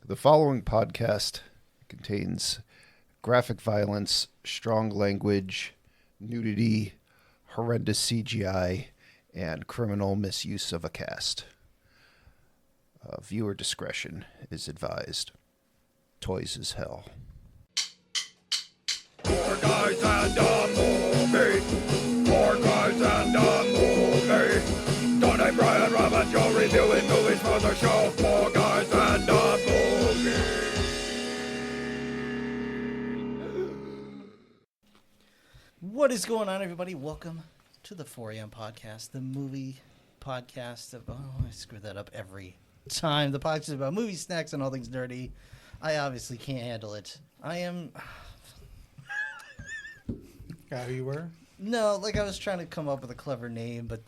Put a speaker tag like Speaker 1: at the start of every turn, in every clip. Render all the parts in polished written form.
Speaker 1: The following podcast contains graphic violence, strong language, nudity, horrendous CGI, and criminal misuse of a cast. Viewer discretion is advised. Toys is hell.
Speaker 2: Four guys and a movie. Four guys and a movie. Don and Brian, Rob and Joe reviewing movies for the show. Four guys and a movie.
Speaker 3: What is going on, everybody? Welcome to the 4 a.m. podcast, the movie podcast. I screw that up every time. The podcast is about movies, snacks, and all things nerdy. I obviously can't handle it. I am...
Speaker 4: You were?
Speaker 3: No, I was trying to come up with a clever name, but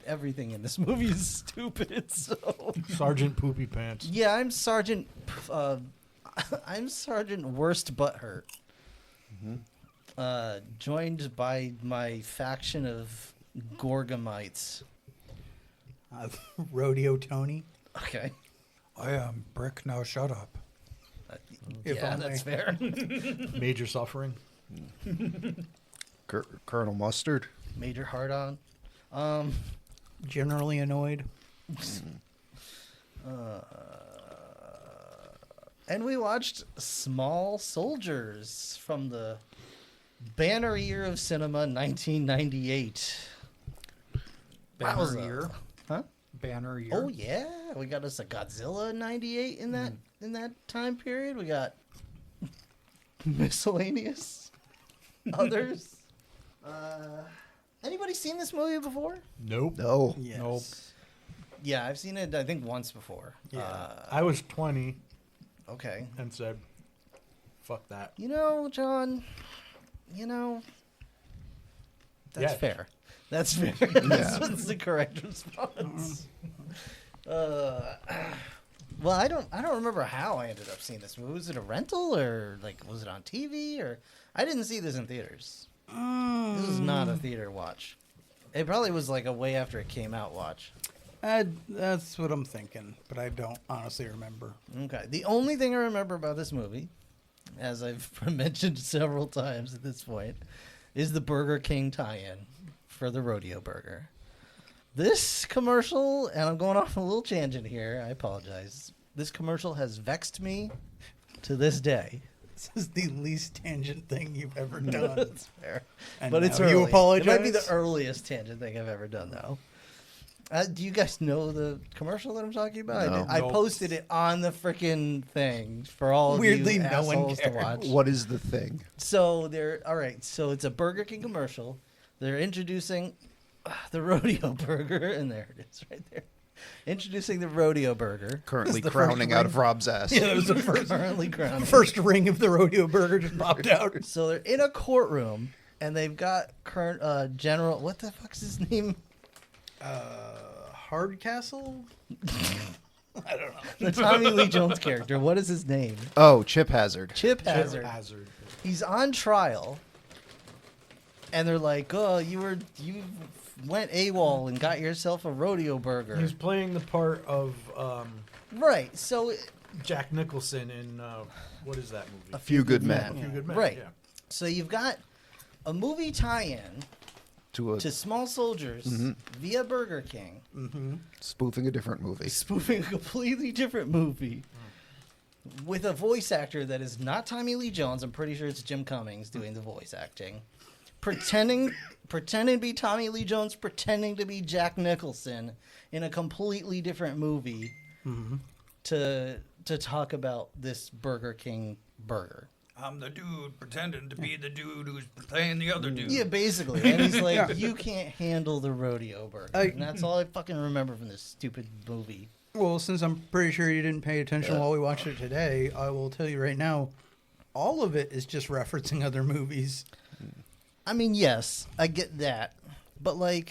Speaker 3: everything in this movie is stupid. So
Speaker 4: Sergeant Poopy Pants.
Speaker 3: yeah, I'm Sergeant. I'm Sergeant Worst Butthurt. Joined by my faction of Gorgamites.
Speaker 4: Rodeo Tony.
Speaker 3: Okay,
Speaker 5: I am Brick, now shut up.
Speaker 4: If
Speaker 3: yeah,
Speaker 4: only.
Speaker 3: that's fair.
Speaker 4: Major suffering.
Speaker 1: Colonel Mustard.
Speaker 3: Major hard on.
Speaker 4: Generally annoyed.
Speaker 3: And we watched Small Soldiers from the banner year of cinema, 1998.
Speaker 5: Banner
Speaker 3: Wowza.
Speaker 5: year.
Speaker 3: Huh?
Speaker 5: Banner year.
Speaker 3: Oh yeah, we got us a Godzilla in '98 in that time period. We got miscellaneous others. Anybody seen this movie before?
Speaker 4: Nope.
Speaker 1: No.
Speaker 4: Yes.
Speaker 5: Nope.
Speaker 3: Yeah, I've seen it. I think once before.
Speaker 4: Yeah. I was 20
Speaker 3: Okay.
Speaker 4: and said, "Fuck that."
Speaker 3: You know, John. You know. That's
Speaker 4: Yeah.
Speaker 3: fair. That's fair. That's the correct response. Well, I don't remember how I ended up seeing this movie. Was it a rental or was it on TV or? I didn't see this in theaters. This is not a theater watch. It probably was a way after it came out watch.
Speaker 5: That's what I'm thinking, but I don't honestly remember.
Speaker 3: Okay. The only thing I remember about this movie, as I've mentioned several times at this point, is the Burger King tie-in for the rodeo burger. This commercial, and I'm going off on a little tangent here, I apologize. This commercial has vexed me to this day.
Speaker 5: This is the least tangent thing you've ever done.
Speaker 3: That's fair.
Speaker 5: And
Speaker 3: But it's
Speaker 5: now
Speaker 3: early.
Speaker 5: you apologize?
Speaker 3: It might be the earliest tangent thing I've ever done, though. Do you guys know the commercial that I'm talking about?
Speaker 1: No.
Speaker 3: I
Speaker 4: Nope.
Speaker 3: posted it on the freaking thing for all of
Speaker 5: Weirdly,
Speaker 3: you
Speaker 5: no one
Speaker 3: assholes to
Speaker 5: cared.
Speaker 3: watch.
Speaker 1: What is the thing?
Speaker 3: So all right. So it's a Burger King commercial. They're introducing the rodeo burger, and there it is, right there. Introducing the rodeo burger.
Speaker 1: Currently
Speaker 5: the
Speaker 1: crowning
Speaker 5: first
Speaker 1: out of Rob's ass.
Speaker 5: Yeah, that was the first,
Speaker 3: Currently crowning.
Speaker 5: first ring of the rodeo burger just popped out.
Speaker 3: So they're in a courtroom, and they've got current General. What the fuck's his name?
Speaker 5: Hardcastle? I don't know.
Speaker 3: The Tommy Lee Jones character. What is his name?
Speaker 1: Oh, Chip Hazard.
Speaker 3: Chip Hazard.
Speaker 4: Hazard.
Speaker 3: He's on trial, and they're like, "Oh, you went AWOL and got yourself a rodeo burger."
Speaker 4: He's playing the part of
Speaker 3: Right. So
Speaker 4: Jack Nicholson in what is that movie?
Speaker 3: A
Speaker 1: Few Good
Speaker 3: Men.
Speaker 1: Men.
Speaker 4: Few Good Men.
Speaker 3: Right.
Speaker 4: Yeah.
Speaker 3: So you've got a movie tie-in to Small Soldiers via Burger King,
Speaker 1: spoofing a different movie.
Speaker 3: spoofing a completely different movie with a voice actor that is not Tommy Lee Jones. I'm pretty sure it's Jim Cummings doing the voice acting, pretending to be Tommy Lee Jones, pretending to be Jack Nicholson in a completely different movie to talk about this Burger King burger.
Speaker 2: I'm the dude pretending to be the dude who's playing the other dude.
Speaker 3: Yeah, basically. And he's like, you can't handle the rodeo burger. And that's all I fucking remember from this stupid movie.
Speaker 5: Well, since I'm pretty sure you didn't pay attention while we watched it today, I will tell you right now, all of it is just referencing other movies.
Speaker 3: I mean, yes, I get that. But,
Speaker 5: Wait,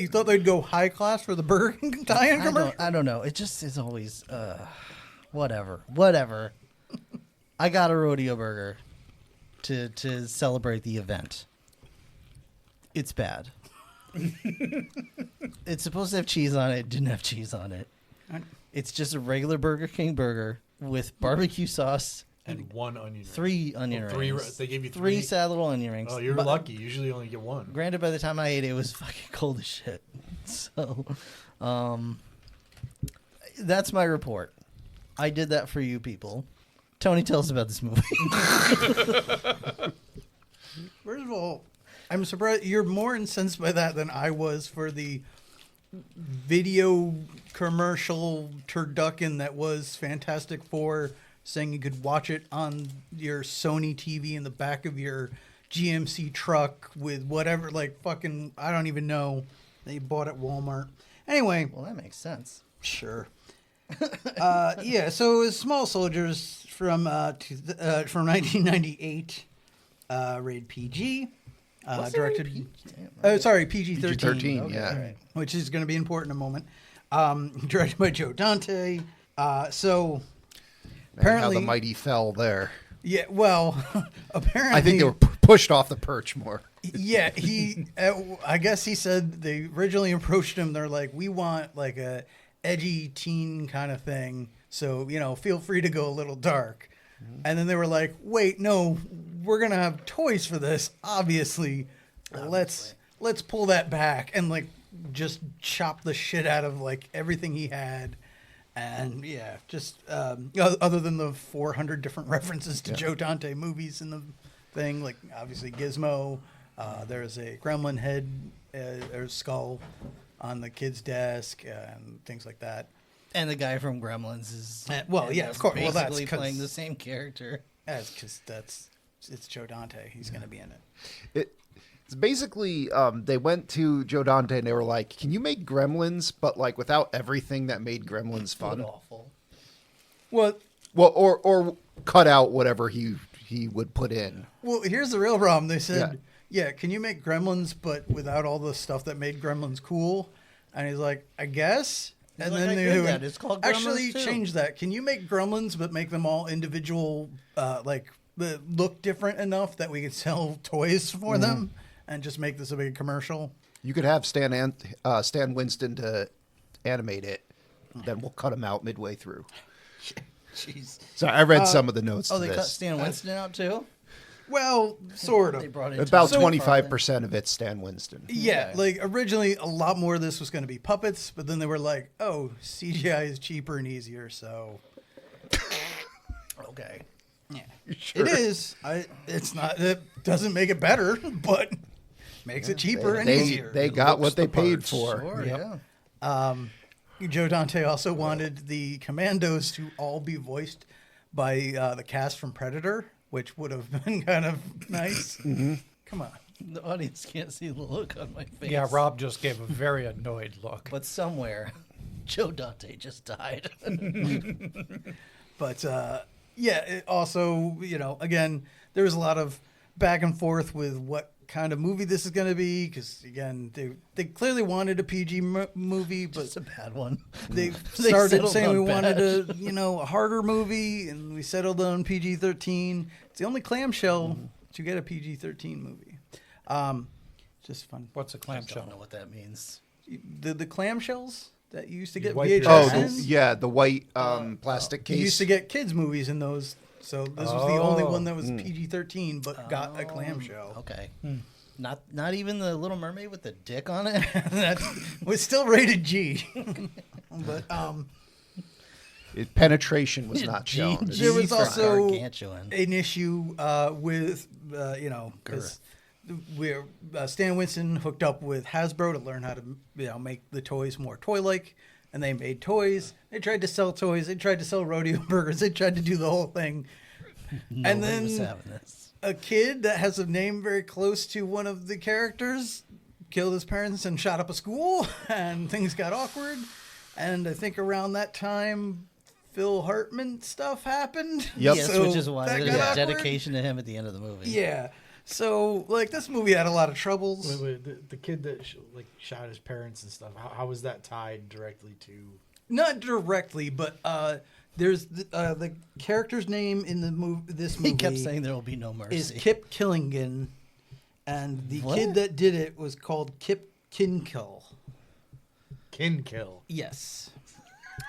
Speaker 5: you thought they'd go high class for the Burger King tie-in commercial?
Speaker 3: I don't know. It just is always, whatever. I got a rodeo burger to celebrate the event. It's bad. It's supposed to have cheese on it. It didn't have cheese on it. It's just a regular Burger King burger with barbecue sauce,
Speaker 4: And 1 onion ring.
Speaker 3: 3 onion
Speaker 4: Oh,
Speaker 3: rings.
Speaker 4: they gave you
Speaker 3: 3
Speaker 4: 3?
Speaker 3: sad little onion rings.
Speaker 4: Oh, you're
Speaker 3: But
Speaker 4: lucky. Usually you only get 1.
Speaker 3: Granted, by the time I ate it, it was fucking cold as shit. So, that's my report. I did that for you people. Tony, tell us about this movie.
Speaker 5: First of all, I'm surprised you're more incensed by that than I was for the video commercial turducken that was Fantastic Four, saying you could watch it on your Sony TV in the back of your GMC truck with whatever, like fucking, I don't even know, that you bought at Walmart. Anyway,
Speaker 3: Well, that makes sense.
Speaker 5: sure. Yeah, so it was Small Soldiers from 1998, rated PG, directed. Sorry, PG-13.
Speaker 1: PG-13,
Speaker 3: Okay,
Speaker 1: yeah.
Speaker 3: all right.
Speaker 5: Which is going to be important in a moment. Directed by Joe Dante. So
Speaker 1: Man, how
Speaker 5: apparently,
Speaker 1: the mighty fell there.
Speaker 5: yeah. Well, apparently,
Speaker 1: I think they were pushed off the perch more.
Speaker 5: Yeah, he. I guess he said they originally approached him. They're like, we want like a edgy teen kind of thing. So feel free to go a little dark. And then they were like, wait, no, we're gonna have toys for this. Obviously. Let's pull that back and like just chop the shit out of like everything he had. And yeah, just other than the 400 different references to Joe Dante movies in the thing, like obviously Gizmo, there's a gremlin head or skull on the kid's desk and things like that.
Speaker 3: And the guy from Gremlins is
Speaker 5: Well, yeah, of course. Well, that's
Speaker 3: basically
Speaker 5: 'cause-
Speaker 3: playing the same character.
Speaker 5: That's because it's Joe Dante. He's going to be in it.
Speaker 1: It's basically they went to Joe Dante and they were like, "Can you make Gremlins, but like without everything that made Gremlins fun?"
Speaker 3: Awful.
Speaker 5: Well,
Speaker 1: or cut out whatever he would put in.
Speaker 5: Well, here's the real problem. They said, yeah, can you make Gremlins, but without all the stuff that made Gremlins cool? And he's like, I guess.
Speaker 3: He's
Speaker 5: And
Speaker 3: like,
Speaker 5: then
Speaker 3: I
Speaker 5: they
Speaker 3: did
Speaker 5: went,
Speaker 3: that. It's called
Speaker 5: actually
Speaker 3: Gremlins too."
Speaker 5: change that. Can you make Gremlins, but make them all individual, look different enough that we could sell toys for them and just make this a big commercial?
Speaker 1: You could have Stan Winston to animate it, then we'll cut him out midway through.
Speaker 5: Jeez.
Speaker 1: So I read some of the notes
Speaker 3: Oh,
Speaker 1: to
Speaker 3: they cut
Speaker 1: this.
Speaker 3: Stan Winston out too?
Speaker 5: Well, sort
Speaker 3: They
Speaker 5: of.
Speaker 3: brought in
Speaker 1: About
Speaker 3: Tom
Speaker 1: 25% of it's Stan Winston.
Speaker 5: Yeah,
Speaker 3: Okay.
Speaker 5: like originally a lot more of this was going to be puppets, but then they were like, oh, CGI is cheaper and easier, so
Speaker 3: Okay.
Speaker 5: yeah.
Speaker 1: Sure.
Speaker 5: It is. It's not. It doesn't make it better, but makes it cheaper and easier.
Speaker 1: They got
Speaker 4: looks
Speaker 1: what they
Speaker 4: the
Speaker 1: paid
Speaker 4: parts.
Speaker 1: for.
Speaker 3: Sure,
Speaker 5: Yep.
Speaker 3: yeah.
Speaker 5: Joe Dante also wanted the commandos to all be voiced by the cast from Predator, which would have been kind of nice. Come on.
Speaker 3: The audience can't see the look on my face.
Speaker 4: Yeah, Rob just gave a very annoyed look.
Speaker 3: But somewhere, Joe Dante just died.
Speaker 5: But yeah, it also, again, there was a lot of back and forth with what kind of movie this is going to be, because again, they clearly wanted a PG movie, but
Speaker 3: It's a bad one.
Speaker 5: they
Speaker 3: They
Speaker 5: started
Speaker 3: settled
Speaker 5: saying
Speaker 3: on
Speaker 5: we wanted
Speaker 3: bad.
Speaker 5: a harder movie, and we settled on PG-13. It's the only clamshell to get a PG-13 movie. Just fun.
Speaker 4: What's a
Speaker 3: I don't
Speaker 4: clamshell?
Speaker 3: know what that means.
Speaker 5: The clamshells that you used to
Speaker 4: You
Speaker 5: get
Speaker 4: wipe your
Speaker 5: VHS
Speaker 1: Oh,
Speaker 5: in,
Speaker 1: the white plastic
Speaker 5: you
Speaker 1: case.
Speaker 5: used to get kids movies in those. So this was the only
Speaker 4: Oh.
Speaker 5: one that was PG-13, but got a clamshell.
Speaker 3: Okay. Not even the Little Mermaid with the dick on it?
Speaker 5: That was still rated G. But
Speaker 1: Penetration was not shown.
Speaker 5: There was
Speaker 3: for
Speaker 5: also
Speaker 3: gargantuan.
Speaker 5: an issue with, because Stan Winston hooked up with Hasbro to learn how to, make the toys more toy-like, and they made toys. They tried to sell toys. They tried to sell rodeo burgers. They tried to do the whole thing. And
Speaker 3: Nobody was
Speaker 5: then
Speaker 3: having this.
Speaker 5: a kid that has a name very close to one of the characters killed his parents and shot up a school, and things got awkward. And I think around that time, Phil Hartman stuff happened.
Speaker 1: Yep.
Speaker 3: Yes,
Speaker 5: So
Speaker 3: which is why
Speaker 5: that
Speaker 3: there's
Speaker 5: got
Speaker 3: a
Speaker 5: awkward.
Speaker 3: dedication to him at the end of the movie.
Speaker 5: Yeah. So, this movie had a lot of troubles.
Speaker 4: Wait, the kid that shot his parents and stuff. How was that tied directly to?
Speaker 5: Not directly, but there's the character's name in this movie.
Speaker 3: He kept saying there will be no mercy.
Speaker 5: is Kip Killingan, and the
Speaker 3: What?
Speaker 5: kid that did it was called Kip Kinkill.
Speaker 4: Kinkill.
Speaker 5: Yes.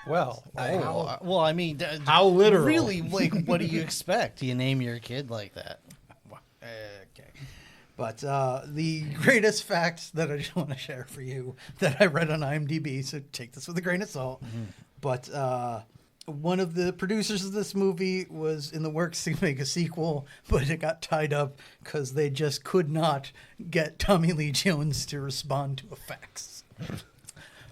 Speaker 6: Well,
Speaker 3: Well, I mean,
Speaker 4: How literal?
Speaker 3: Really, like, what do you expect? Do you name your kid like that?
Speaker 5: Okay. But the greatest facts that I just want to share for you that I read on IMDb, so take this with a grain of salt. But one of the producers of this movie was in the works to make a sequel, but it got tied up because they just could not get Tommy Lee Jones to respond to a fax.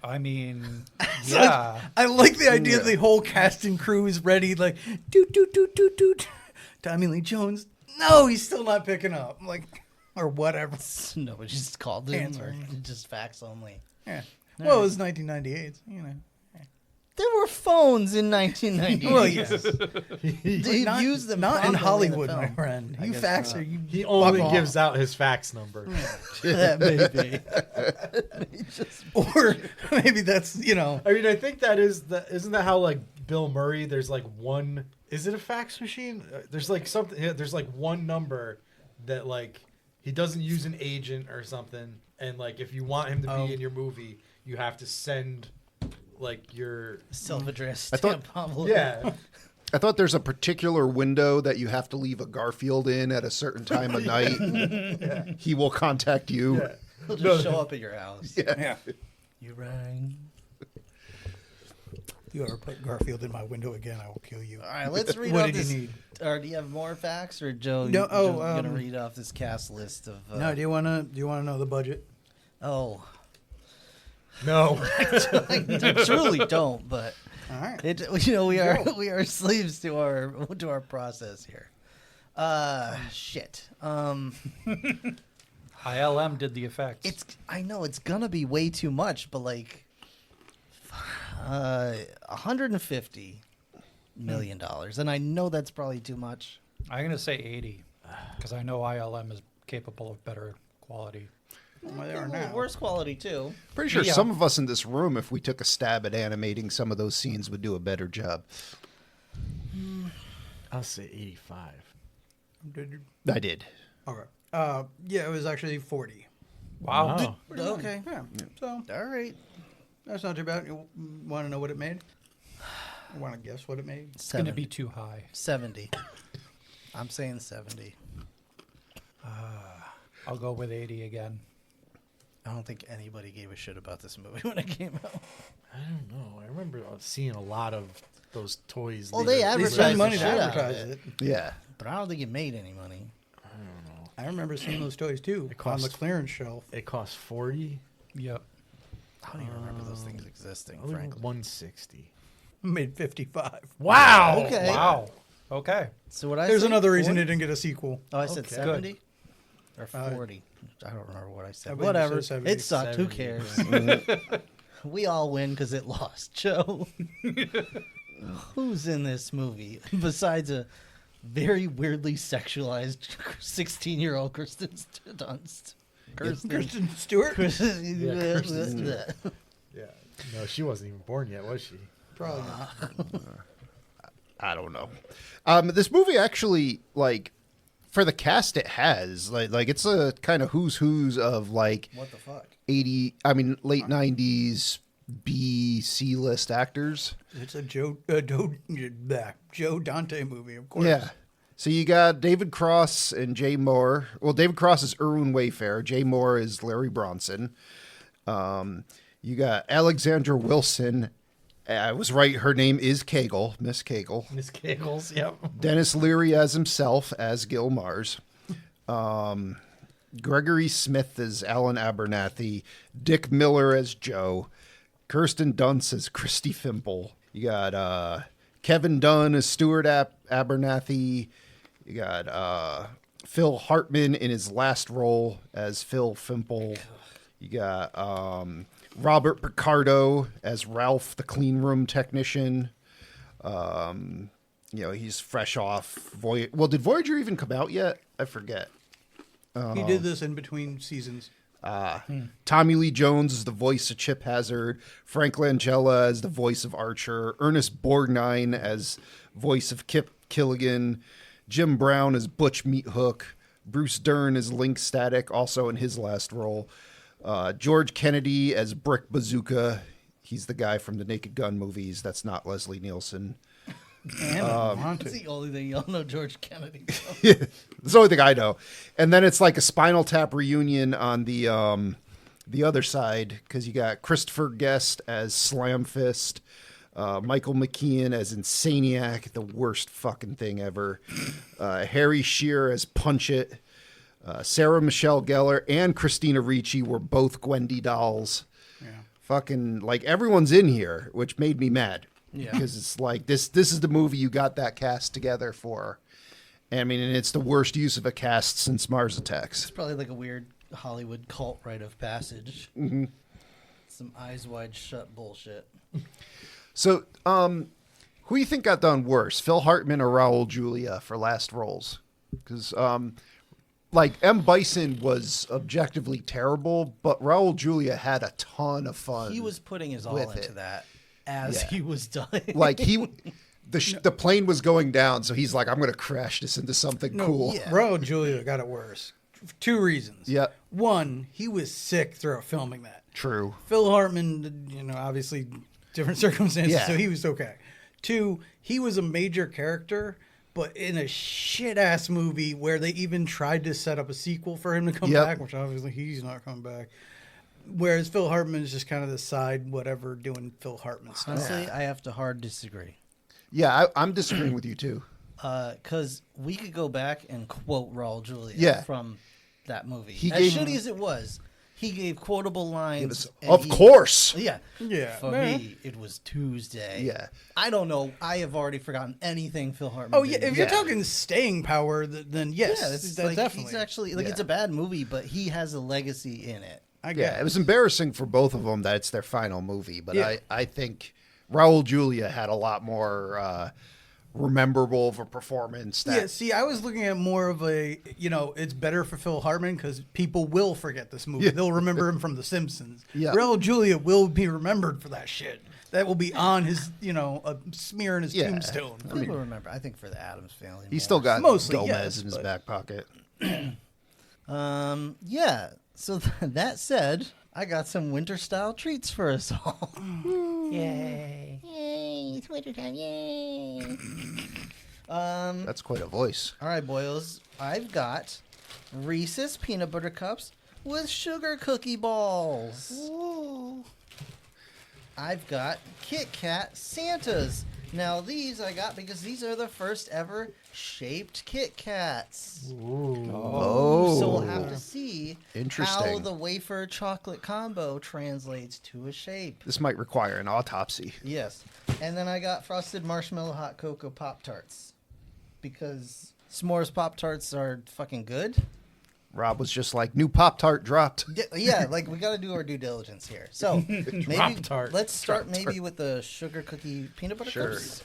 Speaker 6: I mean,
Speaker 5: So
Speaker 6: yeah.
Speaker 5: I like the idea that the whole cast and crew is ready, like, doot, doot, doot, doot, doot. Tommy Lee Jones, no, he's still not picking up. I'm like, or whatever.
Speaker 3: Nobody just called him,
Speaker 5: Answer.
Speaker 3: or just fax only.
Speaker 5: Yeah. Well, it was 1998, you know.
Speaker 3: There were phones in 1998.
Speaker 5: Well, yes.
Speaker 3: They
Speaker 5: not,
Speaker 3: used them
Speaker 5: not in
Speaker 3: prominently
Speaker 5: Hollywood,
Speaker 3: the
Speaker 5: my
Speaker 3: film.
Speaker 5: friend.
Speaker 3: I
Speaker 5: You
Speaker 3: guess
Speaker 5: fax
Speaker 3: not.
Speaker 5: or you
Speaker 4: He only
Speaker 5: fuck
Speaker 4: gives
Speaker 5: off.
Speaker 4: out his fax number.
Speaker 3: That may be.
Speaker 5: Or maybe that's, you know.
Speaker 4: I mean, I think that is that. Isn't that how like Bill Murray? There's like one. Is it a fax machine? There's like something. Yeah, there's like one number that like he doesn't use an agent or something. And like if you want him to be in your movie, you have to send like your
Speaker 3: Self-addressed
Speaker 1: I thought-
Speaker 3: stamp envelope.
Speaker 4: yeah.
Speaker 1: I thought there's a particular window that you have to leave a Garfield in at a certain time of night. He will contact you.
Speaker 4: Yeah.
Speaker 3: He'll just show up at your house.
Speaker 5: Yeah.
Speaker 3: You rang.
Speaker 5: If you ever put Garfield in my window again, I will kill you.
Speaker 3: All right, let's read
Speaker 5: What
Speaker 3: off
Speaker 5: did
Speaker 3: this.
Speaker 5: you need?
Speaker 3: Or do you have more facts, or Joe?
Speaker 5: No,
Speaker 3: Joe's gonna read off this cast list of.
Speaker 5: No, do you wanna know the budget?
Speaker 3: Oh,
Speaker 4: No.
Speaker 3: I truly don't, but
Speaker 5: All right.
Speaker 3: we are slaves to our process here. Shit.
Speaker 6: ILM did the effects.
Speaker 3: I know it's gonna be way too much, but like, $150 million, and I know that's probably too much.
Speaker 6: I'm going to say 80 because I know ILM is capable of better quality.
Speaker 5: Well, they are now.
Speaker 3: Worse quality too.
Speaker 1: Pretty sure
Speaker 6: Yeah.
Speaker 1: some of us in this room, if we took a stab at animating some of those scenes, would do a better job.
Speaker 4: I'll say 85.
Speaker 1: I did.
Speaker 5: Okay. Yeah, it was actually 40.
Speaker 6: Wow.
Speaker 3: Okay.
Speaker 5: Yeah. So
Speaker 3: All right.
Speaker 5: that's not too bad. You want to know what it made? I want to guess what it made.
Speaker 6: It's going to be too high.
Speaker 3: 70. I'm saying 70.
Speaker 6: I'll go with 80 again.
Speaker 3: I don't think anybody gave a shit about this movie when it came out.
Speaker 4: I don't know. I remember seeing a lot of those toys.
Speaker 3: Well,
Speaker 4: later.
Speaker 3: they
Speaker 5: They
Speaker 3: advertised
Speaker 5: spend
Speaker 3: the
Speaker 5: money to
Speaker 3: shit out of
Speaker 5: advertise
Speaker 3: it.
Speaker 5: it.
Speaker 1: Yeah.
Speaker 3: But I don't think it made any money.
Speaker 5: I remember seeing those toys too
Speaker 4: It
Speaker 5: on
Speaker 4: cost-
Speaker 5: the clearance shelf.
Speaker 4: It cost 40.
Speaker 6: Yep.
Speaker 3: I don't even remember those things existing,
Speaker 4: Only
Speaker 3: frankly.
Speaker 4: 160.
Speaker 5: Made 55.
Speaker 4: Wow.
Speaker 3: Okay.
Speaker 6: Wow. Okay.
Speaker 3: So what I
Speaker 5: There's
Speaker 3: say,
Speaker 5: another reason
Speaker 3: 40?
Speaker 5: it didn't get a sequel.
Speaker 3: Oh, I said
Speaker 4: Okay.
Speaker 3: 70 or 40. I don't remember what I
Speaker 5: I
Speaker 3: said.
Speaker 5: believe you
Speaker 3: Whatever.
Speaker 5: said 70.
Speaker 3: It sucked. Who
Speaker 4: 70.
Speaker 3: cares? We all win because it lost. Joe, who's in this movie besides a very weirdly sexualized 16-year-old Kristen Dunst?
Speaker 5: Kristen Stewart?
Speaker 3: Kristen.
Speaker 4: Yeah, Kristen Yeah. No, she wasn't even born yet, was she?
Speaker 5: Probably not.
Speaker 1: I don't know. This movie actually, like, for the cast it has, like it's a kind of who's of like
Speaker 3: What the fuck?
Speaker 1: late 90s B, C list actors.
Speaker 5: It's a Joe Dante movie, of course.
Speaker 1: Yeah. So you got David Cross and Jay Moore. Well, David Cross is Irwin Wayfair. Jay Moore is Larry Bronson. You got Alexandra Wilson. I was right. Her name is Cagle, Miss Cagle.
Speaker 4: Miss Kegels, yep.
Speaker 1: Dennis Leary as himself as Gil Mars. Gregory Smith as Alan Abernathy. Dick Miller as Joe. Kirsten Dunst as Christy Fimple. You got Kevin Dunn as Stuart Abernathy. You got Phil Hartman in his last role as Phil Fimple. You got Robert Picardo as Ralph, the clean room technician. He's fresh off Voyager. Well, did Voyager even come out yet? I forget.
Speaker 5: He did this in between seasons.
Speaker 1: Tommy Lee Jones is the voice of Chip Hazard. Frank Langella as the voice of Archer. Ernest Borgnine as voice of Kip Killigan. Jim Brown as Butch Meathook. Bruce Dern as Link Static, also in his last role. George Kennedy as Brick Bazooka. He's the guy from the Naked Gun movies. That's not Leslie Nielsen.
Speaker 5: Damn it, want
Speaker 3: That's
Speaker 5: to.
Speaker 3: the only thing y'all know George Kennedy from.
Speaker 1: That's the only thing I know. And then it's like a Spinal Tap reunion on the other side because you got Christopher Guest as Slam Fist, Michael McKean as Insaniac, the worst fucking thing ever, Harry Shearer as Punch It, Sarah Michelle Gellar and Christina Ricci were both Gwendy dolls.
Speaker 5: Yeah.
Speaker 1: Fucking like everyone's in here, which made me mad.
Speaker 3: Yeah.
Speaker 1: Because it's like this is the movie you got that cast together for. I mean, and it's the worst use of a cast since Mars Attacks.
Speaker 3: It's probably like a weird Hollywood cult rite of passage.
Speaker 1: Mm-hmm.
Speaker 3: Some eyes wide shut bullshit.
Speaker 1: So, who do you think got done worse, Phil Hartman or Raul Julia for last roles? Because, like, M. Bison was objectively terrible, but Raul Julia had a ton of fun.
Speaker 3: He was putting his all
Speaker 1: with
Speaker 3: into
Speaker 1: it.
Speaker 3: that as
Speaker 1: Yeah.
Speaker 3: he was done.
Speaker 1: Like, the plane was going down, so he's like, I'm going to crash this into something cool.
Speaker 3: yeah.
Speaker 5: Raul Julia got it worse. 2 reasons.
Speaker 1: Yeah.
Speaker 5: One, he was sick throughout filming that.
Speaker 1: True.
Speaker 5: Phil Hartman, obviously different circumstances,
Speaker 1: Yeah.
Speaker 5: so he was okay. 2, he was a major character, but in a shit ass movie where they even tried to set up a sequel for him to come
Speaker 1: Yep.
Speaker 5: back, which obviously he's not coming back. Whereas Phil Hartman is just kind of the side whatever doing Phil Hartman stuff.
Speaker 3: Honestly, I have to hard disagree.
Speaker 1: Yeah, I'm disagreeing with you, too.
Speaker 3: Because we could go back and quote Raul Julia
Speaker 1: Yeah.
Speaker 3: from that movie.
Speaker 1: He
Speaker 3: As
Speaker 1: gave-
Speaker 3: shitty as it was, he gave quotable lines. and
Speaker 1: Of
Speaker 3: he-
Speaker 1: course.
Speaker 3: Yeah.
Speaker 5: Yeah.
Speaker 3: For
Speaker 5: Man.
Speaker 3: me, it was Tuesday.
Speaker 1: Yeah.
Speaker 3: I don't know. I have already forgotten anything Phil Hartman
Speaker 5: Oh yeah,
Speaker 3: did.
Speaker 5: if you're
Speaker 1: Yeah.
Speaker 5: talking staying power, then yes,
Speaker 3: Yeah, it's
Speaker 5: that
Speaker 3: like,
Speaker 5: definitely.
Speaker 3: he's actually like
Speaker 1: Yeah.
Speaker 3: it's a bad movie, but he has a legacy in it.
Speaker 5: I
Speaker 1: Yeah,
Speaker 5: get
Speaker 1: it was embarrassing for both of them that it's their final movie, but
Speaker 5: Yeah.
Speaker 1: I think Raul Julia had a lot more rememberable of a performance. That,
Speaker 5: Yeah, see, I was looking at more of a, it's better for Phil Hartman because people will forget this movie.
Speaker 1: Yeah.
Speaker 5: They'll remember him from The Simpsons.
Speaker 1: Yeah.
Speaker 5: Raul Julia will be remembered for that shit. That will be on his, a smear in his
Speaker 1: Yeah.
Speaker 5: tombstone.
Speaker 3: People remember. I think for the Addams Family.
Speaker 1: He's
Speaker 3: more.
Speaker 1: still got
Speaker 5: Mostly,
Speaker 1: Gomez
Speaker 5: yes,
Speaker 1: in his
Speaker 5: but-
Speaker 1: back pocket.
Speaker 3: Yeah. So that said, I got some winter style treats for us all. Yay! Yay! It's winter time! Yay!
Speaker 1: That's quite a voice.
Speaker 3: All right, boys. I've got Reese's peanut butter cups with sugar cookie balls. I've got Kit Kat Santas. Now these I got because these are the first ever shaped Kit Kats.
Speaker 1: Oh,
Speaker 3: So we'll have to see how
Speaker 1: Interesting.
Speaker 3: the wafer chocolate combo translates to a shape.
Speaker 1: This might require an autopsy.
Speaker 3: Yes. And then I got frosted marshmallow hot cocoa Pop Tarts. Because s'mores Pop Tarts are fucking good.
Speaker 1: Rob was just like, new Pop Tart dropped.
Speaker 3: Yeah, like we got to do our due diligence here. So maybe
Speaker 4: Drop-tart.
Speaker 3: let's start maybe with the sugar cookie peanut butter
Speaker 1: Sure.
Speaker 3: cups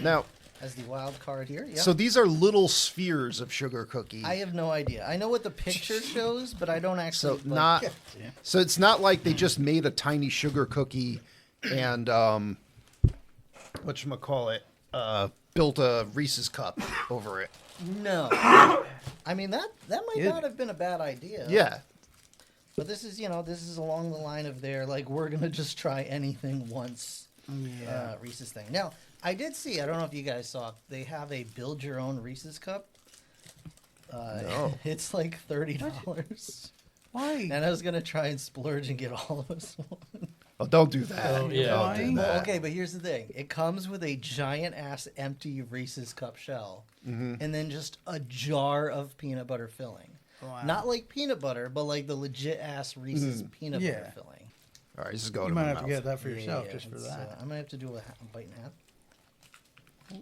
Speaker 1: Now,
Speaker 3: as the wild card here. Yeah.
Speaker 1: so these are little spheres of sugar cookie.
Speaker 3: I have no idea. I know what the picture shows, but I don't actually.
Speaker 1: So not, so it's not like they just made a tiny sugar cookie and whatchamacallit, built a Reese's cup over it.
Speaker 3: No. I mean that might not have been a bad idea.
Speaker 1: Yeah.
Speaker 3: But this is along the line of their like we're gonna just try anything once. Reese's thing. Now I did see. I don't know if you guys saw. They have a build your own Reese's cup.
Speaker 1: No.
Speaker 3: It's like $30.
Speaker 5: Why?
Speaker 3: And I was gonna try and splurge and get all of us one.
Speaker 1: Oh, don't do that.
Speaker 4: Oh, yeah.
Speaker 1: Don't do
Speaker 3: Well,
Speaker 1: that.
Speaker 3: okay, but here's the thing. It comes with a giant ass empty Reese's cup shell, and then just a jar of peanut butter filling.
Speaker 5: Wow.
Speaker 3: Not like peanut butter, but like the legit ass Reese's peanut
Speaker 5: Yeah.
Speaker 3: butter filling.
Speaker 1: All right, this is going
Speaker 5: You
Speaker 1: to
Speaker 5: might
Speaker 1: my
Speaker 5: have to
Speaker 1: mouth.
Speaker 5: get that for
Speaker 3: Yeah,
Speaker 5: yourself,
Speaker 3: yeah,
Speaker 5: just for
Speaker 3: it's,
Speaker 5: that.
Speaker 3: I'm gonna have to do a bite and a half.
Speaker 1: I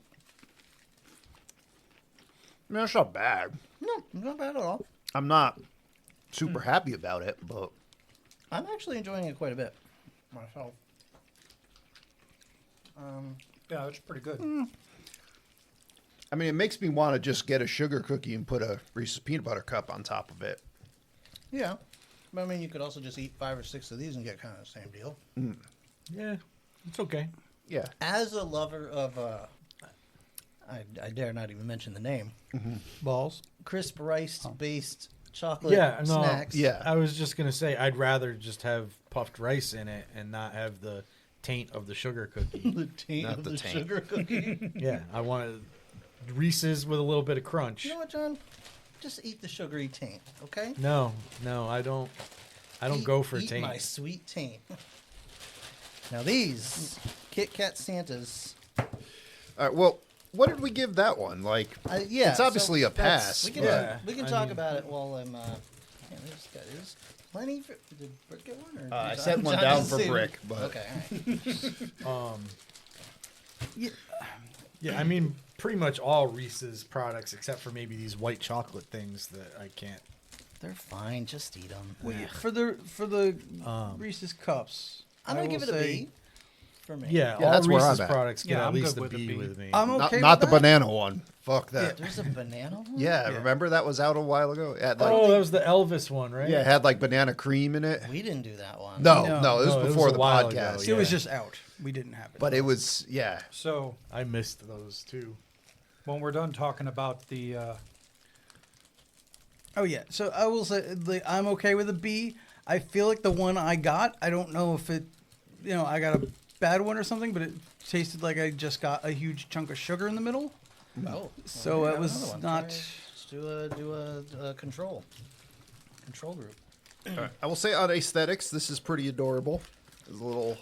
Speaker 1: mean, that's not bad.
Speaker 3: No, not bad at all.
Speaker 1: I'm not super happy about it, but
Speaker 3: I'm actually enjoying it quite a bit myself.
Speaker 6: Yeah, it's pretty good.
Speaker 1: I mean, it makes me want to just get a sugar cookie and put a Reese's peanut butter cup on top of it.
Speaker 3: Yeah, but I mean, you could also just eat 5 or 6 of these and get kind of the same deal.
Speaker 4: Yeah, it's okay.
Speaker 1: Yeah.
Speaker 3: As a lover of, I dare not even mention the name,
Speaker 5: Balls.
Speaker 3: crisp rice-based chocolate
Speaker 4: Yeah, no,
Speaker 3: snacks.
Speaker 1: Yeah.
Speaker 4: I was just gonna say I'd rather just have puffed rice in it and not have the taint of the sugar cookie.
Speaker 3: The taint
Speaker 1: Not
Speaker 3: of
Speaker 1: the
Speaker 3: the
Speaker 1: taint.
Speaker 3: sugar cookie.
Speaker 4: Yeah, I wanted Reese's with a little bit of crunch.
Speaker 3: You know what, John? Just eat the sugary taint, okay?
Speaker 4: No, I don't go for
Speaker 3: eat
Speaker 4: taint.
Speaker 3: my sweet taint. Now these Kit Kat Santas.
Speaker 1: All right, well, what did we give that one? Like,
Speaker 3: Yeah,
Speaker 1: it's obviously
Speaker 3: so
Speaker 1: a pass.
Speaker 3: We can
Speaker 4: Yeah,
Speaker 3: we can
Speaker 4: I
Speaker 3: talk
Speaker 4: mean-
Speaker 3: about it while I'm. Yeah, there's plenty. Did Brick get one? Or
Speaker 1: I
Speaker 3: did
Speaker 1: set one
Speaker 3: John
Speaker 1: down
Speaker 3: just
Speaker 1: for
Speaker 3: say-
Speaker 1: Brick, but
Speaker 3: Okay, all right.
Speaker 4: Yeah, I mean, pretty much all Reese's products except for maybe these white chocolate things that I can't.
Speaker 3: They're fine. Just eat them.
Speaker 5: Wait, for the Reese's cups,
Speaker 3: I'm
Speaker 5: I
Speaker 3: gonna give
Speaker 5: will
Speaker 3: it a
Speaker 5: say
Speaker 3: B. For me.
Speaker 4: Yeah,
Speaker 1: Yeah,
Speaker 4: all
Speaker 1: that's where I'm
Speaker 4: Reese's
Speaker 1: at.
Speaker 4: products get
Speaker 6: Yeah,
Speaker 4: at
Speaker 6: I'm
Speaker 4: least
Speaker 6: good
Speaker 4: a
Speaker 6: with a
Speaker 4: B
Speaker 6: B.
Speaker 4: with me.
Speaker 5: I'm
Speaker 1: not,
Speaker 5: okay.
Speaker 1: not the
Speaker 5: with that.
Speaker 1: banana one. Fuck that.
Speaker 3: There's a banana one.
Speaker 1: Yeah,
Speaker 5: Yeah.
Speaker 1: remember that was out a while ago? It had like,
Speaker 4: Oh, that was the Elvis one, right?
Speaker 1: yeah, it had like banana cream in it.
Speaker 3: We didn't do that one.
Speaker 1: No,
Speaker 5: No.
Speaker 1: no, it was
Speaker 4: No, it was
Speaker 1: before
Speaker 4: a
Speaker 1: the
Speaker 4: while ago,
Speaker 1: podcast.
Speaker 5: It was
Speaker 4: Yeah.
Speaker 5: just out. We didn't have it.
Speaker 1: But it was, yeah.
Speaker 6: So
Speaker 4: I missed those too.
Speaker 6: when we're done talking about the
Speaker 5: Oh yeah, so I will say I'm okay with a B. I feel like the one I got, I don't know if it, I got a bad one or something, but it tasted like I just got a huge chunk of sugar in the middle.
Speaker 3: No.
Speaker 5: So
Speaker 3: we
Speaker 5: it
Speaker 3: got
Speaker 5: was
Speaker 3: another one.
Speaker 5: not-
Speaker 3: Let's do a control group.
Speaker 1: All right. I will say on aesthetics, this is pretty adorable. There's a little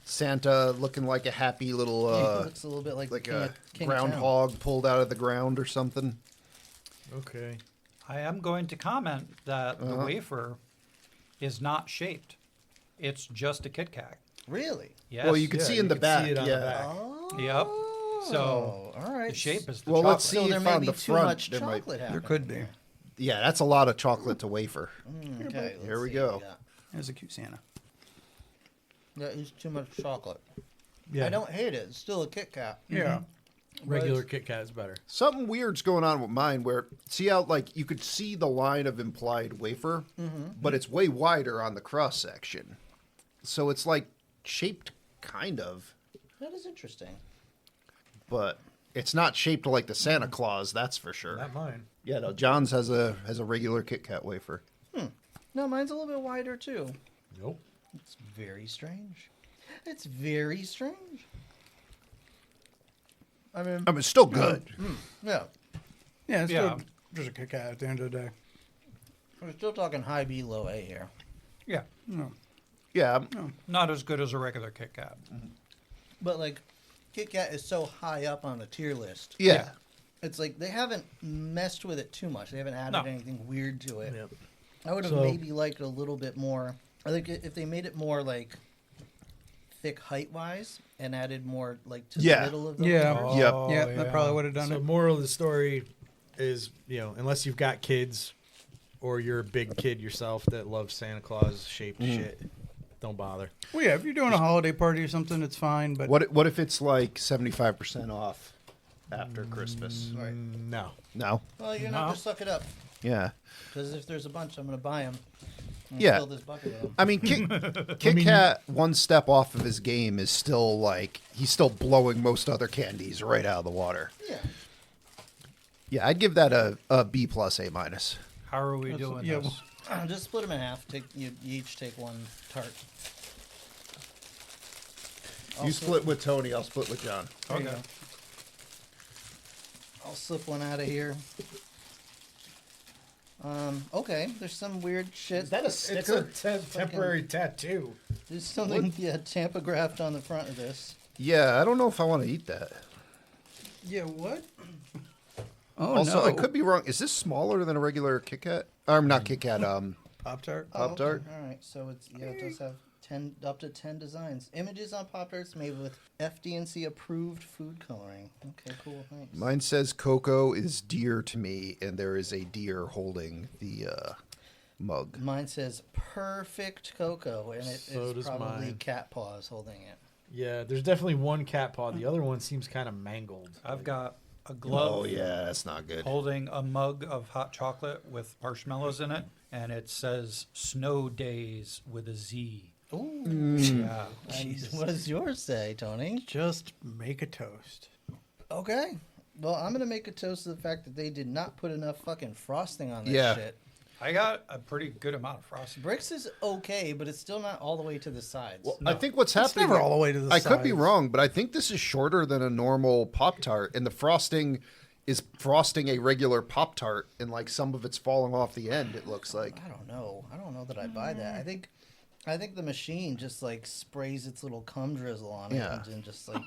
Speaker 1: Santa looking like a happy little,
Speaker 3: Looks a little bit like,
Speaker 1: like
Speaker 3: the
Speaker 1: a
Speaker 3: King of Town.
Speaker 1: groundhog pulled out of the ground or something.
Speaker 4: Okay.
Speaker 6: I am going to comment that the
Speaker 1: Uh-huh.
Speaker 6: wafer is not shaped. It's just a Kit Kat.
Speaker 3: Really?
Speaker 6: Yes.
Speaker 1: Well, you can
Speaker 4: Yeah,
Speaker 1: see
Speaker 4: you
Speaker 1: in the
Speaker 4: can
Speaker 1: back.
Speaker 4: see it on the
Speaker 1: Yeah.
Speaker 4: back.
Speaker 3: Oh.
Speaker 6: Yep. So
Speaker 3: all right.
Speaker 6: the shape is the
Speaker 1: Well,
Speaker 6: chocolate.
Speaker 1: let's see
Speaker 3: So there
Speaker 1: if
Speaker 3: may
Speaker 1: on
Speaker 3: be
Speaker 1: the
Speaker 3: too
Speaker 1: front
Speaker 3: much
Speaker 1: there might-
Speaker 3: chocolate
Speaker 5: There
Speaker 3: happening.
Speaker 5: could be.
Speaker 1: Yeah, that's a lot of chocolate to wafer.
Speaker 3: Okay.
Speaker 1: Here
Speaker 3: let's
Speaker 1: we
Speaker 3: see
Speaker 1: go.
Speaker 3: what got.
Speaker 5: There's a cute Santa.
Speaker 3: That is too much chocolate.
Speaker 4: Yeah.
Speaker 3: I don't hate it. It's still a Kit Kat.
Speaker 5: Yeah.
Speaker 4: Regular Kit Kat is better.
Speaker 1: Something weird's going on with mine where, see how, like, you could see the line of implied wafer, but it's way wider on the cross section. So it's, like, shaped kind of,
Speaker 3: That is interesting.
Speaker 1: but it's not shaped like the Santa Claus, that's for sure.
Speaker 4: Not mine.
Speaker 1: Yeah, no, John's has a regular Kit Kat wafer.
Speaker 3: No, mine's a little bit wider too.
Speaker 4: Nope.
Speaker 3: It's very strange. It's very strange. I mean,
Speaker 1: I mean, it's still good.
Speaker 3: yeah.
Speaker 5: Yeah, it's
Speaker 6: Yeah.
Speaker 5: still just a Kit Kat at the end of the day.
Speaker 3: We're still talking high B, low A here.
Speaker 6: Yeah.
Speaker 5: No.
Speaker 1: Yeah,
Speaker 6: Not as good as a regular Kit Kat.
Speaker 3: But like, Kit Kat is so high up on the tier list.
Speaker 1: yeah.
Speaker 3: It's like they haven't messed with it too much. They haven't added
Speaker 6: No.
Speaker 3: anything weird to it.
Speaker 4: Yep.
Speaker 3: I would have
Speaker 4: So-
Speaker 3: maybe liked a little bit more. I think if they made it more like thick height wise and added more like to
Speaker 1: Yeah.
Speaker 3: the middle of the
Speaker 5: Yeah.
Speaker 3: layers.
Speaker 1: Yep.
Speaker 6: Oh,
Speaker 5: yeah, that probably would have done
Speaker 4: So
Speaker 5: it.
Speaker 4: moral of the story is, unless you've got kids or you're a big kid yourself that loves Santa Claus shaped shit, don't bother.
Speaker 5: Well, yeah, if you're doing a holiday party or something, it's fine. But
Speaker 1: What if it's like 75% off after Christmas?
Speaker 4: No.
Speaker 1: No?
Speaker 3: Well, you're not
Speaker 6: No.
Speaker 3: to suck it up
Speaker 1: Yeah.
Speaker 3: because if there's a bunch, I'm gonna buy them.
Speaker 1: Yeah.
Speaker 3: Fill this bucket with 'em.
Speaker 1: I mean, Kit Kat, one step off of his game, is still like, he's still blowing most other candies right out of the water.
Speaker 3: Yeah.
Speaker 1: Yeah, I'd give that a B plus A minus.
Speaker 6: How are we doing
Speaker 5: yeah,
Speaker 6: this?
Speaker 3: Just split them in half. You each take one tart.
Speaker 1: You split with Tony, I'll split with John.
Speaker 3: There you
Speaker 6: Okay.
Speaker 3: go. I'll slip one out of here. Okay, there's some weird shit.
Speaker 1: that a
Speaker 4: It's a temporary tattoo.
Speaker 3: There's something, Tampa graphed on the front of this.
Speaker 1: Yeah, I don't know if I want to eat that.
Speaker 5: yeah, what? Oh
Speaker 1: Also,
Speaker 5: no!
Speaker 1: I could be wrong. Is this smaller than a regular Kit Kat? Not Kit Kat,
Speaker 5: Pop Tart.
Speaker 1: Pop-Tart?
Speaker 3: Okay. All right, so it does have up to 10 designs. Images on Pop-Tarts made with FD&C approved food coloring. Okay, cool. Thanks.
Speaker 1: Mine says cocoa is dear to me, and there is a deer holding the mug.
Speaker 3: Mine says perfect cocoa, and it
Speaker 4: So
Speaker 3: is
Speaker 4: does
Speaker 3: probably
Speaker 4: mine.
Speaker 3: cat paws holding it.
Speaker 4: Yeah, there's definitely one cat paw. The other one seems kind of mangled.
Speaker 6: I've got a glove
Speaker 1: Oh, yeah, that's not good.
Speaker 6: holding a mug of hot chocolate with marshmallows in it, and it says Snow Days with a Z.
Speaker 3: Ooh.
Speaker 6: Yeah.
Speaker 3: And what does yours say, Tony?
Speaker 5: Just make a toast.
Speaker 3: Okay. Well, I'm going to make a toast to the fact that they did not put enough fucking frosting on this
Speaker 1: Yeah.
Speaker 3: shit.
Speaker 6: I got a pretty good amount of frosting.
Speaker 3: Bricks is okay, but it's still not all the way to the sides.
Speaker 1: Well, I think what's
Speaker 5: It's
Speaker 1: happening.
Speaker 5: never all the way to the
Speaker 1: I could be
Speaker 5: sides.
Speaker 1: wrong, but I think this is shorter than a normal Pop Tart, and the frosting is frosting a regular Pop Tart, and like some of it's falling off the end. It looks like.
Speaker 3: I don't know. I don't know that I buy that. I think the machine just like sprays its little cum drizzle on it
Speaker 1: Yeah.
Speaker 3: and just like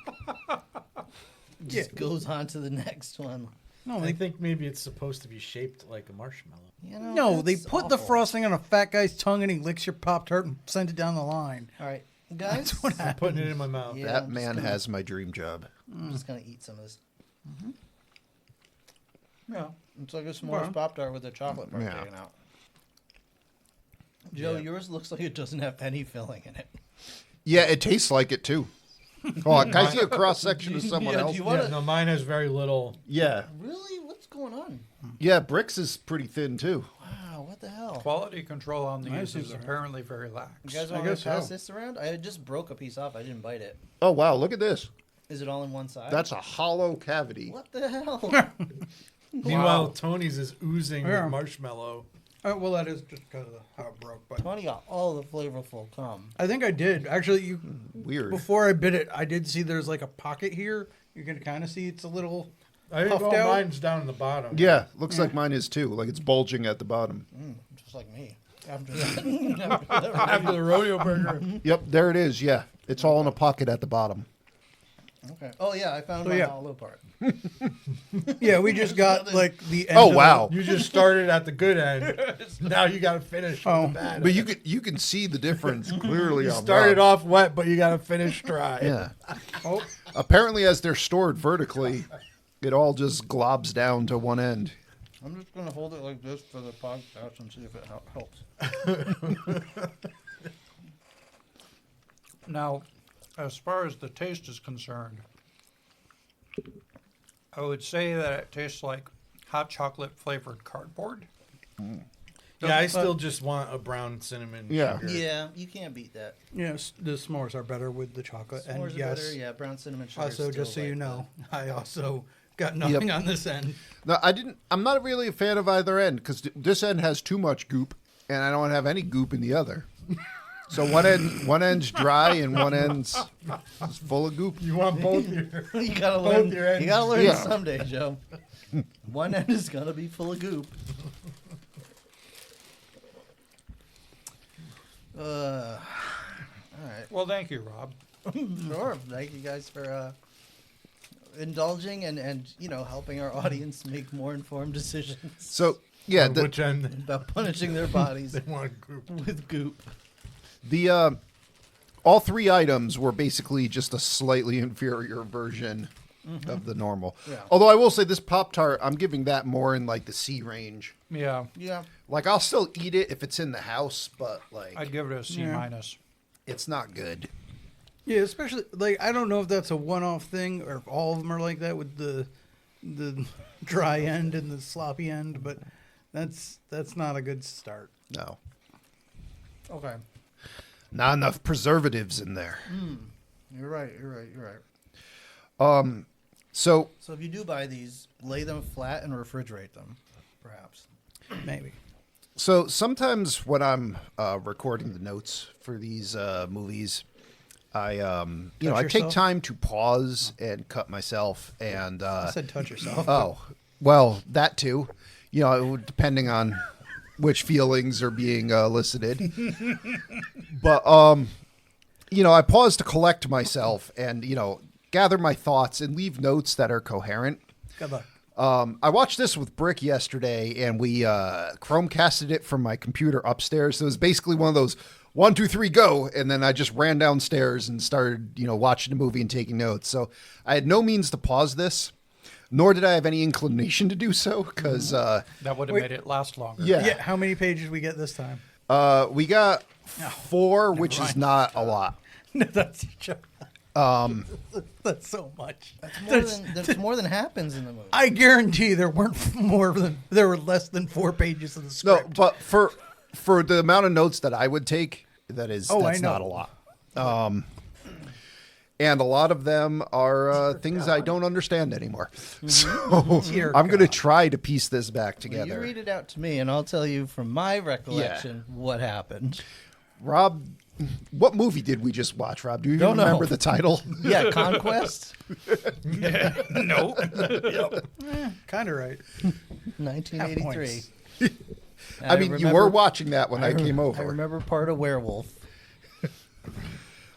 Speaker 3: just goes on to the next one.
Speaker 5: No,
Speaker 4: I think maybe it's supposed to be shaped like a marshmallow.
Speaker 3: You know,
Speaker 5: no, they
Speaker 3: that's
Speaker 5: put the
Speaker 3: awful.
Speaker 5: frosting on a fat guy's tongue and he licks your Pop Tart and sends it down the line.
Speaker 3: All right, guys.
Speaker 4: I'm putting it in my mouth.
Speaker 3: Yeah,
Speaker 1: That
Speaker 3: I'm just
Speaker 1: man
Speaker 3: gonna-
Speaker 1: has my dream job.
Speaker 3: I'm just gonna eat some of this.
Speaker 6: Yeah.
Speaker 3: It's like a s'mores Pop Tart with a chocolate part
Speaker 1: Yeah.
Speaker 3: taken out. Joe, yours looks like it doesn't have any filling in it.
Speaker 1: Yeah, it tastes like it too. Oh, can I see a cross section of someone
Speaker 3: Yeah, do
Speaker 1: else?
Speaker 3: you wanna-
Speaker 4: Yeah, no, mine has very little.
Speaker 1: Yeah,
Speaker 3: Really? What's going on?
Speaker 1: yeah. Bricks is pretty thin too.
Speaker 3: Wow, what the hell?
Speaker 6: Quality control on these
Speaker 5: Nice,
Speaker 6: is
Speaker 5: sir.
Speaker 6: apparently very lax.
Speaker 3: You guys
Speaker 5: I
Speaker 3: want me to
Speaker 5: guess
Speaker 3: pass
Speaker 5: so.
Speaker 3: this around? I just broke a piece off. I didn't bite it.
Speaker 1: Oh wow, look at this.
Speaker 3: Is it all in one side?
Speaker 1: That's a hollow cavity.
Speaker 3: What the hell?
Speaker 4: Meanwhile, Tony's is oozing
Speaker 5: Yeah.
Speaker 4: with marshmallow.
Speaker 5: Well, that is just because of how it broke. But
Speaker 3: Tony got all the flavorful cum.
Speaker 5: I think I did. Actually, you
Speaker 1: Weird.
Speaker 5: before I bit it, I did see there's like a pocket here. You can kind of see it's a little.
Speaker 4: I think
Speaker 5: Puffed
Speaker 4: all
Speaker 5: out?
Speaker 4: mine's down in the bottom.
Speaker 1: Yeah, looks like mine is too. Like it's bulging at the bottom.
Speaker 3: Just like me. After that.
Speaker 4: After the rodeo burger.
Speaker 1: Yep, there it is. Yeah, it's all in a pocket at the bottom.
Speaker 3: Okay. Oh, yeah, I found
Speaker 5: So,
Speaker 3: my
Speaker 5: yeah.
Speaker 3: hollow part.
Speaker 5: Yeah, we just got like the. End
Speaker 1: Oh
Speaker 5: of
Speaker 1: wow!
Speaker 4: You just started at the good end. Now you got to finish with
Speaker 5: Oh.
Speaker 4: the bad.
Speaker 1: But you can see the difference clearly.
Speaker 4: You
Speaker 1: on
Speaker 4: started
Speaker 1: Rob.
Speaker 4: off wet, but you got to finish dry.
Speaker 1: Yeah.
Speaker 5: Oh,
Speaker 1: Apparently, as they're stored vertically, it all just globs down to one end.
Speaker 3: I'm just going to hold it like this for the podcast and see if it helps.
Speaker 6: Now, as far as the taste is concerned, I would say that it tastes like hot chocolate flavored cardboard.
Speaker 4: Yeah, I still just want a brown cinnamon.
Speaker 1: Yeah.
Speaker 4: sugar.
Speaker 3: Yeah, you can't beat that.
Speaker 5: yes, the s'mores are better with the chocolate.
Speaker 3: S'mores
Speaker 5: and
Speaker 3: are
Speaker 5: yes,
Speaker 3: better. Yeah, brown cinnamon sugar.
Speaker 5: also
Speaker 3: is
Speaker 5: just so
Speaker 3: still
Speaker 5: you
Speaker 3: like
Speaker 5: know, I also got nothing on this end.
Speaker 1: No, I didn't. I'm not really a fan of either end because this end has too much goop, and I don't have any goop in the other. So one end's dry and one end's full of goop.
Speaker 4: You want both your.
Speaker 3: You gotta
Speaker 4: Both
Speaker 3: learn.
Speaker 4: your ends.
Speaker 3: You gotta learn
Speaker 1: Yeah.
Speaker 3: someday, Joe. One end is gonna be full of goop. All right.
Speaker 6: Well, thank you, Rob.
Speaker 3: Sure. Thank you guys for indulging and helping our audience make more informed decisions
Speaker 1: So yeah,
Speaker 4: Which end
Speaker 3: about punishing their bodies
Speaker 4: they want group.
Speaker 3: with goop.
Speaker 1: the all three items were basically just a slightly inferior version of the normal.
Speaker 3: Yeah.
Speaker 1: Although I will say this Pop-Tart, I'm giving that more in like the C range.
Speaker 6: Yeah,
Speaker 3: Yeah.
Speaker 1: Like I'll still eat it if it's in the house, but like
Speaker 6: I'd give it a C minus.
Speaker 1: it's not good.
Speaker 5: Yeah, especially like I don't know if that's a one-off thing or if all of them are like that with the dry end and the sloppy end, but that's not a good start.
Speaker 1: No.
Speaker 3: Okay.
Speaker 1: Not enough preservatives in there.
Speaker 3: You're right. You're right. You're right.
Speaker 1: So
Speaker 3: So if you do buy these, lay them flat and refrigerate them, perhaps.
Speaker 5: Maybe.
Speaker 1: So sometimes when I'm recording the notes for these movies, I I take
Speaker 5: yourself?
Speaker 1: time to pause and cut myself. And
Speaker 5: I said touch yourself.
Speaker 1: oh, well, that too. Depending on which feelings are being elicited. But I pause to collect myself and gather my thoughts and leave notes that are coherent.
Speaker 5: Good luck.
Speaker 1: I watched this with Brick yesterday, and we Chromecasted it from my computer upstairs. So it was basically one of those 1, 2, 3, go, and then I just ran downstairs and started, watching the movie and taking notes. So I had no means to pause this, nor did I have any inclination to do so, because
Speaker 6: That would have
Speaker 5: Wait.
Speaker 6: made it last longer.
Speaker 5: Yeah, how many pages we get this time?
Speaker 1: we got 4, which is
Speaker 5: mind.
Speaker 1: not a lot.
Speaker 5: No, that's that's so much.
Speaker 3: That's more than happens in the movie.
Speaker 5: I guarantee there were less than 4 pages of the
Speaker 1: No,
Speaker 5: script.
Speaker 1: but for the amount of notes that I would take, that's
Speaker 5: I know.
Speaker 1: not a lot. And a lot of them are things I don't understand anymore. So
Speaker 5: Dear
Speaker 1: I'm going to
Speaker 5: God.
Speaker 1: try to piece this back
Speaker 3: Well,
Speaker 1: together.
Speaker 3: you read it out to me, and I'll tell you from my recollection what happened.
Speaker 1: Rob, what movie did we just watch, Rob? Do you even
Speaker 3: Don't know.
Speaker 1: remember the title?
Speaker 3: Yeah, Conquest,
Speaker 6: No.
Speaker 5: Kind of right.
Speaker 3: 1983.
Speaker 1: I mean, you were watching that when I came over.
Speaker 3: I remember part of Werewolf.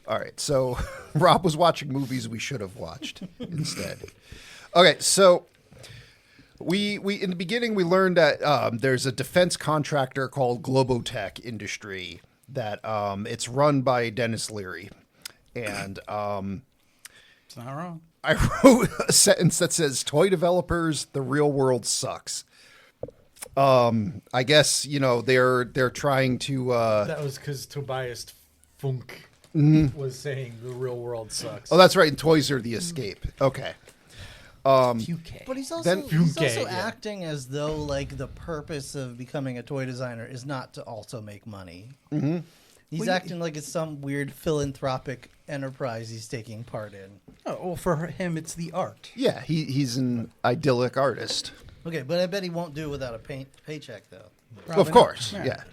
Speaker 1: All right, so Rob was watching movies we should have watched instead. Okay, so we in the beginning we learned that there's a defense contractor called Globotech Industry that it's run by Dennis Leary, and
Speaker 5: It's not wrong.
Speaker 1: I wrote a sentence that says, "Toy developers, the real world sucks." I guess they're trying to.
Speaker 4: That was because Tobias Funk was saying the real world sucks.
Speaker 1: Oh, that's right. And toys are the escape. Okay.
Speaker 5: UK.
Speaker 3: But he's also,
Speaker 1: Then-
Speaker 3: he's
Speaker 4: Okay,
Speaker 3: also
Speaker 4: yeah.
Speaker 3: acting as though like the purpose of becoming a toy designer is not to also make money. Mm-hmm. He's acting like it's some weird philanthropic enterprise he's taking part in.
Speaker 5: Oh, well, for him, it's the art.
Speaker 1: Yeah, he's an idyllic artist.
Speaker 3: Okay, but I bet he won't do it without a paycheck though.
Speaker 5: Probably
Speaker 1: Of
Speaker 5: not.
Speaker 1: course,
Speaker 5: Yeah.
Speaker 1: yeah.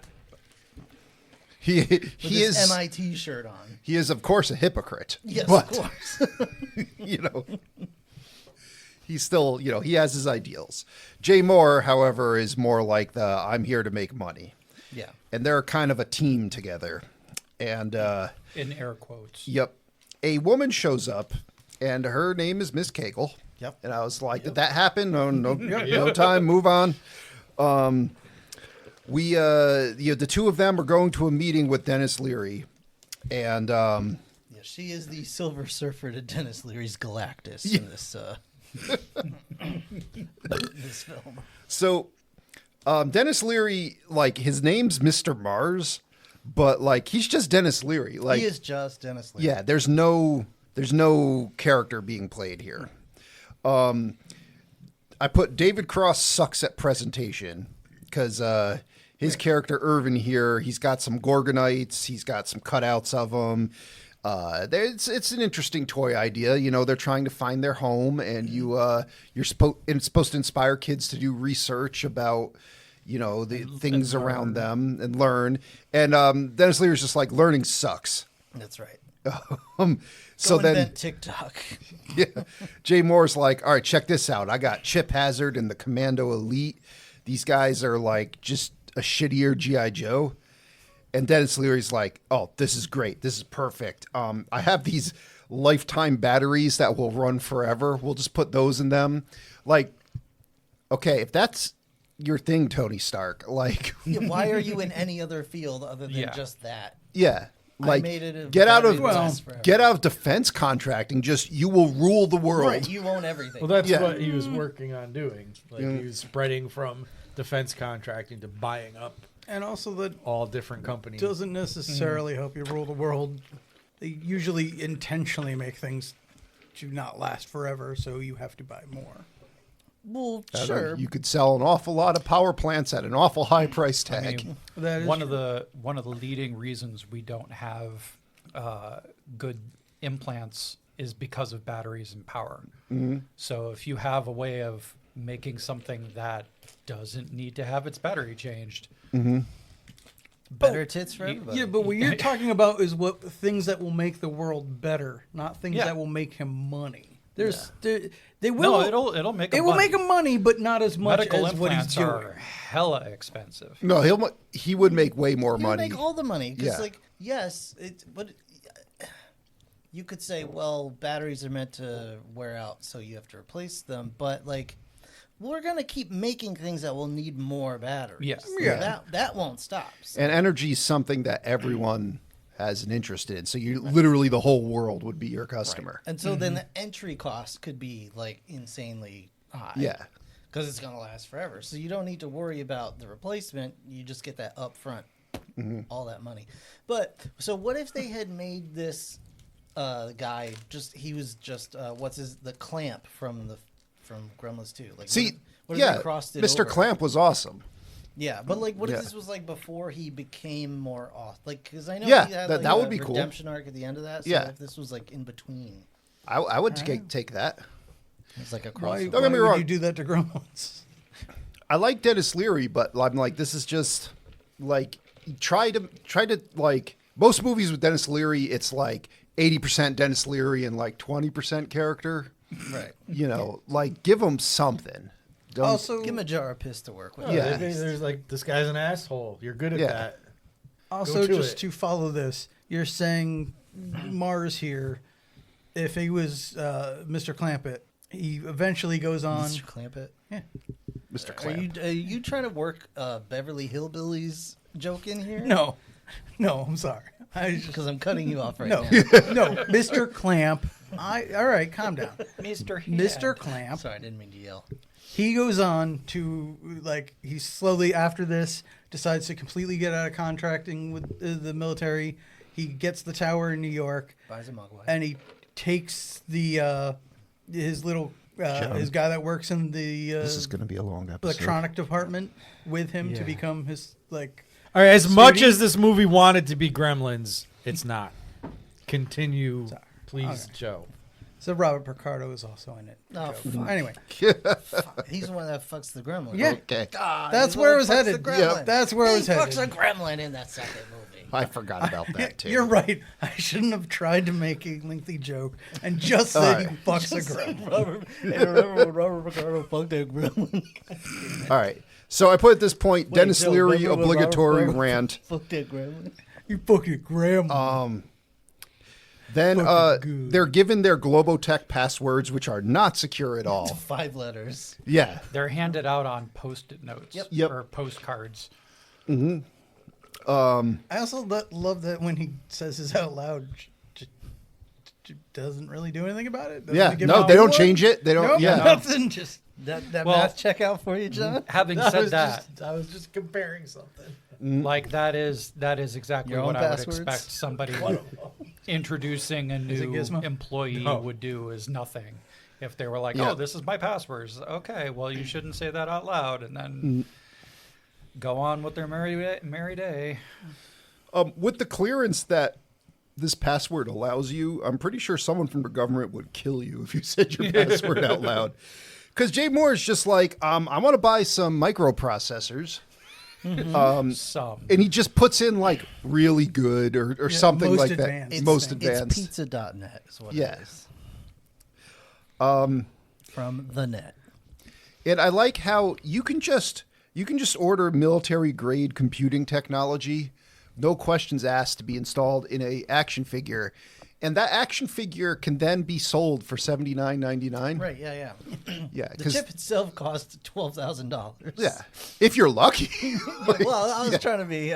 Speaker 1: He
Speaker 3: With
Speaker 1: he
Speaker 3: his
Speaker 1: is
Speaker 3: MIT shirt on.
Speaker 1: he is of course a hypocrite.
Speaker 3: Yes,
Speaker 1: but,
Speaker 3: of course.
Speaker 1: He's still he has his ideals. Jay Moore, however, is more like the I'm here to make money,
Speaker 3: Yeah.
Speaker 1: and they're kind of a team together. And
Speaker 6: In air quotes.
Speaker 1: yep, a woman shows up, and her name is Miss Kegel.
Speaker 3: Yep.
Speaker 1: And I was like, did that happen? No time. Move on. The two of them are going to a meeting with Dennis Leary, and
Speaker 3: Yeah, she is the Silver Surfer to Dennis Leary's Galactus in this this film.
Speaker 1: so Dennis Leary, like his name's Mr. Mars, but like he's just Dennis Leary. Like
Speaker 3: He is just Dennis Leary.
Speaker 1: yeah, there's no character being played here. I put David Cross sucks at presentation because his character Irvin here, he's got some Gorgonites, he's got some cutouts of them. It's an interesting toy idea. They're trying to find their home, and it's supposed to inspire kids to do research about the things around them and learn. And Dennis Leary's just like, learning sucks.
Speaker 3: That's right.
Speaker 1: So
Speaker 3: Go
Speaker 1: then
Speaker 3: invent TikTok.
Speaker 1: yeah, Jay Moore's like, all right, check this out. I got Chip Hazard and the Commando Elite. These guys are like just a shittier G.I. Joe. And Dennis Leary's like, oh, this is great. This is perfect. I have these lifetime batteries that will run forever. We'll just put those in them. Like, okay, if that's your thing, Tony Stark, like,
Speaker 3: Yeah, why are you in any other field other than
Speaker 6: Yeah.
Speaker 3: just that?
Speaker 1: yeah. Like,
Speaker 3: made it a
Speaker 1: get out of
Speaker 3: battery last forever.
Speaker 1: get out of defense contracting. Just you will rule the world.
Speaker 3: Right, you own everything.
Speaker 4: Well, that's
Speaker 1: Yeah.
Speaker 4: what he was working on doing. Like he was spreading from defense contracting to buying up
Speaker 5: And also that
Speaker 4: all different companies.
Speaker 5: doesn't necessarily help you rule the world. They usually intentionally make things to not last forever, so you have to buy more.
Speaker 3: Well,
Speaker 1: I don't know,
Speaker 3: sure.
Speaker 1: you could sell an awful lot of power plants at an awful high price tag.
Speaker 5: That is
Speaker 6: One of the leading reasons we don't have good implants is because of batteries and power. So if you have a way of making something that doesn't need to have its battery changed,
Speaker 3: Better tits for everybody.
Speaker 5: Yeah, but what you're talking about is what things that will make the world better, not things
Speaker 6: Yeah.
Speaker 5: that will make him money. They
Speaker 6: no,
Speaker 5: will.
Speaker 6: it'll make
Speaker 5: It will make him money, but not as much
Speaker 6: medical
Speaker 5: as what he's
Speaker 6: implants
Speaker 5: doing.
Speaker 6: are hella expensive.
Speaker 1: No, he would make way more
Speaker 3: You
Speaker 1: money.
Speaker 3: make all the money because,
Speaker 1: Yeah.
Speaker 3: like, yes, but you could say, well, batteries are meant to wear out, so you have to replace them. But like, we're gonna keep making things that will need more batteries.
Speaker 6: Yeah.
Speaker 5: Yeah.
Speaker 3: That won't stop. So,
Speaker 1: And energy is something that everyone has an interest in. So you literally the whole world would be your customer.
Speaker 3: and so then the entry cost could be like insanely high.
Speaker 1: Yeah.
Speaker 3: because it's gonna last forever. So you don't need to worry about the replacement. You just get that upfront, all that money. But so what if they had made this guy he was just the Clamp from Gremlins 2? Like
Speaker 1: See,
Speaker 3: what if they
Speaker 1: yeah,
Speaker 3: crossed it
Speaker 1: Mr.
Speaker 3: over?
Speaker 1: Clamp was awesome.
Speaker 3: Yeah, but like, what
Speaker 1: Yeah.
Speaker 3: if this was like before he became more off? Like, because I know
Speaker 1: Yeah,
Speaker 3: he had
Speaker 1: that
Speaker 3: like,
Speaker 1: would
Speaker 3: a
Speaker 1: be cool.
Speaker 3: redemption arc at the end of that. So
Speaker 1: Yeah.
Speaker 3: if this was like in between,
Speaker 1: I would take that.
Speaker 3: it's like a
Speaker 5: Why,
Speaker 3: crossover.
Speaker 1: Don't get me
Speaker 5: why would
Speaker 1: wrong.
Speaker 5: you do that to Gremlins?
Speaker 1: I like Dennis Leary, but I'm like, this is just like try to like most movies with Dennis Leary. It's like 80% Dennis Leary and like 20% character.
Speaker 3: Right.
Speaker 1: You know, like give him something. Don't,
Speaker 5: Also,
Speaker 3: Give him a jar of piss to work with.
Speaker 1: Yeah.
Speaker 4: There's like, this guy's an asshole. You're good at
Speaker 1: Yeah.
Speaker 4: that.
Speaker 5: Also,
Speaker 4: to
Speaker 5: just
Speaker 4: it.
Speaker 5: to follow this, you're saying Mars here, if he was Mr. Clampett, he eventually goes on.
Speaker 3: Mr. Clampett.
Speaker 5: Yeah.
Speaker 1: Mr.
Speaker 3: Are
Speaker 1: Clamp.
Speaker 3: you trying to work Beverly Hillbillies joke in here?
Speaker 5: No, I'm sorry. I just
Speaker 3: Because I'm cutting you off right
Speaker 5: no,
Speaker 3: now.
Speaker 5: no, Mr. Clamp. All right, calm down. Mr. Clamp.
Speaker 3: Sorry, I didn't mean to yell.
Speaker 5: He goes on to like he slowly after this decides to completely get out of contracting with the military. He gets the tower in New York,
Speaker 3: Buys a Mogwai.
Speaker 5: and he takes the his little his guy that works in the
Speaker 1: This is going to be a long episode.
Speaker 5: electronic department with him to
Speaker 4: Yeah.
Speaker 5: become his like.
Speaker 4: All right, as much
Speaker 5: Sweetie?
Speaker 4: as this movie wanted to be Gremlins, it's not. Continue, please,
Speaker 5: Okay.
Speaker 4: Joe.
Speaker 5: So Robert Picardo is also in it.
Speaker 3: Oh,
Speaker 5: Joe.
Speaker 3: fuck.
Speaker 5: Anyway,
Speaker 3: He's the one that fucks the gremlin.
Speaker 5: Yeah.
Speaker 1: Okay.
Speaker 3: God,
Speaker 5: That's
Speaker 3: he's the
Speaker 5: where
Speaker 3: one
Speaker 5: I was
Speaker 3: that fucks
Speaker 5: headed.
Speaker 3: the gremlin.
Speaker 5: Yep, that's where I was
Speaker 3: He fucks
Speaker 5: headed.
Speaker 3: a gremlin in that second movie.
Speaker 1: I forgot about that too.
Speaker 5: you're right. I shouldn't have tried to make a lengthy joke and just say he fucks a gremlin.
Speaker 3: Robert, and remember when Robert Picardo fucked that gremlin?
Speaker 1: All right. So I put at this point Dennis
Speaker 3: Joe,
Speaker 1: Leary
Speaker 3: remember when
Speaker 1: obligatory
Speaker 3: Robert
Speaker 1: rant.
Speaker 3: Fucked that gremlin.
Speaker 5: You fucking gremlin.
Speaker 1: Then
Speaker 5: Fucking good.
Speaker 1: they're given their Globotech passwords, which are not secure at all.
Speaker 3: 5 letters.
Speaker 1: Yeah.
Speaker 6: They're handed out on post-it notes
Speaker 1: Yep.
Speaker 6: or postcards.
Speaker 5: I also love that when he says this out loud, doesn't really do anything about it. Doesn't
Speaker 1: Yeah.
Speaker 5: give
Speaker 1: No,
Speaker 5: him
Speaker 1: they
Speaker 5: a
Speaker 1: don't
Speaker 5: reward.
Speaker 1: change it. They don't.
Speaker 5: Nope,
Speaker 1: Yeah.
Speaker 5: nothing. Just
Speaker 3: That
Speaker 6: Well-
Speaker 3: math check out for you, John?
Speaker 6: Having
Speaker 4: I
Speaker 6: said
Speaker 4: was
Speaker 6: that,
Speaker 4: I was just comparing something.
Speaker 6: like that is exactly
Speaker 3: Your own
Speaker 6: what I would
Speaker 3: passwords?
Speaker 6: expect somebody introducing a
Speaker 5: it
Speaker 6: new
Speaker 5: Gizmo?
Speaker 6: employee
Speaker 4: No.
Speaker 6: would do is nothing. If they were like,
Speaker 1: Yeah.
Speaker 6: "Oh, this is my passwords," okay, well, you shouldn't say that out loud, and then go on with their merry day.
Speaker 1: With the clearance that this password allows you, I'm pretty sure someone from the government would kill you if you said your password out loud. Because Jay Moore is just like, I want to buy some microprocessors.
Speaker 6: Some
Speaker 1: And he just puts in like really good or something
Speaker 5: most
Speaker 1: like
Speaker 5: advanced.
Speaker 1: that.
Speaker 5: It's-
Speaker 1: Most advanced.
Speaker 3: It's pizza.net is what
Speaker 1: Yeah.
Speaker 3: it is. From the net.
Speaker 1: And I like how you can just order military grade computing technology, no questions asked, to be installed in a action figure, and that action figure can then be sold for $79.99.
Speaker 3: Right, yeah.
Speaker 1: Yeah,
Speaker 3: The
Speaker 1: because
Speaker 3: chip itself costs $12,000.
Speaker 1: yeah, if you're lucky.
Speaker 3: Well, I was trying to be,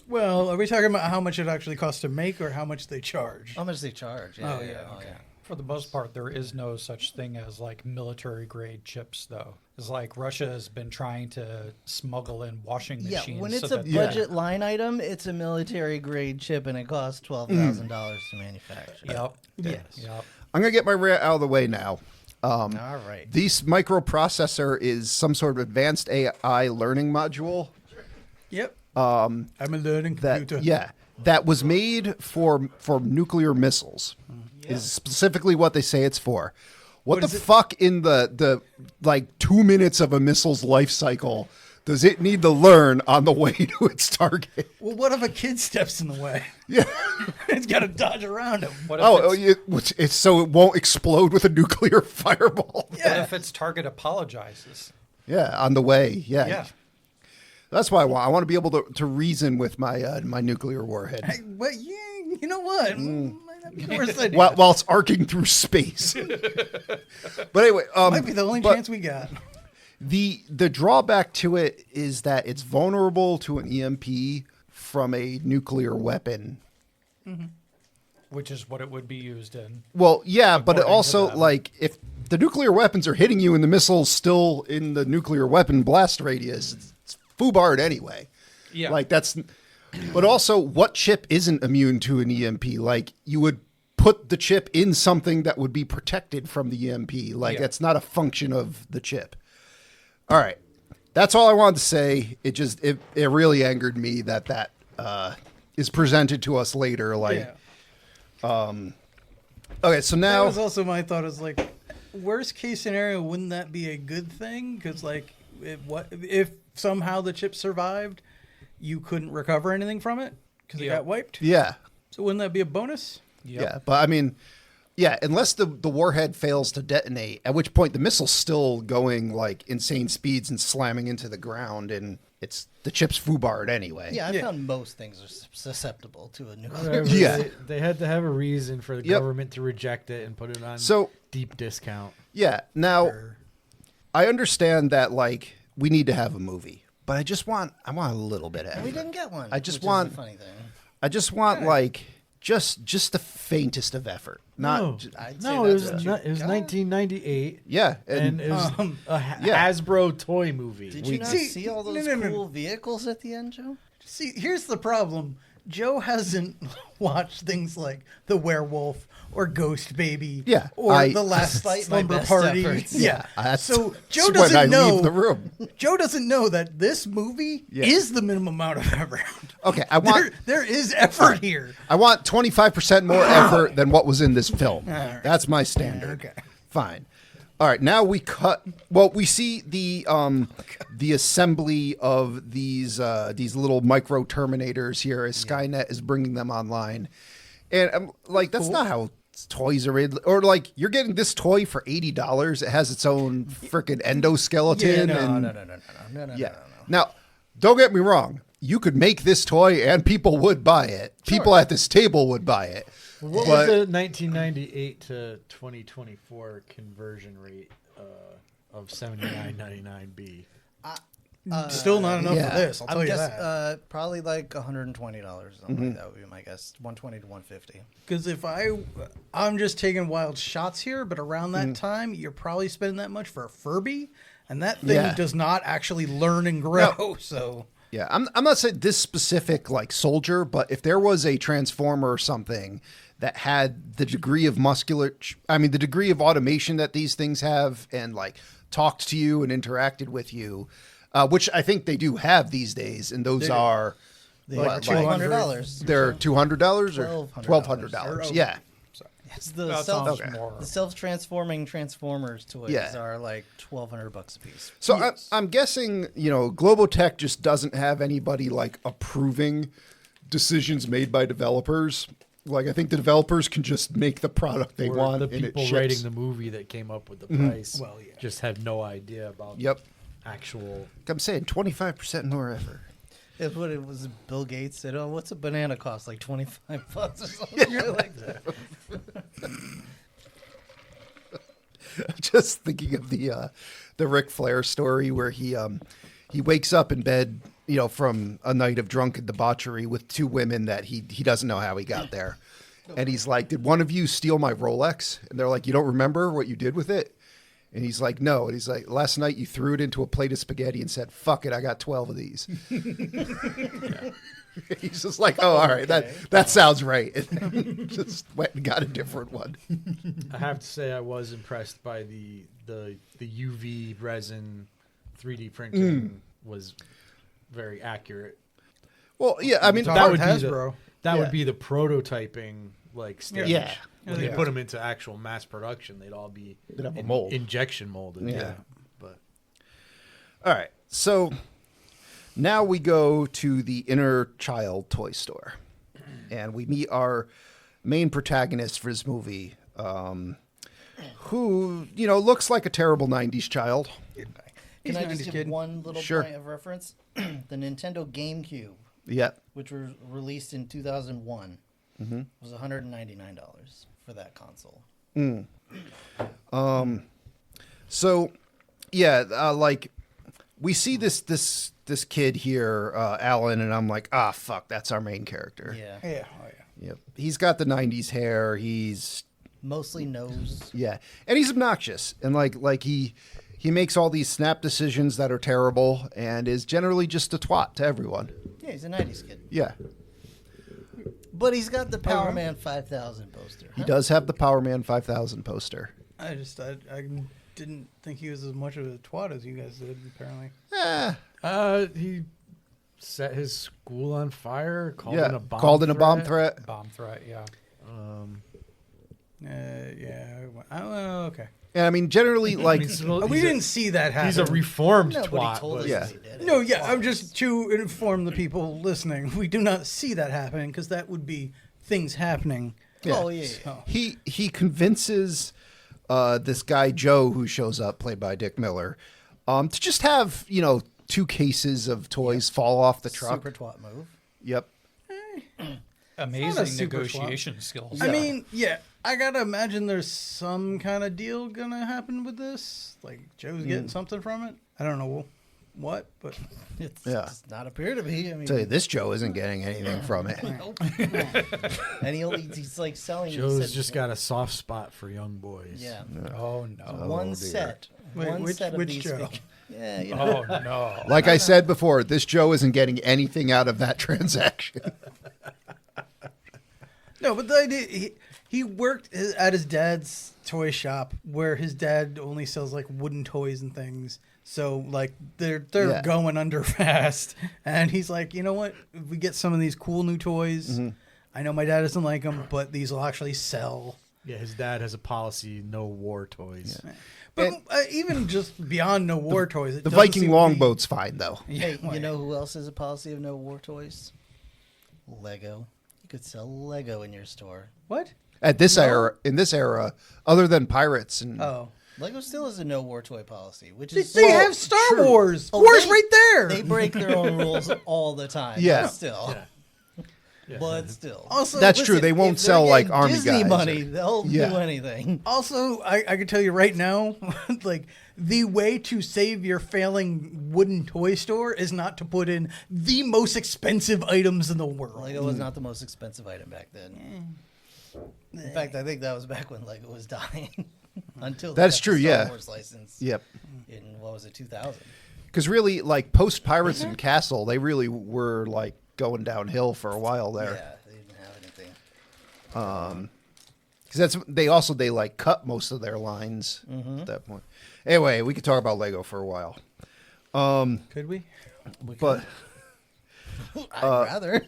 Speaker 5: Well, are we talking about how much it actually costs to make or how much they charge?
Speaker 3: how much they charge.
Speaker 5: Oh, yeah, okay.
Speaker 6: For the most part, there is no such thing as like military grade chips, though. It's like Russia has been trying to smuggle in washing
Speaker 3: Yeah,
Speaker 6: machines.
Speaker 3: when it's
Speaker 6: so
Speaker 3: a
Speaker 6: that-
Speaker 3: budget line item, it's a military grade chip and it costs $12,000 to manufacture.
Speaker 6: Yep.
Speaker 5: Yes.
Speaker 6: Yep.
Speaker 1: I'm gonna get my rant out of the way now.
Speaker 3: All right.
Speaker 1: This microprocessor is some sort of advanced AI learning module
Speaker 5: Yep. I'm a learning
Speaker 1: that
Speaker 5: computer.
Speaker 1: that was made for nuclear missiles. Is specifically what they say it's for. What the fuck in the like 2 minutes of a missile's life cycle does it need to learn on the way to its target?
Speaker 5: Well, what if a kid steps in the way?
Speaker 1: Yeah.
Speaker 5: It's got to dodge around him.
Speaker 6: What if,
Speaker 1: It's so it won't explode with a nuclear fireball.
Speaker 6: what if its target apologizes?
Speaker 1: Yeah, on the way. Yeah.
Speaker 6: Yeah.
Speaker 1: That's why I want to be able to reason with my my nuclear warhead
Speaker 5: Hey, well, yeah, you know what? Might not be the worst idea.
Speaker 1: while it's arcing through space. But anyway,
Speaker 5: Might be the only
Speaker 1: but
Speaker 5: chance we got.
Speaker 1: the drawback to it is that it's vulnerable to an EMP from a nuclear weapon.
Speaker 6: Which is what it would be used in.
Speaker 1: Well, yeah, but it
Speaker 6: According to
Speaker 1: also
Speaker 6: them.
Speaker 1: like if the nuclear weapons are hitting you and the missile's still in the nuclear weapon blast radius, it's foobarred anyway.
Speaker 6: Yeah.
Speaker 1: Like that's, but also what chip isn't immune to an EMP? Like you would put the chip in something that would be protected from the EMP. Like
Speaker 6: Yeah.
Speaker 1: that's not a function of the chip. All right. that's all I wanted to say. It really angered me that is presented to us later. Like, okay, so
Speaker 5: That
Speaker 1: now
Speaker 5: was also my thought. Is like, worst case scenario, wouldn't that be a good thing? Because like, if somehow the chip survived, you couldn't recover anything from it because it
Speaker 6: Yeah.
Speaker 5: got wiped.
Speaker 1: yeah,
Speaker 5: So wouldn't that be a bonus?
Speaker 6: Yep.
Speaker 1: yeah, but I mean, yeah, unless the warhead fails to detonate, at which point the missile's still going like insane speeds and slamming into the ground, and the chip's foobarred anyway.
Speaker 3: Yeah, I
Speaker 5: Yeah.
Speaker 3: found most things are susceptible to a nuclear.
Speaker 4: Whatever,
Speaker 1: Yeah.
Speaker 4: they had to have a reason for the
Speaker 1: Yep.
Speaker 4: government to reject it and put it on
Speaker 1: So
Speaker 4: deep discount.
Speaker 1: yeah, now I understand that like we need to have a movie, but I want a little bit of
Speaker 3: And we
Speaker 1: effort.
Speaker 3: didn't get one.
Speaker 1: I just
Speaker 3: which
Speaker 1: want-
Speaker 3: is the funny thing.
Speaker 1: I just want like just the faintest of effort. Not
Speaker 4: No,
Speaker 1: j-
Speaker 3: I'd say
Speaker 4: no, it was
Speaker 3: that's what you got.
Speaker 4: 1998,
Speaker 1: yeah,
Speaker 4: and
Speaker 1: and
Speaker 4: it was a
Speaker 1: yeah.
Speaker 4: Hasbro toy movie.
Speaker 3: Did you not
Speaker 5: See,
Speaker 3: see all those
Speaker 5: no.
Speaker 3: cool vehicles at the end, Joe?
Speaker 5: See, here's the problem. Joe hasn't watched things like The Werewolf or Ghost Baby,
Speaker 1: Yeah,
Speaker 5: or The Last
Speaker 3: Despite my
Speaker 5: Slumber
Speaker 3: best
Speaker 5: Party.
Speaker 3: efforts.
Speaker 5: Yeah.
Speaker 1: That's-
Speaker 5: So Joe
Speaker 1: that's when I
Speaker 5: doesn't know.
Speaker 1: leave the room.
Speaker 5: Joe doesn't know that this movie
Speaker 1: Yeah.
Speaker 5: is the minimum amount of effort.
Speaker 1: Okay, I want
Speaker 5: There is effort here.
Speaker 1: I want 25% more effort than what was in this film.
Speaker 5: right.
Speaker 1: That's my standard.
Speaker 5: Okay.
Speaker 1: Fine. All right, now we cut. Well, we see the assembly of these little micro terminators here as Skynet is bringing them online, and I'm like, that's not how toys are made. Or like, you're getting this toy for $80. It has its own freaking endoskeleton. and,
Speaker 3: No.
Speaker 1: Yeah. Now, don't get me wrong. You could make this toy, and people would buy it. People at this table would buy it.
Speaker 4: What
Speaker 1: But-
Speaker 4: was the 1998 to 2024 conversion rate of 79.99B?
Speaker 5: Still not enough
Speaker 1: yeah.
Speaker 5: for this. I'll tell you that.
Speaker 3: Probably like $120. Something like that would be my guess. 120 to 150.
Speaker 5: Because if I'm just taking wild shots here, but around that time, you're probably spending that much for a Furby, and that thing
Speaker 1: Yeah.
Speaker 5: does not actually learn and grow. So
Speaker 1: Yeah, I'm not saying this specific like soldier, but if there was a transformer or something that had the degree of the degree of automation that these things have, and like talked to you and interacted with you, which I think they do have these days, and those are
Speaker 3: They
Speaker 1: what,
Speaker 3: are
Speaker 1: like,
Speaker 3: $200.
Speaker 1: they're $200 or
Speaker 3: $1,200.
Speaker 1: $1,200. Yeah,
Speaker 3: It's the
Speaker 6: That
Speaker 3: self
Speaker 6: sounds more.
Speaker 3: the self-transforming Transformers toys
Speaker 1: Yeah.
Speaker 3: are like $1,200 a piece.
Speaker 1: so I'm guessing Globotech just doesn't have anybody like approving decisions made by developers. Like, I think the developers can just make the product they
Speaker 4: Or
Speaker 1: want,
Speaker 4: the
Speaker 1: and it
Speaker 4: people
Speaker 1: ships.
Speaker 4: writing the movie that came up with the price
Speaker 5: Well, yeah.
Speaker 4: just had no idea about
Speaker 1: Yep.
Speaker 4: actual.
Speaker 1: I'm saying 25% more effort.
Speaker 3: It's what it was. Bill Gates said, "Oh, what's a banana cost? Like $25 or something like that."
Speaker 1: Just thinking of the Ric Flair story where he wakes up in bed, from a night of drunken debauchery with two women that he doesn't know how he got there. And he's like, "Did one of you steal my Rolex?" And they're like, "You don't remember what you did with it?" And he's like, "No." And he's like, "Last night you threw it into a plate of spaghetti and said, 'Fuck it, I got 12 of these.'" He's just like, "Oh, all right, that sounds right." And just went and got a different one.
Speaker 4: I have to say, I was impressed by the UV resin 3D printing was very accurate.
Speaker 1: Well, yeah, I mean,
Speaker 5: Talk
Speaker 4: That
Speaker 5: about
Speaker 4: would be
Speaker 5: Hasbro.
Speaker 1: Yeah.
Speaker 4: would be the prototyping stage.
Speaker 1: Yeah.
Speaker 4: When they
Speaker 1: Yeah.
Speaker 4: put them into actual mass production, they'd all be
Speaker 1: They'd have a mold.
Speaker 4: injection molded.
Speaker 1: Yeah.
Speaker 4: But
Speaker 1: All right, so now we go to the inner child toy store, and we meet our main protagonist for this movie, who looks like a terrible '90s child.
Speaker 3: Can I
Speaker 5: not
Speaker 3: just
Speaker 5: a
Speaker 3: give
Speaker 5: kid.
Speaker 3: one little
Speaker 1: Sure.
Speaker 3: point of reference? The Nintendo GameCube,
Speaker 1: Yeah,
Speaker 3: which was released in 2001, was $199 for that console.
Speaker 1: so yeah, like we see this kid here, Alan, and I'm like, fuck, that's our main character.
Speaker 3: Yeah.
Speaker 5: Yeah. Oh, yeah.
Speaker 1: Yep, he's got the '90s hair. He's
Speaker 3: Mostly nose.
Speaker 1: Yeah, and he's obnoxious, and like he makes all these snap decisions that are terrible, and is generally just a twat to everyone.
Speaker 3: Yeah, he's a 90s kid.
Speaker 1: Yeah,
Speaker 3: But he's got the Power Man 5000 poster.
Speaker 1: he does have the Power Man 5000 poster.
Speaker 5: I didn't think he was as much of a twat as you guys did, apparently.
Speaker 4: He set his school on fire, called
Speaker 1: Yeah,
Speaker 4: in a bomb
Speaker 1: called in a
Speaker 4: threat.
Speaker 1: bomb threat.
Speaker 6: Bomb threat, yeah.
Speaker 5: Yeah. Oh, okay.
Speaker 1: And I mean, generally, like,
Speaker 5: We didn't see that happen.
Speaker 4: He's a reformed
Speaker 3: Nobody
Speaker 4: twat.
Speaker 3: told us
Speaker 4: but-
Speaker 1: Yeah.
Speaker 3: he did it.
Speaker 5: No, yeah, I'm just to inform the people listening. We do not see that happening because that would be things happening.
Speaker 3: Oh, yeah.
Speaker 5: Oh.
Speaker 1: he convinces this guy Joe, who shows up, played by Dick Miller, to just have 2 cases of toys fall off the truck.
Speaker 3: Super twat move.
Speaker 1: Yep.
Speaker 6: Amazing
Speaker 5: super
Speaker 6: negotiation skills.
Speaker 5: I mean, yeah, I gotta imagine there's some kind of deal gonna happen with this. Like Joe's getting something from it. I don't know what, but
Speaker 3: It's
Speaker 1: Yeah.
Speaker 3: does not appear to be. I mean,
Speaker 1: Tell you, this Joe isn't getting anything from it.
Speaker 3: nope. And he's like selling. he
Speaker 4: Joe's
Speaker 3: said-
Speaker 4: just got a soft spot for young boys.
Speaker 3: Yeah.
Speaker 6: oh no.
Speaker 3: One
Speaker 1: dear.
Speaker 3: set.
Speaker 5: Wait,
Speaker 3: one
Speaker 5: which-
Speaker 3: set of
Speaker 5: which
Speaker 3: these
Speaker 5: Joe?
Speaker 3: fig- Yeah, you know.
Speaker 6: Oh no.
Speaker 1: Like I said before, this Joe isn't getting anything out of that transaction.
Speaker 5: no, but the idea he worked at his dad's toy shop where his dad only sells like wooden toys and things. So like they're
Speaker 1: Yeah.
Speaker 5: going under fast, and he's like, you know what? If we get some of these cool new toys. I know my dad doesn't like them, but these will actually sell.
Speaker 4: Yeah, his dad has a policy: no war toys.
Speaker 5: But even just beyond no war toys, it
Speaker 1: The
Speaker 5: doesn't
Speaker 1: Viking
Speaker 5: seem to be-
Speaker 1: longboat's fine, though.
Speaker 3: Hey,
Speaker 5: why?
Speaker 3: you know who else has a policy of no war toys? Lego. You could sell Lego in your store.
Speaker 5: What?
Speaker 1: At this era, in this era, other than pirates and
Speaker 5: Oh,
Speaker 3: Lego still has a no war toy policy, which
Speaker 5: they,
Speaker 3: is
Speaker 5: have Star
Speaker 1: true.
Speaker 5: Wars.
Speaker 3: Oh,
Speaker 5: War's
Speaker 3: they-
Speaker 5: right there.
Speaker 3: They break their own rules all the time.
Speaker 1: Yeah.
Speaker 3: But still.
Speaker 4: Yeah.
Speaker 3: But still.
Speaker 5: Also,
Speaker 1: That's true. They
Speaker 3: if
Speaker 1: won't
Speaker 3: they're
Speaker 1: sell like
Speaker 3: getting
Speaker 1: army
Speaker 3: Disney
Speaker 1: guys.
Speaker 3: money. They'll
Speaker 1: Yeah.
Speaker 3: do anything.
Speaker 5: Also, I can tell you right now, like the way to save your failing wooden toy store is not to put in the most expensive items in the world.
Speaker 3: Lego was not the most expensive item back then. In fact, I think that was back when Lego was dying. Until they
Speaker 1: That's
Speaker 3: got the
Speaker 1: true,
Speaker 3: Star
Speaker 1: yeah.
Speaker 3: Wars license
Speaker 1: Yep.
Speaker 3: in what was it, 2000?
Speaker 1: Because really, like post Pirates and Castle, they really were like going downhill for a while there.
Speaker 3: Yeah, they didn't have anything.
Speaker 1: Because they like cut most of their lines at that point. Anyway, we could talk about Lego for a while,
Speaker 5: Could we?
Speaker 1: but
Speaker 3: I'd rather.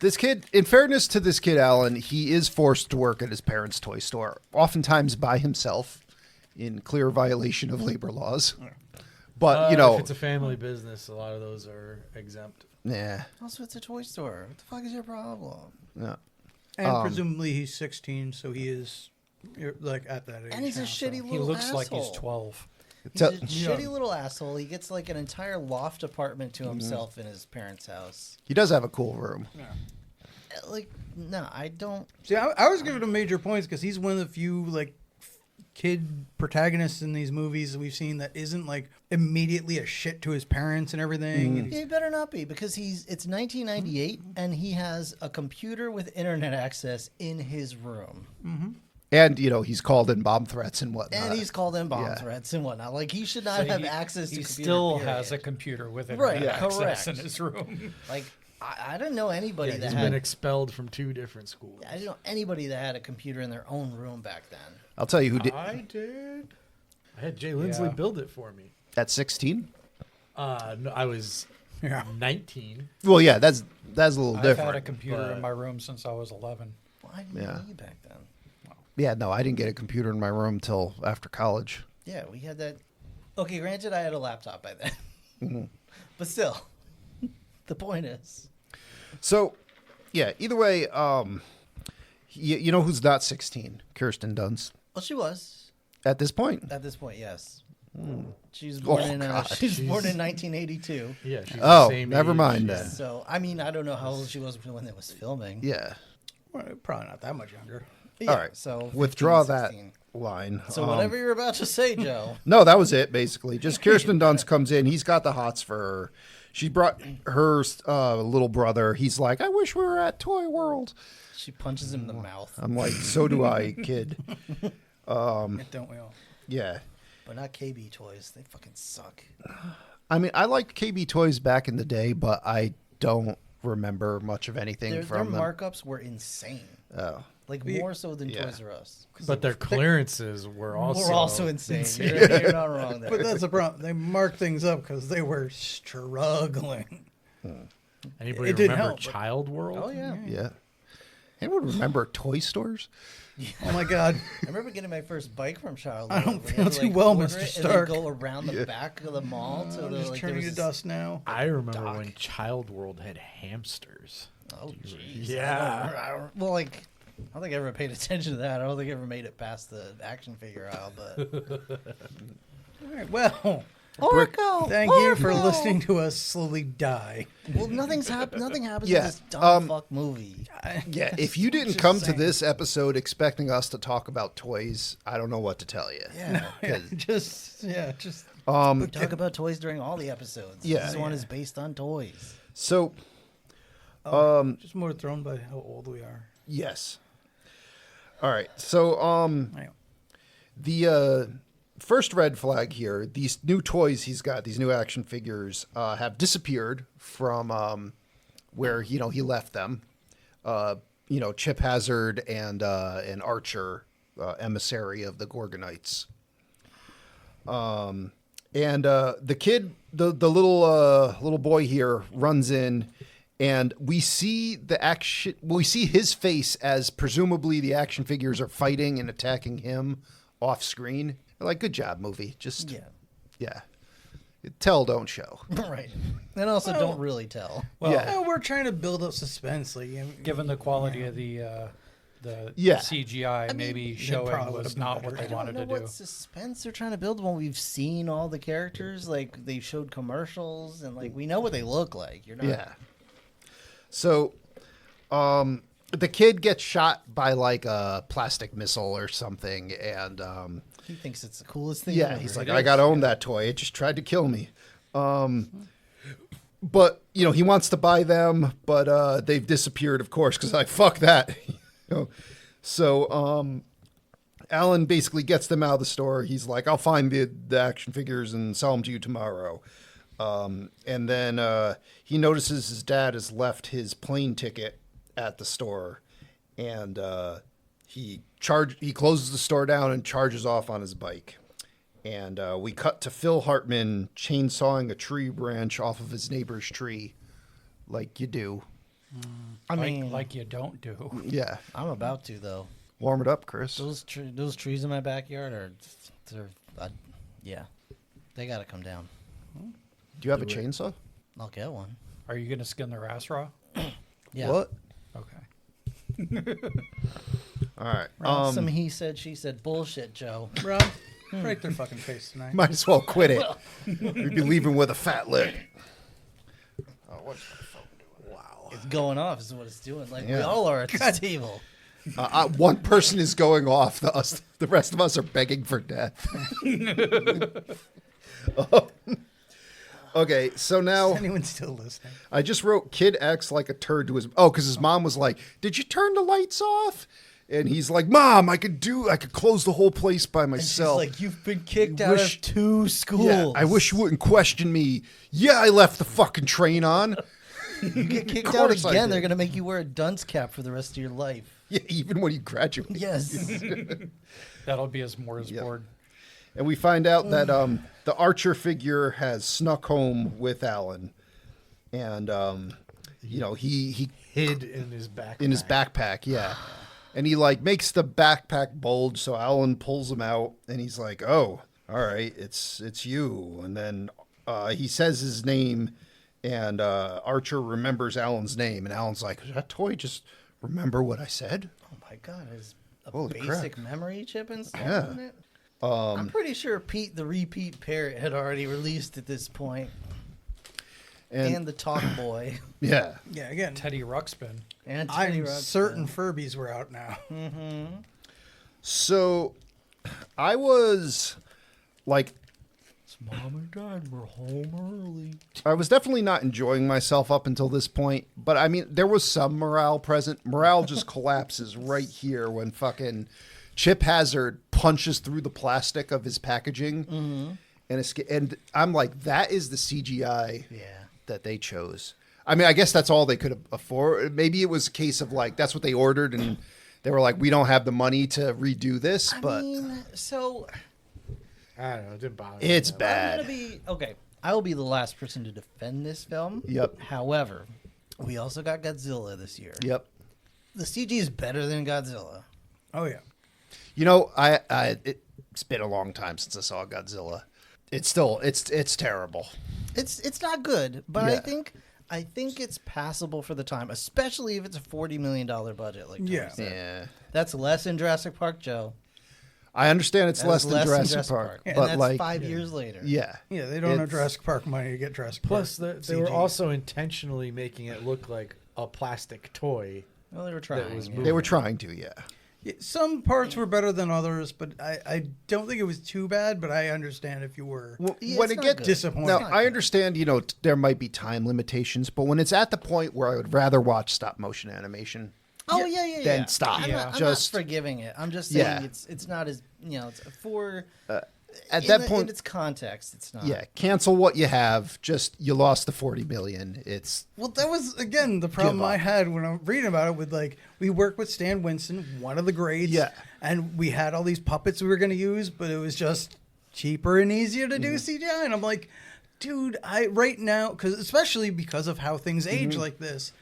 Speaker 1: this kid, in fairness to this kid, Alan, he is forced to work at his parents' toy store, oftentimes by himself, in clear violation of labor laws. But
Speaker 4: if it's a family business, a lot of those are exempt.
Speaker 1: yeah,
Speaker 3: Also, it's a toy store. What the fuck is your problem?
Speaker 1: yeah.
Speaker 5: And presumably he's 16, so he is like at that age.
Speaker 3: And he's a
Speaker 5: now, so.
Speaker 3: shitty little
Speaker 6: He looks
Speaker 3: asshole.
Speaker 6: like he's 12.
Speaker 3: He's
Speaker 1: Tell-
Speaker 3: a shitty little asshole. He gets like an entire loft apartment to himself in his parents' house.
Speaker 1: He does have a cool room.
Speaker 3: Like, no, I don't.
Speaker 5: See, I was giving him major points because he's one of the few like kid protagonists in these movies that we've seen that isn't like immediately a shit to his parents and everything. And
Speaker 3: He better not be because it's 1998 and he has a computer with internet access in his room.
Speaker 1: And, he's called in bomb threats and whatnot.
Speaker 3: And he's called in bomb
Speaker 1: yeah.
Speaker 3: threats and whatnot. Like, he should not
Speaker 6: So
Speaker 3: have
Speaker 6: he-
Speaker 3: access to
Speaker 6: He
Speaker 3: computer,
Speaker 6: still
Speaker 3: period.
Speaker 6: has a computer with
Speaker 3: Right,
Speaker 6: internet
Speaker 3: yeah,
Speaker 6: access
Speaker 3: correct.
Speaker 6: in his room.
Speaker 3: Like, I didn't know anybody
Speaker 4: Yeah,
Speaker 3: that
Speaker 4: he's
Speaker 3: had.
Speaker 4: been expelled from 2 different schools.
Speaker 3: I didn't know anybody that had a computer in their own room back then.
Speaker 1: I'll tell you who did
Speaker 4: I did. I had Jay Lindsley
Speaker 6: Yeah.
Speaker 4: build it for me.
Speaker 1: at 16.
Speaker 4: No, I was 19.
Speaker 1: Well, yeah, that's a little
Speaker 6: I've
Speaker 1: different.
Speaker 6: had a computer
Speaker 4: but-
Speaker 6: in my room since I was 11.
Speaker 3: Well, I didn't
Speaker 1: Yeah.
Speaker 3: know you back then.
Speaker 1: Yeah, no, I didn't get a computer in my room till after college.
Speaker 3: Yeah, we had that. Okay, granted, I had a laptop by then. But still, the point is.
Speaker 1: So, yeah, either way, you know who's not 16? Kirsten Dunst.
Speaker 3: Well, she was.
Speaker 1: At this point.
Speaker 3: At this point, yes. She was born in
Speaker 1: God.
Speaker 3: she was born in 1982.
Speaker 4: Yeah, she's
Speaker 1: Oh,
Speaker 4: the same
Speaker 1: never
Speaker 4: age.
Speaker 1: mind
Speaker 4: Yeah.
Speaker 1: then.
Speaker 3: So, I mean, I don't know how old she was when it was filming.
Speaker 1: Yeah.
Speaker 5: Well, probably not that much younger.
Speaker 3: But yeah,
Speaker 1: All right.
Speaker 3: So
Speaker 1: Withdraw
Speaker 3: 15,
Speaker 1: that
Speaker 3: 16.
Speaker 1: line.
Speaker 3: So whatever you're about to say, Joe.
Speaker 1: No, that was it, basically. Just Kirsten Dunst comes in. He's got the hots for her. She brought her little brother. He's like, I wish we were at Toy World.
Speaker 3: She punches him in the mouth,
Speaker 1: I'm like, so do I, kid.
Speaker 5: Don't we all?
Speaker 1: Yeah.
Speaker 3: but not KB toys. They fucking suck.
Speaker 1: I mean, I liked KB Toys back in the day, but I don't remember much of anything
Speaker 3: Their
Speaker 1: from them.
Speaker 3: markups were insane.
Speaker 1: Oh.
Speaker 3: Like more so than
Speaker 1: Yeah.
Speaker 3: Toys R Us.
Speaker 4: But their clearances were also
Speaker 3: We're also insane. You're not wrong there.
Speaker 5: But that's the problem. They marked things up because they were struggling.
Speaker 4: Anybody
Speaker 5: It didn't
Speaker 4: remember
Speaker 5: help, but-
Speaker 4: Child World?
Speaker 3: Oh yeah.
Speaker 1: Yeah. Anyone remember toy stores?
Speaker 5: Oh my God.
Speaker 3: I remember getting my first bike from Child.
Speaker 5: I don't
Speaker 3: World. We
Speaker 5: feel
Speaker 3: had to,
Speaker 5: too well,
Speaker 3: order
Speaker 5: Mr.
Speaker 3: it and then
Speaker 5: Stark.
Speaker 3: go around the back of the mall to
Speaker 5: I'm
Speaker 3: the
Speaker 5: just
Speaker 3: like.
Speaker 5: turning
Speaker 3: there
Speaker 5: to
Speaker 3: was
Speaker 5: dust now.
Speaker 4: I remember
Speaker 3: Doc.
Speaker 4: when Child World had hamsters.
Speaker 3: Oh jeez.
Speaker 4: Yeah.
Speaker 3: I don't, well, like. I don't think I ever paid attention to that. I don't think I ever made it past the action figure aisle, but
Speaker 5: All right, well,
Speaker 3: Orko.
Speaker 5: thank you for listening to us slowly die.
Speaker 3: Well, nothing happens
Speaker 1: Yeah,
Speaker 3: in this dumb fuck movie.
Speaker 1: Yeah, if you didn't
Speaker 5: Just
Speaker 1: come to
Speaker 5: saying.
Speaker 1: this episode expecting us to talk about toys, I don't know what to tell you.
Speaker 3: Yeah.
Speaker 5: Just
Speaker 3: We talk about toys during all the episodes.
Speaker 1: Yeah.
Speaker 3: This one is based on toys.
Speaker 1: So,
Speaker 5: just more thrown by how old we are.
Speaker 1: yes. All right. So,
Speaker 5: Anyway.
Speaker 1: the first red flag here, these new toys he's got, these new action figures, have disappeared from where, he left them. Chip Hazard and Archer, emissary of the Gorgonites. And the kid, the little boy here runs in, and we see we see his face as presumably the action figures are fighting and attacking him off screen. Like, good job, movie. Just yeah. Tell, don't show.
Speaker 3: Right. And also don't really tell.
Speaker 6: Well,
Speaker 1: Yeah.
Speaker 5: We're trying to build up suspense. Like,
Speaker 6: given the quality of the
Speaker 1: Yeah.
Speaker 6: CGI, maybe showing
Speaker 5: probably
Speaker 6: was
Speaker 5: would've been
Speaker 6: not what
Speaker 5: better.
Speaker 6: they
Speaker 3: I don't
Speaker 6: wanted
Speaker 3: know
Speaker 6: to
Speaker 3: what
Speaker 6: do.
Speaker 3: suspense they're trying to build when we've seen all the characters. Like, they showed commercials, and, like, we know what they look like. You're not...
Speaker 1: Yeah. So, the kid gets shot by like a plastic missile or something, and
Speaker 3: He thinks it's the coolest thing
Speaker 1: yeah,
Speaker 3: ever.
Speaker 1: he's like,
Speaker 3: It
Speaker 1: I
Speaker 3: is.
Speaker 1: gotta own that toy. It just tried to kill me. But he wants to buy them, but they've disappeared, of course, because like fuck that. So Alan basically gets them out of the store. He's like, I'll find the action figures and sell them to you tomorrow. And then he notices his dad has left his plane ticket at the store, and he closes the store down and charges off on his bike. And we cut to Phil Hartman chainsawing a tree branch off of his neighbor's tree, like you do.
Speaker 3: I mean,
Speaker 6: like you don't do.
Speaker 1: Yeah,
Speaker 3: I'm about to, though.
Speaker 1: warm it up, Chris.
Speaker 3: Those trees in my backyard yeah, they gotta come down.
Speaker 1: Do you have a chainsaw?
Speaker 3: I'll get one.
Speaker 6: Are you gonna skin their ass raw?
Speaker 3: Yeah.
Speaker 1: What?
Speaker 6: Okay.
Speaker 1: All right.
Speaker 3: Some he said, she said bullshit, Joe.
Speaker 5: Rob, break their fucking face tonight.
Speaker 1: Might as well quit it. We'd be leaving with a fat lip. Oh, what's my phone doing? Wow.
Speaker 3: It's going off is what it's doing. Like, we
Speaker 1: Yeah.
Speaker 3: all are at this table.
Speaker 1: One person is going off. The rest of us are begging for death. Okay, so now
Speaker 5: Is anyone still listening?
Speaker 1: I just wrote Kid X like a turd to his. Oh, because his mom was like, "Did you turn the lights off?" And he's like, "Mom, I could close the whole place by
Speaker 3: And she's
Speaker 1: myself."
Speaker 3: like, you've been kicked
Speaker 1: You
Speaker 3: out
Speaker 1: wish-
Speaker 3: of 2 schools.
Speaker 1: Yeah, I wish you wouldn't question me. Yeah, I left the fucking train on.
Speaker 3: You get kicked out
Speaker 1: course I
Speaker 3: again,
Speaker 1: did.
Speaker 3: they're going to make you wear a dunce cap for the rest of your life.
Speaker 1: Yeah, even when you graduate.
Speaker 3: Yes.
Speaker 6: That'll be his smorgasbord.
Speaker 1: And we find out that the Archer figure has snuck home with Alan, and he
Speaker 4: Hid in his backpack.
Speaker 1: in his backpack, yeah. And he like makes the backpack bulge, so Alan pulls him out, and he's like, "Oh, all right, it's you." And then he says his name, and Archer remembers Alan's name, and Alan's like, "Does that toy just remember what I said?"
Speaker 3: Oh my God, is a
Speaker 1: Holy
Speaker 3: basic
Speaker 1: crap.
Speaker 3: memory chip installed
Speaker 1: Yeah.
Speaker 3: in it? I'm pretty sure Pete the Repeat Parrot had already released at this point. And the Talk Boy.
Speaker 1: Yeah.
Speaker 5: Yeah, again,
Speaker 6: Teddy Ruxpin.
Speaker 3: And Teddy
Speaker 5: I'm
Speaker 3: Ruxpin.
Speaker 5: certain Furbies were out now.
Speaker 1: So I was like,
Speaker 3: Mom and Dad were home early.
Speaker 1: I was definitely not enjoying myself up until this point, but I mean, there was some morale present. Morale just collapses right here when fucking Chip Hazard punches through the plastic of his packaging and I'm like, that is the CGI
Speaker 3: Yeah.
Speaker 1: that they chose. I mean, I guess that's all they could afford. Maybe it was a case of like, that's what they ordered and they were like, we don't have the money to redo this, but
Speaker 3: I mean, so
Speaker 4: I don't know. It didn't bother me.
Speaker 1: it's
Speaker 4: that
Speaker 1: bad.
Speaker 3: I'm gonna be okay. I will be the last person to defend this film.
Speaker 1: Yep.
Speaker 3: However, we also got Godzilla this year.
Speaker 1: Yep.
Speaker 3: The CG is better than Godzilla.
Speaker 5: Oh yeah.
Speaker 1: You know, it's been a long time since I saw Godzilla. It's still it's terrible.
Speaker 3: It's not good, but
Speaker 1: Yeah.
Speaker 3: I think it's passable for the time, especially if it's a $40 million budget. Like Tony
Speaker 5: Yeah.
Speaker 3: said.
Speaker 1: Yeah.
Speaker 3: That's less than Jurassic Park, Joe.
Speaker 1: I understand it's
Speaker 3: That
Speaker 1: less
Speaker 3: is
Speaker 1: than Jurassic Park,
Speaker 3: and
Speaker 1: but
Speaker 3: that's
Speaker 1: like
Speaker 3: 5 years later.
Speaker 1: yeah.
Speaker 5: Yeah, they don't have
Speaker 1: It's-
Speaker 5: Jurassic Park money to get Jurassic
Speaker 4: Plus,
Speaker 5: Park.
Speaker 4: they were
Speaker 5: CG.
Speaker 4: also intentionally making it look like a plastic toy.
Speaker 3: Well, they were trying.
Speaker 4: was
Speaker 3: yeah.
Speaker 4: moving.
Speaker 1: They were trying to, yeah.
Speaker 5: Yeah, some parts were better than others, but I don't think it was too bad. But I understand if you were.
Speaker 1: Well,
Speaker 3: Yeah,
Speaker 1: when
Speaker 3: it's
Speaker 1: it
Speaker 3: not
Speaker 1: gets
Speaker 3: good.
Speaker 5: Disappointing.
Speaker 1: Now,
Speaker 3: It's not
Speaker 1: I
Speaker 3: good.
Speaker 1: understand, there might be time limitations, but when it's at the point where I would rather watch stop motion animation,
Speaker 3: Oh yeah.
Speaker 1: Then stop.
Speaker 3: I'm,
Speaker 1: Yeah.
Speaker 3: not, I'm
Speaker 1: Just-
Speaker 3: not forgiving it. I'm just saying
Speaker 1: Yeah.
Speaker 3: it's not as it's for
Speaker 1: at
Speaker 3: in
Speaker 1: that
Speaker 3: the-
Speaker 1: point,
Speaker 3: in its context. It's not.
Speaker 1: yeah, cancel what you have. Just you lost the 40 million. It's
Speaker 5: Well, that was again the problem
Speaker 1: Give up.
Speaker 5: I had when I'm reading about it. With like, we worked with Stan Winston, one of the greats,
Speaker 1: Yeah.
Speaker 5: and we had all these puppets we were going to use, but it was just cheaper and easier to do CGI. And I'm like, dude, right now, because especially because of how things age like this,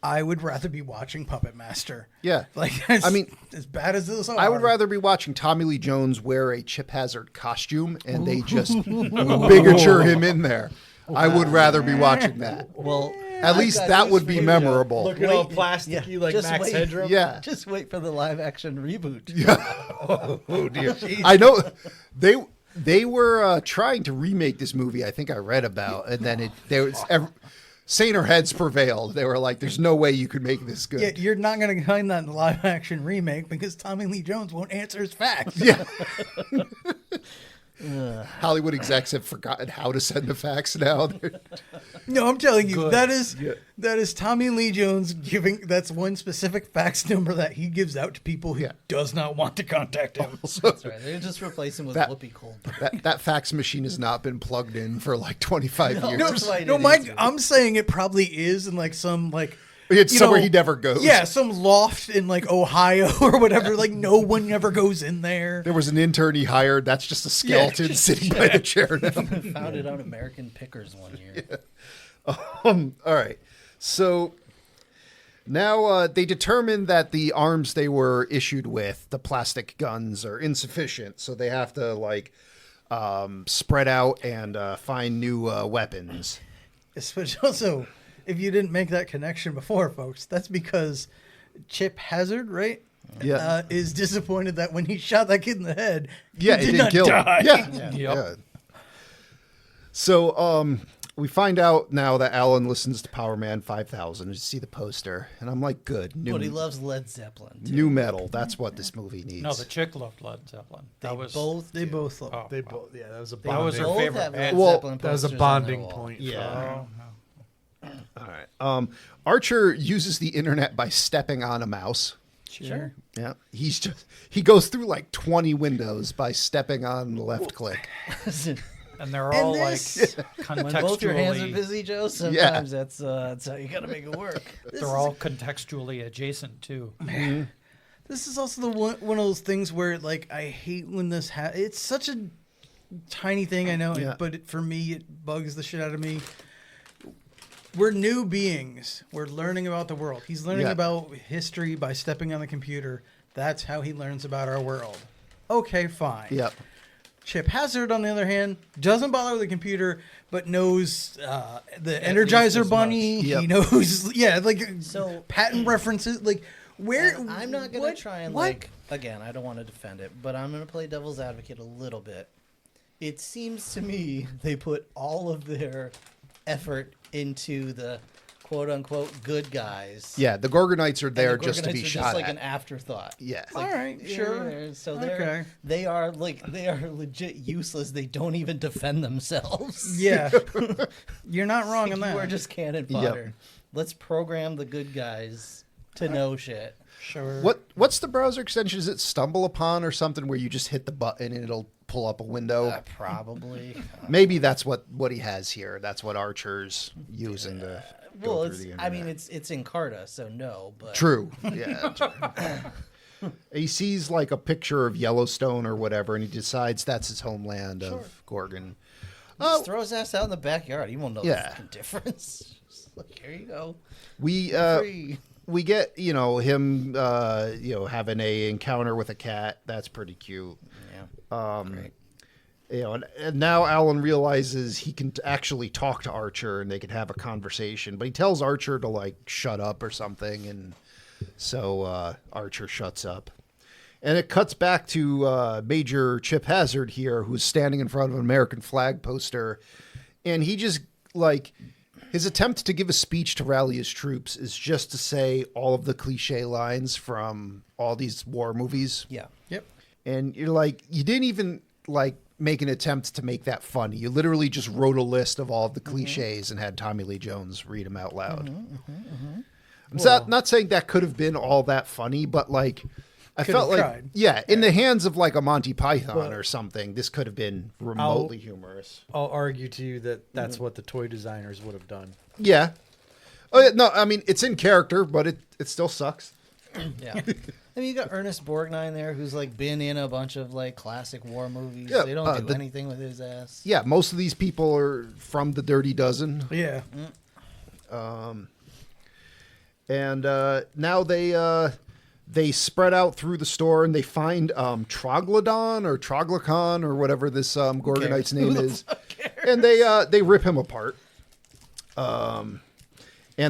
Speaker 5: I would rather be watching Puppet Master.
Speaker 1: Yeah.
Speaker 5: like
Speaker 1: I mean,
Speaker 5: as bad as this,
Speaker 1: I would rather be watching Tommy Lee Jones wear a Chip Hazard costume and they just bigature him in there. I would rather be watching that.
Speaker 3: Well,
Speaker 1: At least that would be memorable.
Speaker 4: Looking all
Speaker 3: Wait,
Speaker 4: plasticky
Speaker 3: yeah,
Speaker 4: like
Speaker 3: just
Speaker 4: Max
Speaker 3: wait.
Speaker 4: Headroom.
Speaker 1: Yeah.
Speaker 3: just wait for the live action reboot.
Speaker 1: Oh dear. I know they were trying to remake this movie. I think I read about, and then saner heads prevailed. They were like, "There's no way you could make this good."
Speaker 5: Yeah, you're not going to find that in the live action remake because Tommy Lee Jones won't answer his facts.
Speaker 1: Yeah. Hollywood execs have forgotten how to send the fax now.
Speaker 5: No, I'm telling you, that is Tommy Lee Jones giving. That's one specific fax number that he gives out to people who
Speaker 1: Yeah.
Speaker 5: does not want to contact him.
Speaker 3: That's right. They just replace him with
Speaker 1: That-
Speaker 3: Whoopi Goldberg.
Speaker 1: that fax machine has not been plugged in for like 25 years.
Speaker 3: That's why
Speaker 5: No,
Speaker 3: it
Speaker 5: Mike,
Speaker 3: is.
Speaker 5: I'm saying it probably is in like some like.
Speaker 1: It's
Speaker 5: you
Speaker 1: somewhere
Speaker 5: know,
Speaker 1: he never goes.
Speaker 5: Yeah, some loft in like Ohio or whatever. Like no one ever goes in there.
Speaker 1: There was an intern he hired. That's just a skeleton sitting by the chair now.
Speaker 3: Found it on American Pickers one year.
Speaker 1: All right. So now they determined that the arms they were issued with, the plastic guns, are insufficient. So they have to spread out and find new weapons.
Speaker 5: Which also, if you didn't make that connection before, folks, that's because Chip Hazard, right?
Speaker 1: Yeah.
Speaker 5: Is disappointed that when he shot that kid in the head,
Speaker 1: Yeah,
Speaker 5: he
Speaker 1: it
Speaker 5: did
Speaker 1: didn't
Speaker 5: not
Speaker 1: kill him.
Speaker 5: die.
Speaker 1: Yeah.
Speaker 6: Yep.
Speaker 1: Yeah. So we find out now that Alan listens to Power Man 5000. You see the poster, and I'm like, good.
Speaker 3: But he loves Led Zeppelin. Too.
Speaker 1: New metal. That's what this movie needs.
Speaker 6: No, the chick loved Led Zeppelin. That was
Speaker 5: They both love.
Speaker 6: Oh,
Speaker 4: They
Speaker 6: wow.
Speaker 4: both, yeah, that was a
Speaker 6: That was
Speaker 4: bonding.
Speaker 6: her
Speaker 3: Both
Speaker 6: favorite
Speaker 3: have
Speaker 6: band.
Speaker 3: Led
Speaker 1: Well,
Speaker 3: Zeppelin
Speaker 4: That was a
Speaker 3: posters on their
Speaker 4: bonding
Speaker 3: wall.
Speaker 4: point.
Speaker 1: Yeah.
Speaker 6: Oh, no.
Speaker 1: All right. Archer uses the internet by stepping on a mouse.
Speaker 3: Sure.
Speaker 1: Yeah. He goes through like 20 windows by stepping on the left click.
Speaker 6: And they're all like
Speaker 3: this- When both your hands are
Speaker 6: contextually.
Speaker 3: busy, Joe, sometimes that's how you got to make it work.
Speaker 6: They're all contextually adjacent too.
Speaker 5: This is also the one of those things where, like, I hate when this it's such a tiny thing, I know,
Speaker 1: Yeah.
Speaker 5: but for me, it bugs the shit out of me. We're new beings. We're learning about the world. He's learning
Speaker 1: Yeah.
Speaker 5: about history by stepping on the computer. That's how he learns about our world. Okay, fine.
Speaker 1: Yep.
Speaker 5: Chip Hazard, on the other hand, doesn't bother with the computer, but knows the
Speaker 3: least
Speaker 5: Energizer
Speaker 3: as
Speaker 5: Bunny.
Speaker 1: much. Yep.
Speaker 5: He knows, like,
Speaker 3: So-
Speaker 5: patent references. Like, where?
Speaker 3: And I'm not going
Speaker 5: what-
Speaker 3: to try and,
Speaker 5: what?
Speaker 3: like, again, I don't want to defend it, but I'm going to play devil's advocate a little bit. It seems to me they put all of their effort into the quote-unquote good guys.
Speaker 1: Yeah. The Gorgonites are
Speaker 3: And
Speaker 1: there
Speaker 3: the
Speaker 1: just to
Speaker 3: Gorgonites
Speaker 1: be
Speaker 3: are
Speaker 1: shot
Speaker 3: just like
Speaker 1: at.
Speaker 3: an afterthought.
Speaker 1: Yeah.
Speaker 3: It's like,
Speaker 5: All right, sure.
Speaker 3: So
Speaker 5: Okay.
Speaker 3: they are legit useless. They don't even defend themselves.
Speaker 5: Yeah, you're not wrong on
Speaker 3: You
Speaker 5: that.
Speaker 3: are just cannon
Speaker 1: Yep.
Speaker 3: fodder. Let's program the good guys to know shit.
Speaker 5: sure.
Speaker 1: What's the browser extension? Is it Stumble Upon or something where you just hit the button and it'll pull up a window?
Speaker 3: Probably.
Speaker 1: Maybe that's what he has here. That's what Archer's using to
Speaker 3: Well,
Speaker 1: go through the internet.
Speaker 3: I mean, it's Encarta, so no. But
Speaker 1: True. Yeah. True. He sees like a picture of Yellowstone or whatever, and he decides that's his homeland of Gorgon.
Speaker 3: Just throw his ass out in the backyard. He won't know
Speaker 1: Yeah.
Speaker 3: the fucking difference. Just like, here you go.
Speaker 1: We
Speaker 3: Free.
Speaker 1: we get him having a encounter with a cat. That's pretty cute.
Speaker 3: Yeah. Great.
Speaker 1: And now Alan realizes he can actually talk to Archer and they can have a conversation, but he tells Archer to like shut up or something, and so Archer shuts up. And it cuts back to Major Chip Hazard here, who's standing in front of an American flag poster, and he just like his attempt to give a speech to rally his troops is just to say all of the cliche lines from all these war movies.
Speaker 3: Yeah.
Speaker 5: Yep.
Speaker 1: And you're like, you didn't even like make an attempt to make that funny. You literally just wrote a list of all of the cliches and had Tommy Lee Jones read them out loud. I'm not saying that could have been all that funny, but like I
Speaker 5: Could
Speaker 1: felt
Speaker 5: have
Speaker 1: like,
Speaker 5: tried.
Speaker 1: yeah, in the hands of like a Monty Python or something, this could have been remotely humorous.
Speaker 4: I'll argue to you that that's what the toy designers would have done.
Speaker 1: Yeah. Oh, yeah, no, I mean, it's in character, but it still sucks.
Speaker 3: Yeah. I mean, you got Ernest Borgnine there, who's like been in a bunch of like classic war movies.
Speaker 1: Yeah,
Speaker 3: They don't do
Speaker 1: the-
Speaker 3: anything with his ass.
Speaker 1: Yeah, most of these people are from the Dirty Dozen.
Speaker 5: Yeah.
Speaker 1: And now they spread out through the store and they find Troglodon or Troglocon or whatever this Gorgonite's name is. And they rip him apart. And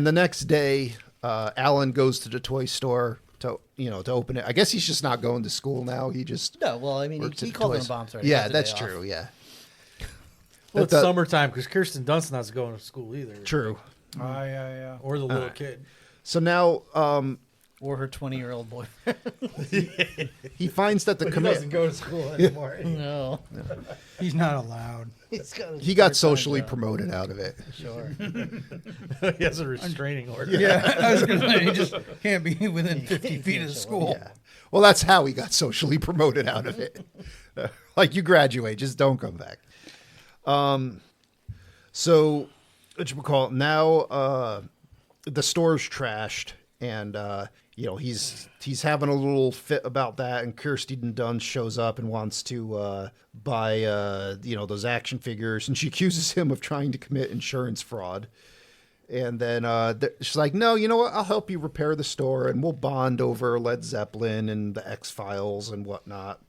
Speaker 1: the next day, Alan goes to the toy store to open it. I guess he's just not going to school now. He just
Speaker 3: No, well, I mean,
Speaker 1: works
Speaker 3: he
Speaker 1: at the
Speaker 3: called it
Speaker 1: toys.
Speaker 3: a bomb threat.
Speaker 1: Yeah, that's true. Yeah,
Speaker 4: Well, it's
Speaker 1: That-
Speaker 4: summertime because Kirsten Dunst's not going to school either.
Speaker 1: true.
Speaker 6: Yeah.
Speaker 4: Or the little kid.
Speaker 1: So now
Speaker 3: Or her 20-year-old boyfriend.
Speaker 1: he finds that the
Speaker 4: But he doesn't
Speaker 1: command
Speaker 4: go to school anymore.
Speaker 3: No.
Speaker 5: He's not allowed.
Speaker 3: He's got a
Speaker 1: he got
Speaker 3: part-time
Speaker 1: socially
Speaker 3: job.
Speaker 1: promoted out of it.
Speaker 3: Sure.
Speaker 4: He has a restraining order.
Speaker 5: Yeah, I was gonna say he just can't be within 50 feet of the
Speaker 3: show
Speaker 5: school.
Speaker 1: Yeah. Well, that's how he got socially promoted out of it. Like you graduate, just don't come back. So whatchamacallit, now the store's trashed, and he's having a little fit about that, and Kirsten Dunst shows up and wants to buy those action figures, and she accuses him of trying to commit insurance fraud. And then she's like, no, you know what? I'll help you repair the store, and we'll bond over Led Zeppelin and the X-Files and whatnot.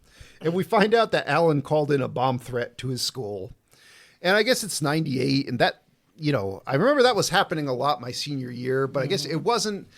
Speaker 1: And we find out that Alan called in a bomb threat to his school. And I guess it's 98, and that, I remember that was happening a lot my senior year, but I guess it wasn't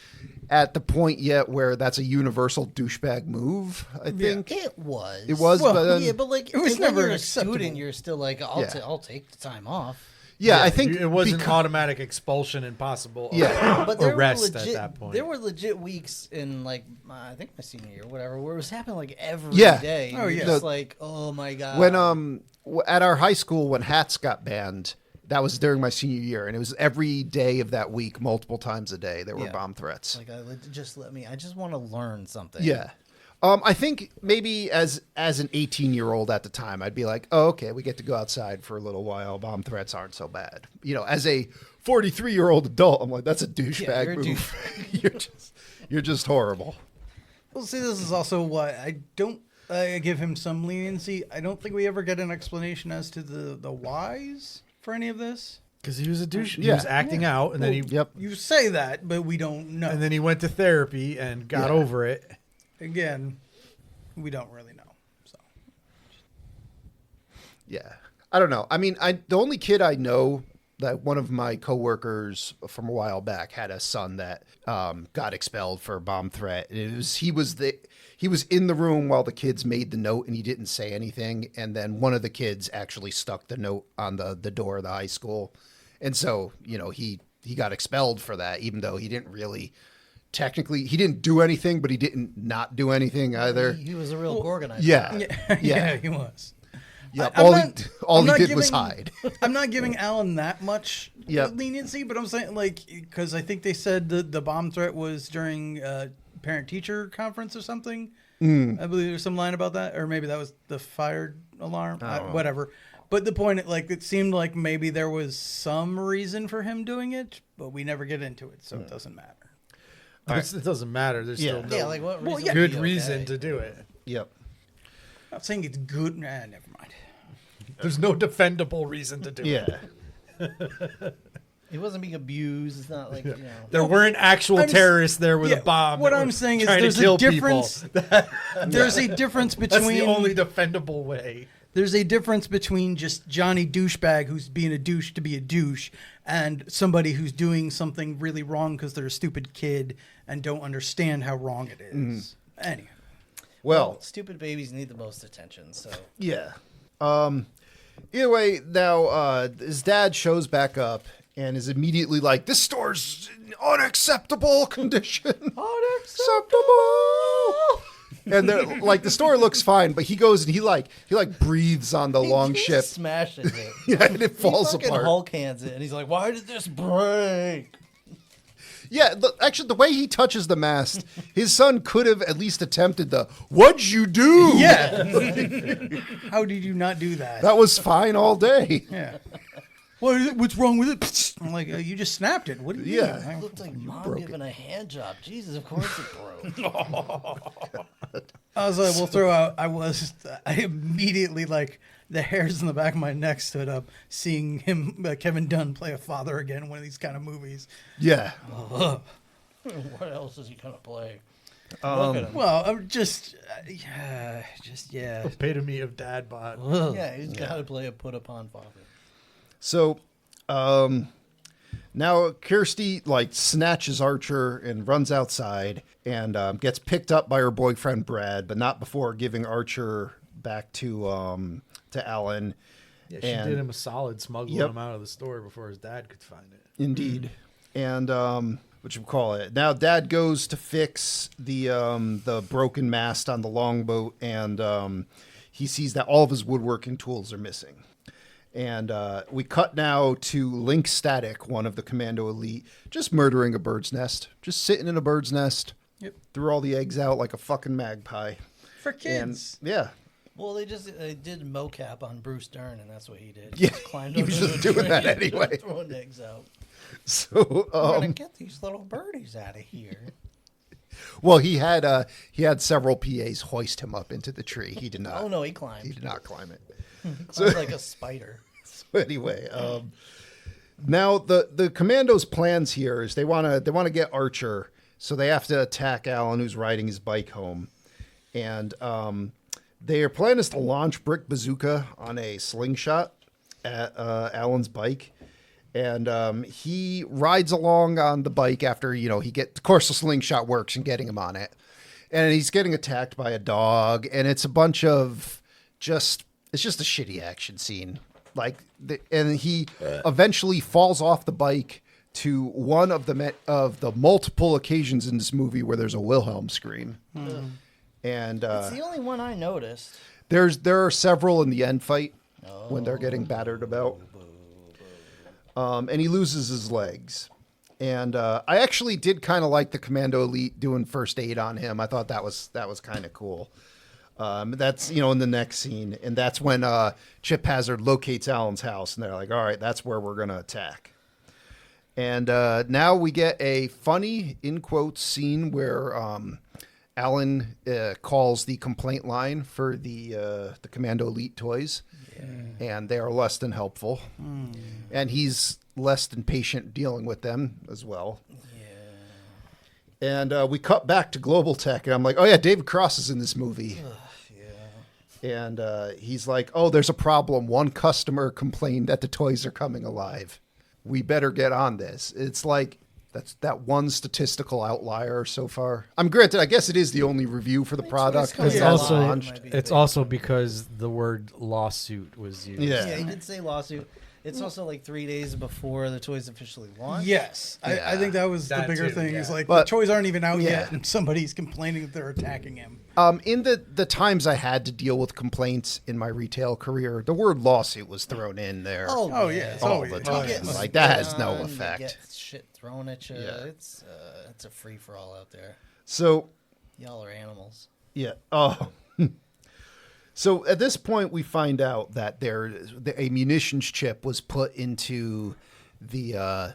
Speaker 1: at the point yet where that's a universal douchebag move, I think.
Speaker 3: It was.
Speaker 1: It was,
Speaker 5: Well,
Speaker 1: but then,
Speaker 3: Yeah, but like
Speaker 5: It was
Speaker 3: when
Speaker 5: never
Speaker 3: you're a
Speaker 5: acceptable.
Speaker 3: student, you're still like, I'll
Speaker 1: Yeah.
Speaker 3: I'll take the time off.
Speaker 1: yeah, I think
Speaker 4: It wasn't
Speaker 1: becau-
Speaker 4: automatic expulsion and possible
Speaker 1: Yeah.
Speaker 4: arrest at that point.
Speaker 3: There were legit weeks in like I think my senior year, whatever, where it was happening like every
Speaker 1: Yeah.
Speaker 3: day. And
Speaker 5: Oh,
Speaker 3: you're
Speaker 5: yeah.
Speaker 3: just like, oh my god.
Speaker 1: when at our high school when hats got banned, that was during my senior year, and it was every day of that week, multiple times a day, there were
Speaker 3: Yeah.
Speaker 1: bomb threats.
Speaker 3: like just let me. I just want to learn something.
Speaker 1: Yeah. I think maybe as an 18-year-old at the time, I'd be like, oh, okay, we get to go outside for a little while. Bomb threats aren't so bad. As a 43-year-old adult, I'm like, that's a douchebag
Speaker 3: you're a
Speaker 1: move. you're just horrible.
Speaker 5: Well, see, this is also why I give him some leniency. I don't think we ever get an explanation as to the whys for any of this.
Speaker 4: Because he was a douche. He
Speaker 1: Yeah.
Speaker 4: was acting out, and then he
Speaker 1: Yep.
Speaker 5: You say that, but we don't know.
Speaker 4: and then he went to therapy and got
Speaker 1: Yeah.
Speaker 4: over it.
Speaker 5: Again, we don't really know. So
Speaker 1: Yeah. I don't know. I mean, the only kid I know that one of my coworkers from a while back had a son that got expelled for a bomb threat. And he was in the room while the kids made the note, and he didn't say anything. And then one of the kids actually stuck the note on the door of the high school, and so he got expelled for that, even though he didn't really. Technically, he didn't do anything, but he didn't not do anything either.
Speaker 3: He was a real Gorgonite.
Speaker 1: Yeah,
Speaker 5: yeah, he was.
Speaker 1: yeah.
Speaker 5: I'm
Speaker 1: All
Speaker 5: not-
Speaker 1: he
Speaker 5: I'm not
Speaker 1: did was
Speaker 5: giving-
Speaker 1: hide.
Speaker 5: I'm not giving Alan that much
Speaker 1: Yep.
Speaker 5: leniency, but I'm saying because I think they said the bomb threat was during parent teacher conference or something. I believe there's some line about that, or maybe that was the fire alarm, whatever. But the point, it seemed like maybe there was some reason for him doing it, but we never get into it, so it doesn't matter.
Speaker 4: It doesn't matter. There's
Speaker 1: Yeah.
Speaker 4: still no
Speaker 3: Yeah, like what reason? would
Speaker 4: good
Speaker 3: be
Speaker 4: reason
Speaker 3: okay?
Speaker 4: to do it.
Speaker 1: Yep.
Speaker 5: I'm not saying it's good. Nah, never mind.
Speaker 4: There's no defendable reason to do it.
Speaker 1: Yeah.
Speaker 3: He wasn't being abused. It's not like,
Speaker 4: There weren't actual
Speaker 5: I'm s-
Speaker 4: terrorists there with
Speaker 5: Yeah,
Speaker 4: a bomb.
Speaker 5: what
Speaker 4: that
Speaker 5: I'm
Speaker 4: were
Speaker 5: saying is
Speaker 4: trying to
Speaker 5: there's
Speaker 4: kill
Speaker 5: a difference.
Speaker 4: people.
Speaker 5: There's a difference
Speaker 4: That's
Speaker 5: between
Speaker 4: the only defendable way.
Speaker 5: there's a difference between just Johnny douchebag who's being a douche to be a douche and somebody who's doing something really wrong because they're a stupid kid and don't understand how wrong it is. Anyway,
Speaker 1: Well,
Speaker 3: stupid babies need the most attention. So
Speaker 1: yeah. Either way, now his dad shows back up and is immediately like, "This store's in unacceptable condition. Unacceptable." And they're like, the store looks fine, but he goes and he breathes on the long
Speaker 3: he
Speaker 1: ship.
Speaker 3: smashes it.
Speaker 1: Yeah, and it falls
Speaker 3: he fucking
Speaker 1: apart.
Speaker 3: Hulk hands it, and he's like, "Why did this break?"
Speaker 1: Yeah, actually, the way he touches the mast, his son could have at least attempted the "What'd you do?"
Speaker 5: yeah. How did you not do that?
Speaker 1: That was fine all day.
Speaker 5: Yeah. What's wrong with it? I'm like, you just snapped it. What?
Speaker 1: Yeah.
Speaker 3: It looked like mom giving a hand job. Jesus, of course it broke.
Speaker 5: I was like, we'll throw out. I immediately, like, the hairs in the back of my neck stood up seeing him, Kevin Dunn, play a father again in one of these kind of movies.
Speaker 1: Yeah.
Speaker 3: What else is he gonna play? Look at him.
Speaker 5: Well, I'm just, yeah.
Speaker 4: Epitome of dad bod.
Speaker 3: Yeah, he's got to play a put upon father.
Speaker 1: So, now Kirsty snatches Archer and runs outside and gets picked up by her boyfriend Brad, but not before giving Archer back to Alan.
Speaker 4: Yeah, she
Speaker 1: And-
Speaker 4: did him a solid, smuggling
Speaker 1: Yep.
Speaker 4: him out of the store before his dad could find it.
Speaker 1: Indeed. And what you call it? Now Dad goes to fix the broken mast on the longboat, and he sees that all of his woodworking tools are missing. And we cut now to Link Static, one of the Commando Elite, just murdering a bird's nest, just sitting in a bird's nest.
Speaker 5: Yep.
Speaker 1: Threw all the eggs out like a fucking magpie.
Speaker 5: For kids.
Speaker 1: And yeah.
Speaker 3: Well, they did mocap on Bruce Dern, and that's what he did.
Speaker 1: Yeah,
Speaker 3: Just climbed
Speaker 1: he
Speaker 3: up
Speaker 1: was
Speaker 3: into
Speaker 1: just
Speaker 3: the
Speaker 1: doing that
Speaker 3: tree,
Speaker 1: anyway.
Speaker 3: throwing eggs out.
Speaker 1: So
Speaker 3: We're gonna get these little birdies out of here.
Speaker 1: well, he had several PAs hoist him up into the tree. He did not.
Speaker 3: Oh no, he climbed.
Speaker 1: He did not climb it.
Speaker 3: Climbed like a spider.
Speaker 1: So anyway, now the commandos' plans here is they want to get Archer, so they have to attack Alan, who's riding his bike home, and their plan is to launch Brick Bazooka on a slingshot at Alan's bike. And he rides along on the bike after, of course the slingshot works in getting him on it. And he's getting attacked by a dog. And it's a bunch of it's just a shitty action scene. And he eventually falls off the bike to one of the multiple occasions in this movie where there's a Wilhelm scream. And
Speaker 3: It's the only one I noticed.
Speaker 1: there are several in the end fight when they're getting battered about. And he loses his legs. And I actually did kind of like the Commando Elite doing first aid on him. I thought that was kind of cool. That's, in the next scene. And that's when Chip Hazard locates Alan's house. And they're like, all right, that's where we're going to attack. And now we get a funny, in quotes, scene where Alan calls the complaint line for the Commando Elite toys. And they are less than helpful. And he's less than patient dealing with them as well. And we cut back to Global Tech, and I'm like, oh yeah, David Cross is in this movie. And he's like, oh, there's a problem. One customer complained that the toys are coming alive. We better get on this. It's like, that's that one statistical outlier so far. I'm granted, I guess it is the only review for the product because
Speaker 3: It's
Speaker 1: it hasn't
Speaker 3: also-
Speaker 1: launched.
Speaker 4: It's also because the word lawsuit was used.
Speaker 1: Yeah.
Speaker 3: Yeah, he did say lawsuit. It's also like 3 days before the toys officially launched.
Speaker 5: Yes. I think that was the
Speaker 4: That
Speaker 5: bigger
Speaker 4: too,
Speaker 5: thing.
Speaker 4: yeah.
Speaker 5: Is like
Speaker 1: But-
Speaker 5: the toys aren't even out
Speaker 1: yeah.
Speaker 5: yet, and somebody's complaining that they're attacking him.
Speaker 1: In the times I had to deal with complaints in my retail career, the word lawsuit was thrown in there.
Speaker 5: Oh, yeah, it's
Speaker 1: all
Speaker 5: always-
Speaker 1: the
Speaker 5: You
Speaker 1: time.
Speaker 3: get
Speaker 1: Like that has no
Speaker 3: spit on, you
Speaker 1: effect.
Speaker 3: Get shit thrown at you.
Speaker 1: Yeah.
Speaker 3: It's a free for all out there.
Speaker 1: So
Speaker 3: Y'all are animals.
Speaker 1: yeah. Oh. So at this point, we find out that a munitions chip was put into the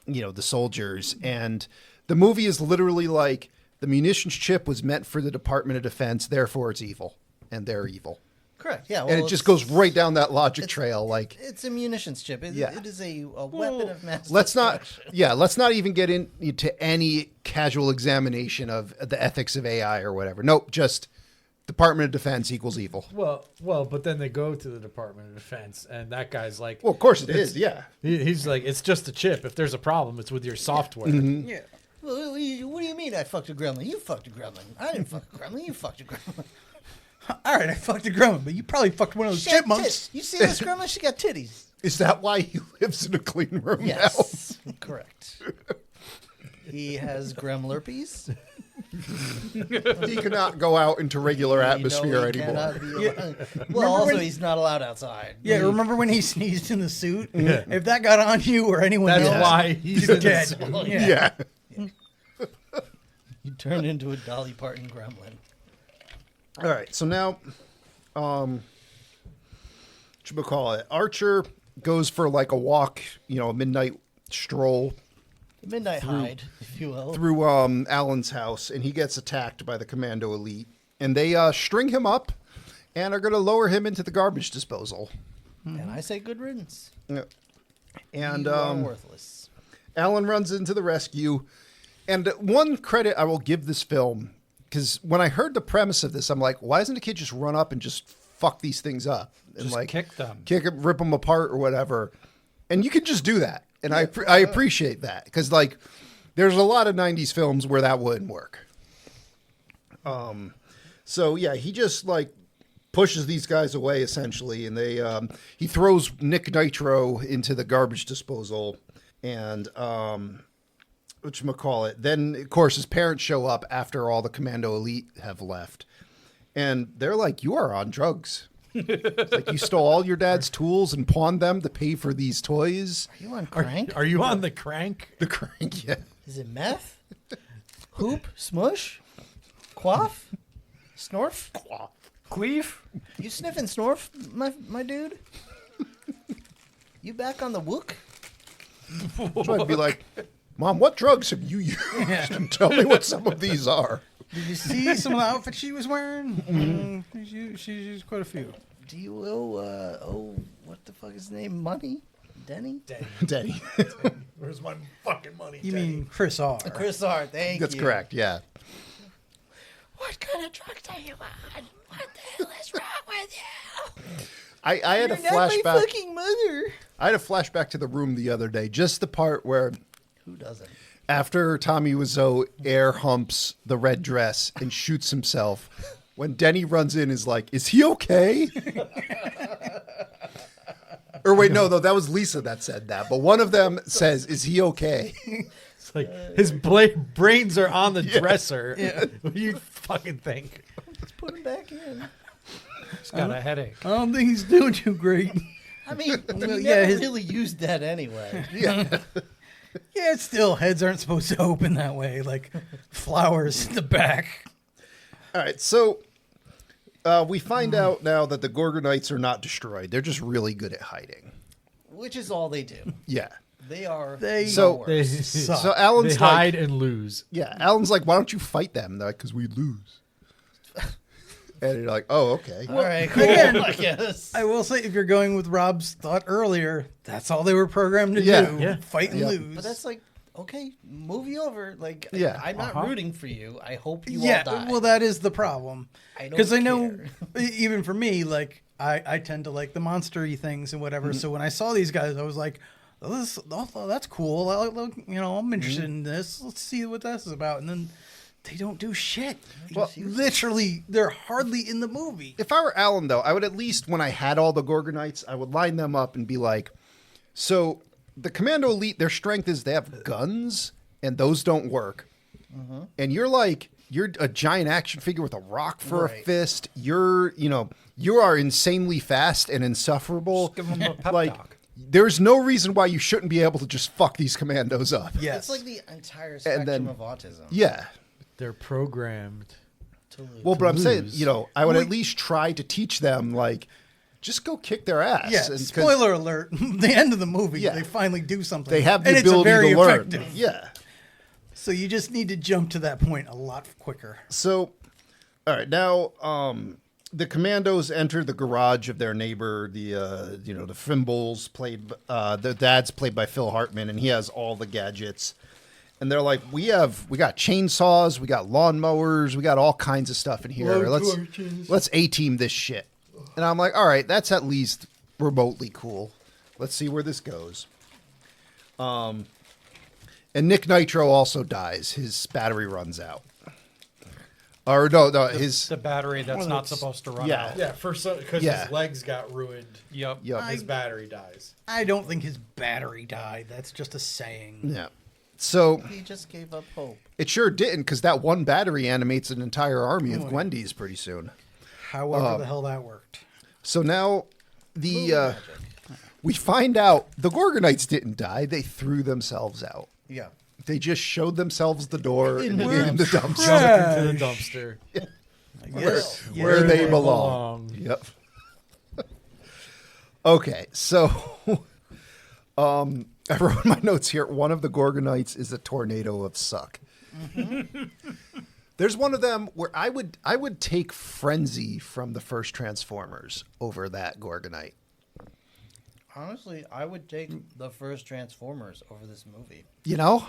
Speaker 1: the soldiers, and The movie is literally like the munitions chip was meant for the Department of Defense, therefore it's evil, and they're evil.
Speaker 3: Correct. Yeah.
Speaker 1: And it just goes right down that logic trail. Like,
Speaker 3: it's a munitions chip. It is a weapon of mass
Speaker 1: let's
Speaker 3: destruction.
Speaker 1: let's not even get into any casual examination of the ethics of AI or whatever. Nope, just Department of Defense equals evil.
Speaker 4: Well, but then they go to the Department of Defense, and that guy's like,
Speaker 1: Well, of course it is. Yeah.
Speaker 4: he's like, it's just a chip. If there's a problem, it's with your software.
Speaker 5: Yeah.
Speaker 3: Well, what do you mean I fucked a gremlin? You fucked a gremlin. I didn't fuck a gremlin. You fucked a gremlin.
Speaker 5: All right, I fucked a gremlin, but you probably fucked one of those
Speaker 3: She had
Speaker 5: chipmunks.
Speaker 3: tits. You see this gremlin? She got titties.
Speaker 1: Is that why he lives in a clean room
Speaker 3: Yes. Correct. He has gremlurpies.
Speaker 1: now? He cannot go out into regular atmosphere anymore.
Speaker 3: Well, also, he's not allowed outside.
Speaker 5: Yeah, remember when he sneezed in the suit? If that got on you or anyone
Speaker 4: That's
Speaker 5: else,
Speaker 4: why he's
Speaker 5: you're
Speaker 4: in the
Speaker 5: dead.
Speaker 4: suit.
Speaker 1: Yeah.
Speaker 3: You turned into a Dolly Parton gremlin.
Speaker 1: All right. So now, Archer goes for like a walk, a midnight stroll
Speaker 3: Midnight hide, if you will.
Speaker 1: through Alan's house, and he gets attacked by the Commando Elite, and they string him up and are going to lower him into the garbage disposal.
Speaker 3: And I say good riddance.
Speaker 1: Yeah. And
Speaker 3: You are worthless.
Speaker 1: Alan runs into the rescue. And one credit I will give this film, because when I heard the premise of this, I'm like, why doesn't the kid just run up and just fuck these things up? And
Speaker 6: Just
Speaker 1: like
Speaker 6: kick them.
Speaker 1: rip them apart or whatever. And you can just do that. And I appreciate that, because like there's a lot of 90s films where that wouldn't work. So yeah, he just like pushes these guys away essentially, and he throws Nick Nitro into the garbage disposal, and whatchamacallit. Then of course his parents show up after all the Commando Elite have left, and they're like, "You are on drugs." It's like, you stole all your dad's tools and pawned them to pay for these toys.
Speaker 3: Are you on crank?
Speaker 4: Are you on the crank?
Speaker 1: The crank, yeah.
Speaker 3: Is it meth? Hoop? Smush? Quaff? Snorf?
Speaker 6: Queef?
Speaker 3: You sniffing snorf, my dude? You back on the wook?
Speaker 1: So I'd be like, Mom, what drugs have you used? And tell me what some of these are.
Speaker 5: Did you see some of the outfits she was wearing? She's used quite a few.
Speaker 3: Do you owe what the fuck is his name? Money? Denny?
Speaker 1: Daddy.
Speaker 4: Where's my fucking money?
Speaker 5: You mean Chris R?
Speaker 3: Chris R. Thank
Speaker 1: That's
Speaker 3: you.
Speaker 1: correct, yeah.
Speaker 3: What kind of drugs are you on? What the hell is wrong with you?
Speaker 1: I had a
Speaker 3: You're not my
Speaker 1: flashback.
Speaker 3: fucking mother.
Speaker 1: I had a flashback to the room the other day. Just the part where
Speaker 3: Who doesn't?
Speaker 1: after Tommy Wiseau air humps the red dress and shoots himself, when Denny runs in, is like, "Is he okay?" Or wait, no, though that was Lisa that said that. But one of them says, "Is he okay?"
Speaker 4: It's like his brains are on the dresser. Yeah. What do you fucking think?
Speaker 3: Let's put him back in.
Speaker 6: He's got a headache.
Speaker 5: I don't think he's doing too great.
Speaker 3: I mean, we
Speaker 5: Well,
Speaker 3: never
Speaker 5: yeah,
Speaker 3: really used that anyway.
Speaker 1: Yeah.
Speaker 5: Yeah, still, heads aren't supposed to open that way, like flowers in the back.
Speaker 1: All right, so we find out now that the Gorgonites are not destroyed. They're just really good at hiding.
Speaker 3: Which is all they do.
Speaker 1: Yeah.
Speaker 3: They are
Speaker 5: They-
Speaker 3: the
Speaker 1: So-
Speaker 3: worst.
Speaker 5: Suck.
Speaker 1: So Alan's
Speaker 4: They
Speaker 1: like,
Speaker 4: hide and lose.
Speaker 1: yeah, Alan's like, "Why don't you fight them?" They're like, "Because we lose." And you're like, "Oh, okay."
Speaker 3: All right, cool.
Speaker 5: again,
Speaker 3: I guess.
Speaker 5: I will say, if you're going with Rob's thought earlier, that's all they were programmed to
Speaker 1: Yeah.
Speaker 5: do.
Speaker 4: Yeah.
Speaker 5: Fight and
Speaker 1: Yeah.
Speaker 5: lose.
Speaker 3: But that's like, okay, movie over. Like,
Speaker 1: Yeah.
Speaker 3: I'm not rooting for you. I hope you
Speaker 5: yeah,
Speaker 3: all die.
Speaker 5: well, that is the problem.
Speaker 3: I don't
Speaker 5: Because I know,
Speaker 3: care.
Speaker 5: even for me, like I tend to like the monster-y things and whatever.
Speaker 1: Mm-hmm.
Speaker 5: So when I saw these guys, I was like, oh, that's cool. I'm interested
Speaker 1: Mm-hmm.
Speaker 5: in this. Let's see what this is about. And then they don't do shit.
Speaker 1: Well,
Speaker 5: Literally, they're hardly in the movie.
Speaker 1: If I were Alan, though, I would at least, when I had all the Gorgonites, I would line them up and be like, so the Commando Elite, their strength is they have guns, and those don't work. And you're a giant action figure with a rock for a
Speaker 3: Right.
Speaker 1: fist. You are insanely fast and insufferable.
Speaker 6: Just give him a pep
Speaker 1: like,
Speaker 6: talk.
Speaker 1: there's no reason why you shouldn't be able to just fuck these commandos up.
Speaker 5: Yes.
Speaker 3: It's like the entire spectrum
Speaker 1: then-
Speaker 3: of autism.
Speaker 1: Yeah.
Speaker 4: They're programmed.
Speaker 3: To lose.
Speaker 1: Well, but I'm saying,
Speaker 4: lose.
Speaker 1: I would at least try to teach them, like, just go kick their ass.
Speaker 5: Yeah,
Speaker 1: And 'cause
Speaker 5: spoiler alert. The end of the movie,
Speaker 1: Yeah.
Speaker 5: they finally do something.
Speaker 1: They have the
Speaker 5: and
Speaker 1: ability
Speaker 5: it's very
Speaker 1: to learn.
Speaker 5: effective.
Speaker 1: Yeah.
Speaker 5: So you just need to jump to that point a lot quicker.
Speaker 1: So, all right, now the commandos enter the garage of their neighbor, the Fimbles, the dad's played by Phil Hartman, and he has all the gadgets. And they're like, we got chainsaws, we got lawnmowers, we got all kinds of stuff in here. Let's A-team this shit. And I'm like, all right, that's at least remotely cool. Let's see where this goes. And Nick Nitro also dies. His battery runs out. Or no,
Speaker 6: The battery that's not supposed to run
Speaker 1: Yeah.
Speaker 6: out.
Speaker 4: Yeah, because
Speaker 1: Yeah.
Speaker 4: his legs got ruined.
Speaker 6: Yep.
Speaker 4: His battery dies.
Speaker 5: I don't think his battery died. That's just a saying.
Speaker 1: Yeah. So
Speaker 3: He just gave up hope.
Speaker 1: it sure didn't, because that one battery animates an entire army of Gwendys pretty soon.
Speaker 5: However the hell that worked.
Speaker 1: So now we find out the Gorgonites didn't die. They threw themselves out.
Speaker 3: Yeah.
Speaker 1: They just showed themselves the door in the dumpster.
Speaker 4: Jump into the dumpster.
Speaker 5: Yes.
Speaker 1: Where they belong. Yep. Okay, so I wrote in my notes here, one of the Gorgonites is a tornado of suck. Mm-hmm. There's one of them where I would take Frenzy from the first Transformers over that Gorgonite.
Speaker 3: Honestly, I would take the first Transformers over this movie.
Speaker 1: You know?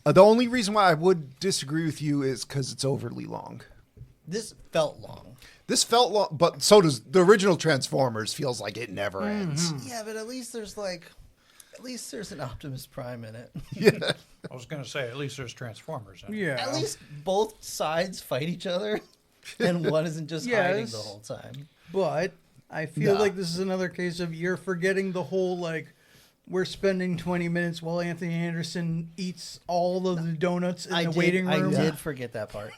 Speaker 1: The only reason why I would disagree with you is because it's overly long.
Speaker 3: This felt long.
Speaker 1: This felt long, but so does the original Transformers. Feels like it never ends.
Speaker 3: Yeah, but at least there's an Optimus Prime in it.
Speaker 1: Yeah.
Speaker 6: I was going to say, at least there's Transformers in it.
Speaker 5: Yeah.
Speaker 3: At least both sides fight each other, and one isn't just hiding the whole time.
Speaker 5: But I feel
Speaker 1: Nah.
Speaker 5: like this is another case of you're forgetting the whole, like, we're spending 20 minutes while Anthony Anderson eats all of the donuts in the waiting room.
Speaker 3: I did forget that part.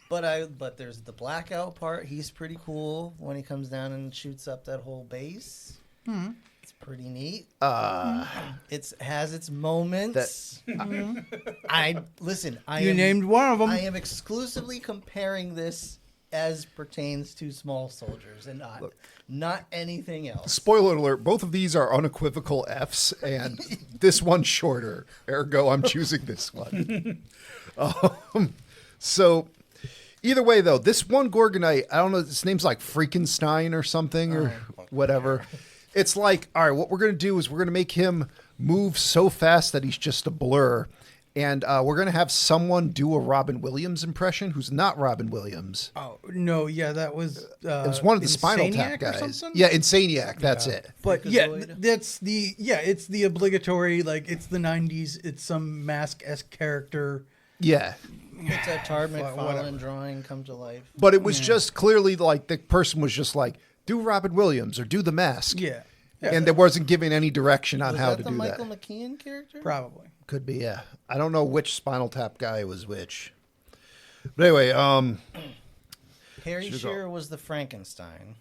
Speaker 3: But there's the blackout part. He's pretty cool when he comes down and shoots up that whole base. It's pretty neat. It has its moments. I
Speaker 5: named one of them.
Speaker 3: I am exclusively comparing this as pertains to small soldiers and not anything else.
Speaker 1: Spoiler alert, both of these are unequivocal Fs, and this one's shorter. Ergo, I'm choosing this one. So, either way, though, this one Gorgonite, I don't know, his name's like Freakenstein or something or whatever. It's like, all right, what we're going to do is we're going to make him move so fast that he's just a blur. And we're going to have someone do a Robin Williams impression who's not Robin Williams.
Speaker 5: Oh, no, yeah, that was...
Speaker 1: It was one of the Spinal Tap guys. Yeah, Insaniac, that's it.
Speaker 5: But yeah,
Speaker 3: Freakazoid.
Speaker 5: it's the obligatory, like, it's the 90s, it's some mask-esque character.
Speaker 1: Yeah.
Speaker 3: It's that Todd
Speaker 5: Whatever.
Speaker 3: McFarlane drawing come to life.
Speaker 1: But it was just clearly like the person was just like, do Robin Williams or do the mask.
Speaker 5: Yeah.
Speaker 1: And there wasn't given any direction on
Speaker 3: Was
Speaker 1: how
Speaker 3: that
Speaker 1: to
Speaker 3: the
Speaker 1: do
Speaker 3: Michael
Speaker 1: that.
Speaker 3: McKean character?
Speaker 5: Probably.
Speaker 1: Could be, yeah. I don't know which Spinal Tap guy was which. But anyway,
Speaker 3: Harry
Speaker 1: Should go.
Speaker 3: Shearer was the Frankenstein.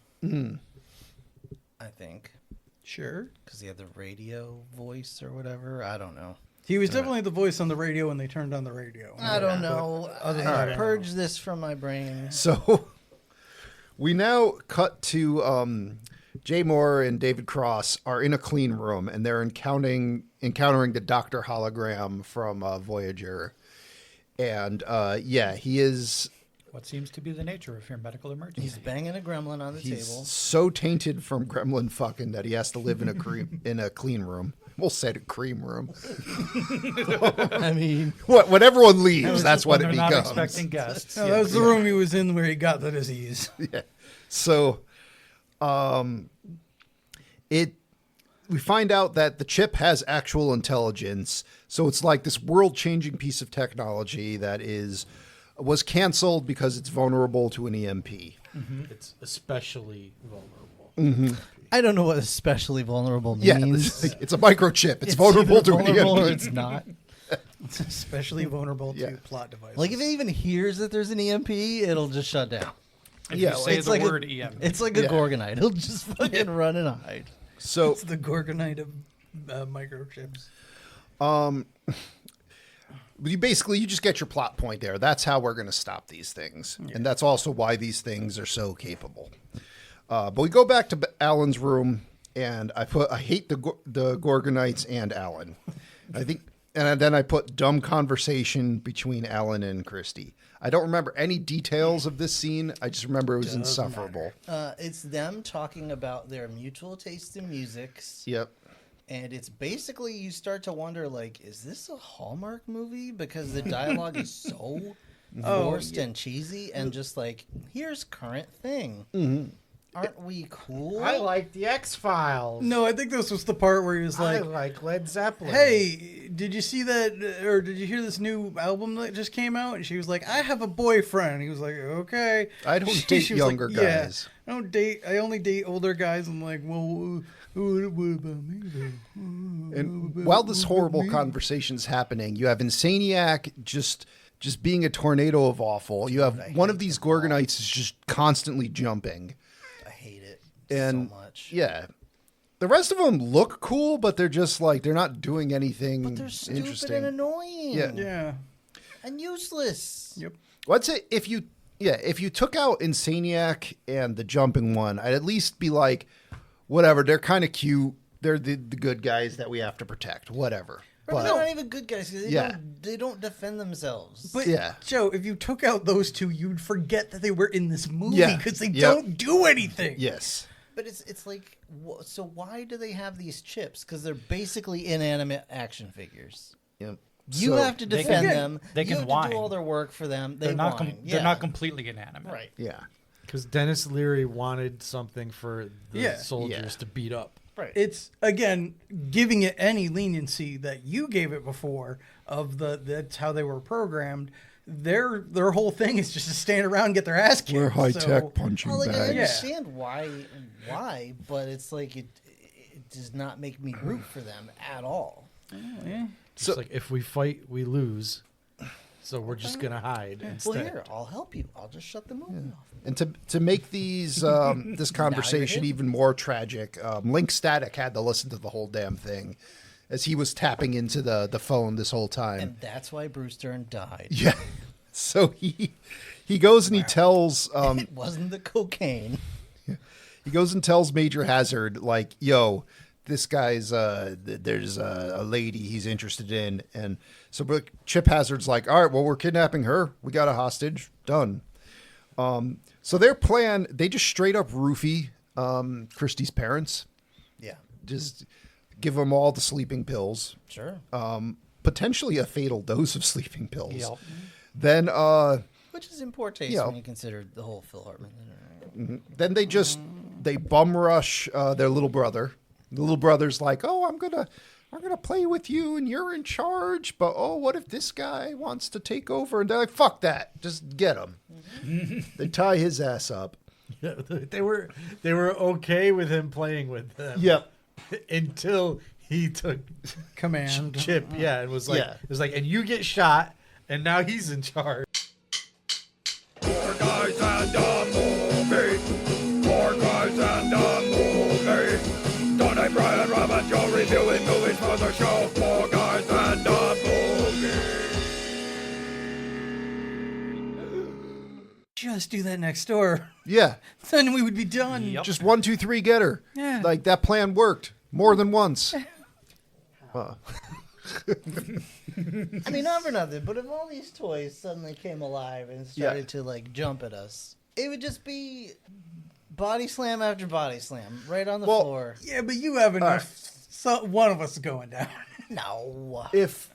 Speaker 3: I think.
Speaker 5: Sure.
Speaker 3: Because he had the radio voice or whatever. I don't know.
Speaker 5: He was definitely the voice on the radio when they turned on the radio.
Speaker 3: I don't know.
Speaker 5: other than
Speaker 3: I
Speaker 5: that, I
Speaker 3: purge this from my brain.
Speaker 1: so we now cut to Jay Moore and David Cross are in a clean room, and they're encountering the Dr. Hologram from Voyager. And he is...
Speaker 6: What seems to be the nature of your medical emergency?
Speaker 3: He's banging a gremlin on the
Speaker 1: He's
Speaker 3: table.
Speaker 1: so tainted from gremlin fucking that he has to live in a clean room. We'll say a cream room.
Speaker 3: I mean,
Speaker 1: When everyone leaves, that's what
Speaker 6: When
Speaker 1: it
Speaker 6: they're
Speaker 1: becomes.
Speaker 6: not expecting guests.
Speaker 5: No, that was the room he was in where he got the disease.
Speaker 1: Yeah. So, we find out that the chip has actual intelligence. So it's like this world-changing piece of technology that was canceled because it's vulnerable to an EMP.
Speaker 4: It's especially vulnerable.
Speaker 3: I don't know what especially vulnerable
Speaker 1: Yeah,
Speaker 3: means.
Speaker 1: it's a microchip. It's vulnerable
Speaker 3: either
Speaker 1: to an
Speaker 3: vulnerable or
Speaker 1: EMP.
Speaker 3: it's not.
Speaker 5: It's especially vulnerable
Speaker 1: Yeah.
Speaker 5: to plot devices.
Speaker 3: Like if it even hears that there's an EMP, it'll just shut down.
Speaker 6: If
Speaker 1: Yeah,
Speaker 6: you say
Speaker 3: it's
Speaker 6: the
Speaker 3: like
Speaker 6: word EM.
Speaker 3: It's like a
Speaker 1: Yeah.
Speaker 3: Gorgonite. It'll just fucking run and hide.
Speaker 1: So
Speaker 5: it's the Gorgonite of microchips.
Speaker 1: you just get your plot point there. That's how we're going to stop these things. And that's also why these things are so capable. But we go back to Alan's room, and I hate the Gorgonites and Alan. I think And then I put dumb conversation between Alan and Christy. I don't remember any details of this scene. I just remember it was insufferable.
Speaker 3: It's them talking about their mutual taste in musics.
Speaker 1: Yep.
Speaker 3: And it's basically, you start to wonder, like, is this a Hallmark movie? Because the dialogue is so forced and cheesy, and just like, here's current thing.
Speaker 1: Mm-hmm.
Speaker 3: Aren't we cool?
Speaker 4: I like the X-Files.
Speaker 5: No, I think this was the part where he was
Speaker 4: I
Speaker 5: like,
Speaker 4: like Led Zeppelin.
Speaker 5: hey, did you see that, or did you hear this new album that just came out? And she was like, I have a boyfriend. And he was like, okay.
Speaker 1: I don't
Speaker 5: She
Speaker 1: date
Speaker 5: was like,
Speaker 1: younger
Speaker 5: "Yeah,
Speaker 1: guys.
Speaker 5: I only date older guys. I'm like, well, what about me though?
Speaker 1: And while this horrible conversation's happening, you have Insaniac just being a tornado of awful. You have one of these Gorgonites is just constantly jumping.
Speaker 3: I hate it
Speaker 1: And
Speaker 3: so much.
Speaker 1: yeah, the rest of them look cool, but they're just like, they're not doing anything
Speaker 3: But they're stupid
Speaker 1: interesting.
Speaker 3: and annoying.
Speaker 1: Yeah.
Speaker 5: Yeah.
Speaker 3: And useless.
Speaker 5: Yep.
Speaker 1: What's it if you took out Insaniac and the jumping one, I'd at least be like, whatever, they're kind of cute. They're the good guys that we have to protect. Whatever.
Speaker 3: But they're not even good guys. 'Cause
Speaker 1: Yeah.
Speaker 3: they don't defend themselves.
Speaker 5: But
Speaker 1: Yeah.
Speaker 5: Joe, if you took out those two, you'd forget that they were in this movie
Speaker 1: Yeah.
Speaker 5: because they
Speaker 1: Yep.
Speaker 5: don't do anything.
Speaker 1: Yes.
Speaker 3: But it's like, so why do they have these chips? Because they're basically inanimate action figures.
Speaker 1: Yep.
Speaker 3: You
Speaker 1: So-
Speaker 3: have to
Speaker 6: They
Speaker 3: defend
Speaker 6: can-
Speaker 3: them.
Speaker 6: they
Speaker 3: you
Speaker 6: can
Speaker 3: have to
Speaker 6: whine.
Speaker 3: do all their work for them. They
Speaker 6: They're not.
Speaker 3: whine.
Speaker 6: They're not completely inanimate.
Speaker 3: Right.
Speaker 1: Yeah.
Speaker 4: Because Dennis Leary wanted something for the
Speaker 5: Yeah.
Speaker 4: soldiers
Speaker 1: Yeah.
Speaker 4: to beat up.
Speaker 3: Right.
Speaker 5: It's again giving it any leniency that you gave it before of that's how they were programmed. Their whole thing is just to stand around and get their ass kicked.
Speaker 1: We're high
Speaker 5: So-
Speaker 1: tech punching
Speaker 3: Well, like, I
Speaker 1: bags.
Speaker 3: understand why, but it's like it does not make me root for them at all.
Speaker 5: Yeah.
Speaker 4: It's
Speaker 1: So-
Speaker 4: like, if we fight, we lose. So we're just going to hide
Speaker 3: Well,
Speaker 4: instead.
Speaker 3: here, I'll help you. I'll just shut the movie off.
Speaker 1: And to make these this conversation
Speaker 3: hit.
Speaker 1: even more tragic, Link Static had to listen to the whole damn thing as he was tapping into the phone this whole time.
Speaker 3: And that's why Bruce Dern died.
Speaker 1: Yeah. So he goes and he tells
Speaker 3: It wasn't the cocaine.
Speaker 1: he goes and tells Major Hazard, like, yo, this guy's there's a lady he's interested in. And so Chip Hazard's like, all right, well, we're kidnapping her. We got a hostage. Done. So their plan, they just straight up roofie Christie's parents.
Speaker 3: Yeah,
Speaker 1: Just give them all the sleeping pills.
Speaker 3: sure.
Speaker 1: Potentially a fatal dose of sleeping pills.
Speaker 6: Yep.
Speaker 1: Then
Speaker 3: Which is in poor taste
Speaker 1: Yeah.
Speaker 3: when you consider the whole Phil Hartman.
Speaker 1: Then they bum rush their little brother. The little brother's like, "Oh, I'm gonna play with you, and you're in charge." But oh, what if this guy wants to take over? And they're like, "Fuck that! Just get him." They tie his ass up.
Speaker 4: Yeah, they were okay with him playing with them.
Speaker 1: Yep.
Speaker 4: Until he took
Speaker 5: Command.
Speaker 4: Chip, yeah, it was like
Speaker 1: Yeah.
Speaker 4: and you get shot, and now he's in charge.
Speaker 2: Four guys and a movie. Four guys and a movie. Donnie, Brian, Rob, and Joe reviewing movies for the show. Four guys and a movie.
Speaker 5: Just do that next door.
Speaker 1: Yeah.
Speaker 5: Then we would be done.
Speaker 6: Yep.
Speaker 1: Just 1, 2, 3, get her.
Speaker 5: Yeah.
Speaker 1: Like that plan worked more than once.
Speaker 3: I mean, not for nothing, but if all these toys suddenly came alive and started to like jump at us, it would just be body slam after body slam right on the
Speaker 1: Well,
Speaker 3: floor.
Speaker 5: Yeah, but you have enough.
Speaker 1: right.
Speaker 5: So one of us is going down.
Speaker 3: No.
Speaker 1: If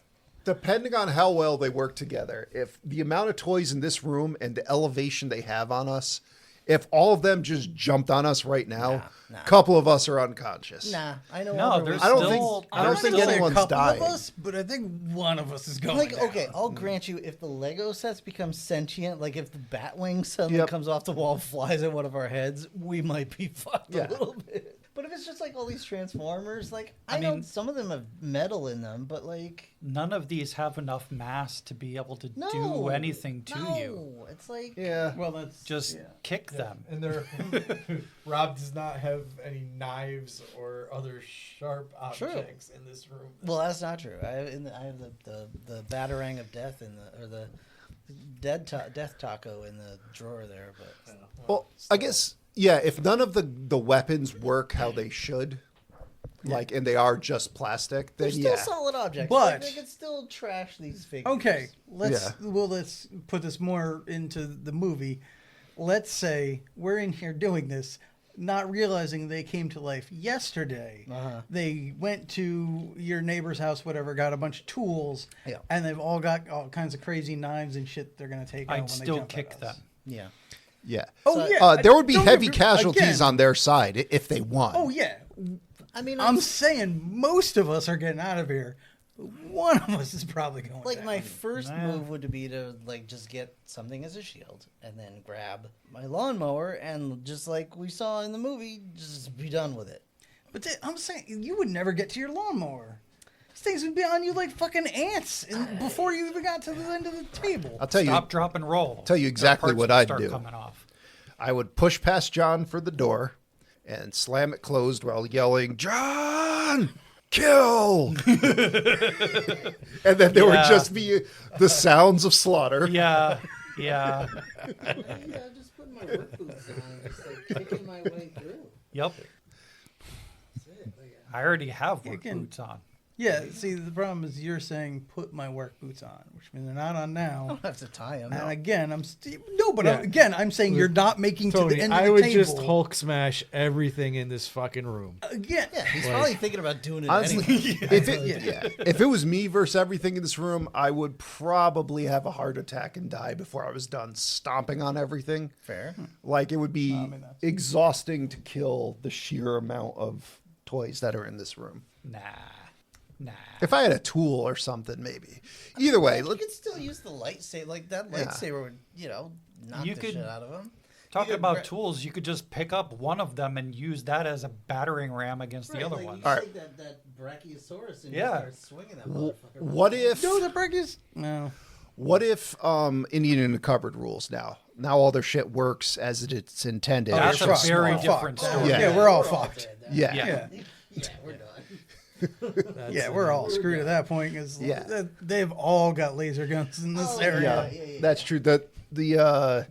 Speaker 1: depending on how well they work together, if the amount of toys in this room and the elevation they have on us, if all of them just jumped on us right now,
Speaker 3: Nah.
Speaker 1: a couple of us are unconscious.
Speaker 3: Nah, I know.
Speaker 6: No,
Speaker 3: other
Speaker 6: there's
Speaker 3: ways.
Speaker 1: I don't
Speaker 6: still,
Speaker 1: think- I don't
Speaker 6: there's
Speaker 1: think
Speaker 6: still-
Speaker 5: Say
Speaker 1: anyone's
Speaker 5: a couple
Speaker 1: dying.
Speaker 5: of us, but I think one of us is going
Speaker 3: Like,
Speaker 5: down.
Speaker 3: okay, I'll grant you if the Lego sets become sentient, like if the Batwing suddenly
Speaker 1: Yep.
Speaker 3: comes off the wall and flies at one of our heads, we might be fucked
Speaker 1: Yeah.
Speaker 3: a little bit. But if it's just like all these Transformers, like, I
Speaker 6: I
Speaker 3: know
Speaker 6: mean-
Speaker 3: some of them have metal in them, but like,
Speaker 6: None of these have enough mass to be able to
Speaker 3: no.
Speaker 6: do anything to
Speaker 3: no.
Speaker 6: you.
Speaker 3: It's like,
Speaker 1: Yeah.
Speaker 5: Well, that's
Speaker 6: Just kick them.
Speaker 4: And there, Rob does not have any knives or other sharp objects in this room.
Speaker 3: well, that's not true. I have the batarang of death or the death taco in the drawer there, but
Speaker 1: Well, I guess, yeah, if none of the weapons work how they should, like, and they are just plastic, then
Speaker 3: They're still
Speaker 1: yeah.
Speaker 3: solid objects.
Speaker 5: But-
Speaker 3: they can still trash these figures.
Speaker 5: Okay,
Speaker 1: Yeah.
Speaker 5: let's put this more into the movie. Let's say we're in here doing this, not realizing they came to life yesterday.
Speaker 3: Uh-huh.
Speaker 5: They went to your neighbor's house, whatever, got a bunch of tools,
Speaker 3: Yeah.
Speaker 5: and they've all got all kinds of crazy knives and shit they're gonna take out when
Speaker 6: I'd
Speaker 5: they
Speaker 6: still
Speaker 5: jump at
Speaker 6: kick
Speaker 5: us.
Speaker 6: them.
Speaker 3: Yeah.
Speaker 1: Yeah.
Speaker 5: Oh
Speaker 3: So-
Speaker 5: yeah,
Speaker 1: There would be
Speaker 5: don't
Speaker 1: heavy
Speaker 5: get-
Speaker 1: casualties
Speaker 5: again,
Speaker 1: on their side if they won.
Speaker 5: Oh yeah,
Speaker 3: I mean,
Speaker 5: I'm saying most of us are getting out of here. One of us is probably going.
Speaker 3: like
Speaker 5: down.
Speaker 3: my first move would be to like just get something as a shield and then grab my lawnmower and just like we saw in the movie, just be done with it.
Speaker 5: But I'm saying you would never get to your lawnmower. These things would be on you like fucking ants before you even got to the end of the table.
Speaker 1: I'll tell you.
Speaker 6: Stop, drop, and roll.
Speaker 1: Tell you
Speaker 6: The
Speaker 1: exactly
Speaker 6: parts
Speaker 1: what
Speaker 6: will
Speaker 1: I'd
Speaker 6: start
Speaker 1: do.
Speaker 6: Coming off.
Speaker 1: I would push past John for the door and slam it closed while yelling, "John, kill!" And then there would
Speaker 6: Yeah.
Speaker 1: just be the sounds of slaughter.
Speaker 6: Yeah, yeah,
Speaker 3: Yeah, just putting my work boots on and just like kicking my way through.
Speaker 6: yep. I already have work
Speaker 5: Again-
Speaker 6: boots on.
Speaker 5: Yeah, see, the problem is you're saying put my work boots on, which means they're not on
Speaker 3: I
Speaker 5: now.
Speaker 3: don't have to tie them.
Speaker 5: And again, I'm
Speaker 4: Yeah.
Speaker 5: again, I'm saying you're not making to
Speaker 4: Tony,
Speaker 5: the end of
Speaker 4: I
Speaker 5: the
Speaker 4: would
Speaker 5: table.
Speaker 4: just Hulk smash everything in this fucking room.
Speaker 5: Again,
Speaker 3: Yeah, he's probably thinking about doing it
Speaker 1: Honestly,
Speaker 3: anyway.
Speaker 1: if it was me versus everything in this room, I would probably have a heart attack and die before I was done stomping on everything.
Speaker 3: Fair.
Speaker 1: Like it would be
Speaker 5: that's-
Speaker 1: exhausting to kill the sheer amount of toys that are in this room.
Speaker 6: Nah.
Speaker 1: If I had a tool or something, maybe. Either way,
Speaker 3: You could still use the lightsaber. Like that
Speaker 1: Yeah.
Speaker 3: lightsaber would, knock
Speaker 6: You
Speaker 3: the
Speaker 6: could-
Speaker 3: shit out of him.
Speaker 6: Talking
Speaker 3: could
Speaker 6: about
Speaker 3: gra-
Speaker 6: tools, you could just pick up one of them and use that as a battering ram against the other
Speaker 3: like,
Speaker 6: one.
Speaker 3: You
Speaker 1: All right.
Speaker 3: take that Brachiosaurus and
Speaker 6: Yeah.
Speaker 3: you start swinging that motherfucker.
Speaker 1: what if
Speaker 5: no, the break is no.
Speaker 1: what if Indian in the cupboard rules now? Now all their shit works as it's intended.
Speaker 6: That's
Speaker 5: you're
Speaker 6: a
Speaker 5: fucked.
Speaker 6: very
Speaker 5: We're
Speaker 6: different
Speaker 5: fucked.
Speaker 6: story.
Speaker 1: Yeah.
Speaker 5: Yeah, we're all fucked.
Speaker 1: yeah.
Speaker 6: Yeah.
Speaker 5: Yeah,
Speaker 3: Yeah, we're done.
Speaker 5: yeah, we're all screwed at that point because
Speaker 1: Yeah.
Speaker 5: they've all got laser guns in this
Speaker 3: Oh,
Speaker 5: area.
Speaker 1: Yeah, that's true. The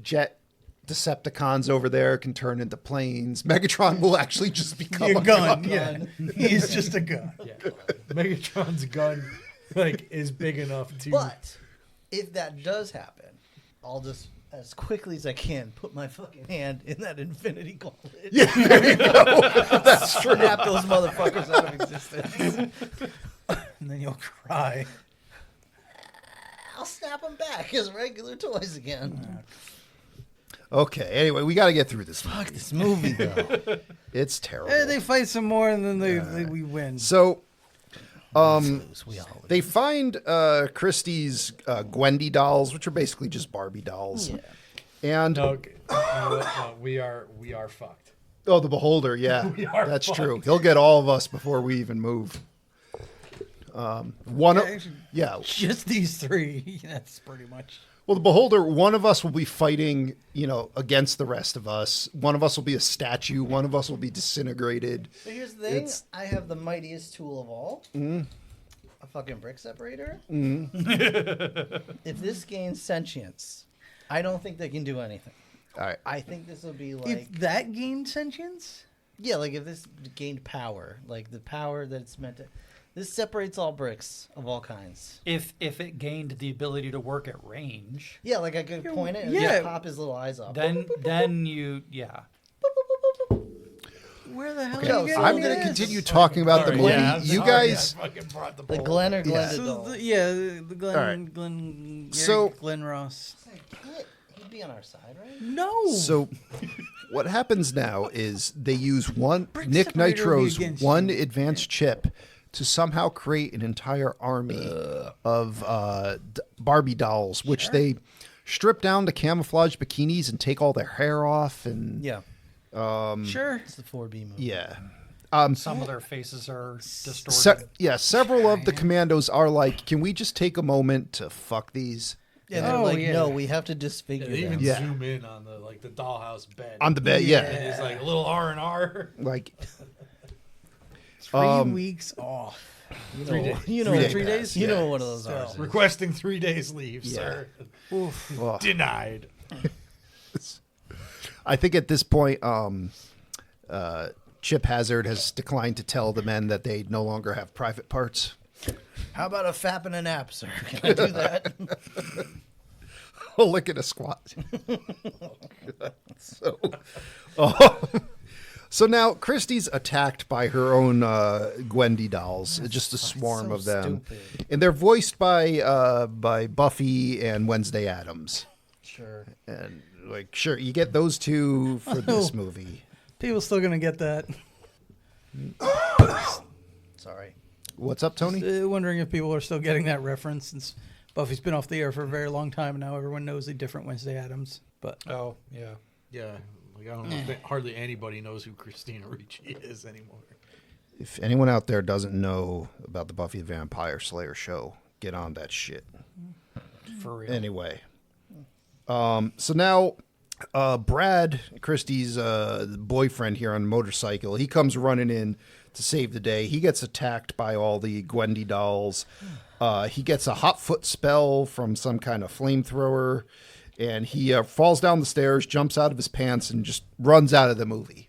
Speaker 1: jet Decepticons over there can turn into planes. Megatron will actually just become
Speaker 5: Be a gun,
Speaker 1: gun.
Speaker 5: yeah. He's just a gun.
Speaker 4: Yeah. Megatron's gun is big enough to.
Speaker 3: But if that does happen, I'll just as quickly as I can put my fucking hand in that infinity gauntlet.
Speaker 1: Yeah, there you go. That's true.
Speaker 3: Snap those motherfuckers out of existence.
Speaker 5: And then you'll cry.
Speaker 3: I'll snap them back as regular toys again.
Speaker 1: Okay. Anyway, we got to get through this.
Speaker 3: Fuck this movie though.
Speaker 1: It's terrible.
Speaker 5: And they fight some more, and then we win.
Speaker 1: So
Speaker 3: We all lose.
Speaker 1: they find Christie's Gwendy dolls, which are basically just Barbie dolls.
Speaker 3: Yeah.
Speaker 1: And
Speaker 4: No, we are fucked.
Speaker 1: oh, the Beholder, yeah,
Speaker 4: We are
Speaker 1: that's
Speaker 4: fucked.
Speaker 1: true. He'll get all of us before we even move. One,
Speaker 5: Yeah,
Speaker 1: of,
Speaker 5: actually-
Speaker 1: yeah.
Speaker 5: Just these three. That's pretty much.
Speaker 1: Well, the Beholder, one of us will be fighting, against the rest of us. One of us will be a statue. One of us will be disintegrated.
Speaker 3: So here's the thing. I have the mightiest tool of all. A fucking brick separator. If this gains sentience, I don't think they can do anything.
Speaker 1: All right.
Speaker 3: I think this will be like
Speaker 5: If that gained sentience,
Speaker 3: yeah, like if this gained power, like the power that it's meant to. This separates all bricks of all kinds.
Speaker 6: If it gained the ability to work at range,
Speaker 3: Yeah, like I could point it and
Speaker 5: yeah.
Speaker 3: just pop his little eyes off.
Speaker 6: then you yeah.
Speaker 5: where the hell
Speaker 1: Okay,
Speaker 5: are you getting
Speaker 1: I'm going to
Speaker 5: this?
Speaker 1: continue talking about the
Speaker 6: Sorry,
Speaker 1: movie.
Speaker 6: yeah,
Speaker 1: You
Speaker 6: sorry,
Speaker 1: guys,
Speaker 4: Fucking brought the
Speaker 3: the
Speaker 4: ball.
Speaker 3: Glen or Glenda
Speaker 5: So
Speaker 3: doll.
Speaker 5: the Glen,
Speaker 1: All right.
Speaker 5: Glen,
Speaker 1: So-
Speaker 5: Glen Ross.
Speaker 3: He'd be on our side, right?
Speaker 5: No.
Speaker 1: so what happens now is they use
Speaker 5: Brick
Speaker 1: Nick
Speaker 5: separator will be
Speaker 1: Nitro's
Speaker 5: against
Speaker 1: one
Speaker 5: you.
Speaker 1: advanced chip to somehow create an entire army of Barbie dolls, which they strip down to camouflage bikinis and take all their hair off. And
Speaker 3: Yeah.
Speaker 5: Sure.
Speaker 3: It's the 4B movie.
Speaker 1: yeah.
Speaker 6: Some of their faces are distorted.
Speaker 1: Several of the commandos are like, can we just take a moment to fuck these?
Speaker 3: Yeah, they're
Speaker 5: Oh,
Speaker 3: like,
Speaker 5: yeah.
Speaker 3: no, we have to disfigure
Speaker 4: They
Speaker 3: them.
Speaker 4: even
Speaker 1: Yeah.
Speaker 4: zoom in on the dollhouse bed.
Speaker 1: On the bed, yeah.
Speaker 4: And it's like a little R&R.
Speaker 1: Like,
Speaker 5: 3 weeks off.
Speaker 3: You
Speaker 4: 3
Speaker 3: know,
Speaker 4: days.
Speaker 3: you know,
Speaker 1: 3
Speaker 3: what-
Speaker 1: day
Speaker 5: 3
Speaker 1: pass,
Speaker 5: days?
Speaker 3: you
Speaker 1: yeah.
Speaker 3: know what one of those
Speaker 5: Still.
Speaker 3: are.
Speaker 4: Requesting 3 days leave,
Speaker 1: Yeah.
Speaker 4: sir.
Speaker 1: Ugh.
Speaker 4: Denied.
Speaker 1: I think at this point, Chip Hazard has declined to tell the men that they no longer have private parts.
Speaker 3: How about a fap and a nap, sir? Can I do that?
Speaker 1: A lick and a squat. So, oh. So now Christie's attacked by her own Gwendy dolls, just a swarm
Speaker 3: so
Speaker 1: of them,
Speaker 3: stupid.
Speaker 1: and they're voiced by Buffy and Wednesday Addams.
Speaker 3: Sure.
Speaker 1: And like, sure, you get those two for this movie.
Speaker 5: People still gonna get that.
Speaker 3: Sorry.
Speaker 1: What's up, Tony?
Speaker 5: Wondering if people are still getting that reference since Buffy's been off the air for a very long time, and now everyone knows a different Wednesday Addams. But
Speaker 6: Oh, yeah.
Speaker 4: Yeah, like I don't know. If hardly anybody knows who Christina Ricci is anymore.
Speaker 1: If anyone out there doesn't know about the Buffy the Vampire Slayer show, get on that shit.
Speaker 6: For real.
Speaker 1: Anyway, so now Brad, Christie's boyfriend here on a motorcycle, he comes running in to save the day. He gets attacked by all the Gwendy dolls. He gets a hot foot spell from some kind of flamethrower, and he falls down the stairs, jumps out of his pants, and just runs out of the movie.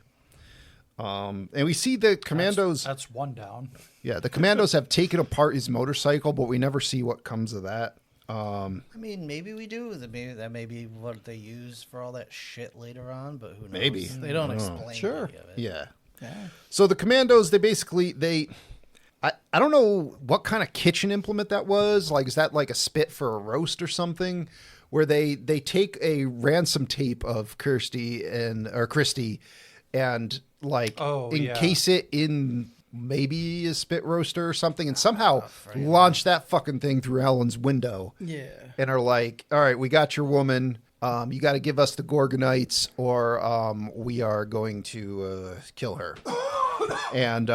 Speaker 1: And we see the commandos.
Speaker 6: That's one down.
Speaker 1: Yeah, the commandos have taken apart his motorcycle, but we never see what comes of that.
Speaker 3: I mean, maybe we do. That may be what they use for all that shit later on, but who knows?
Speaker 1: Maybe.
Speaker 3: They don't explain
Speaker 5: Sure.
Speaker 3: any of it.
Speaker 1: Yeah.
Speaker 5: yeah.
Speaker 1: So the commandos, I don't know what kind of kitchen implement that was. Like, is that like a spit for a roast or something? Where they take a ransom tape of Christy and like encase it in maybe a spit roaster or something, and somehow launch that fucking thing through Alan's window.
Speaker 5: Yeah.
Speaker 1: And are like, all right, we got your woman. You got to give us the Gorgonites, or we are going to kill her. And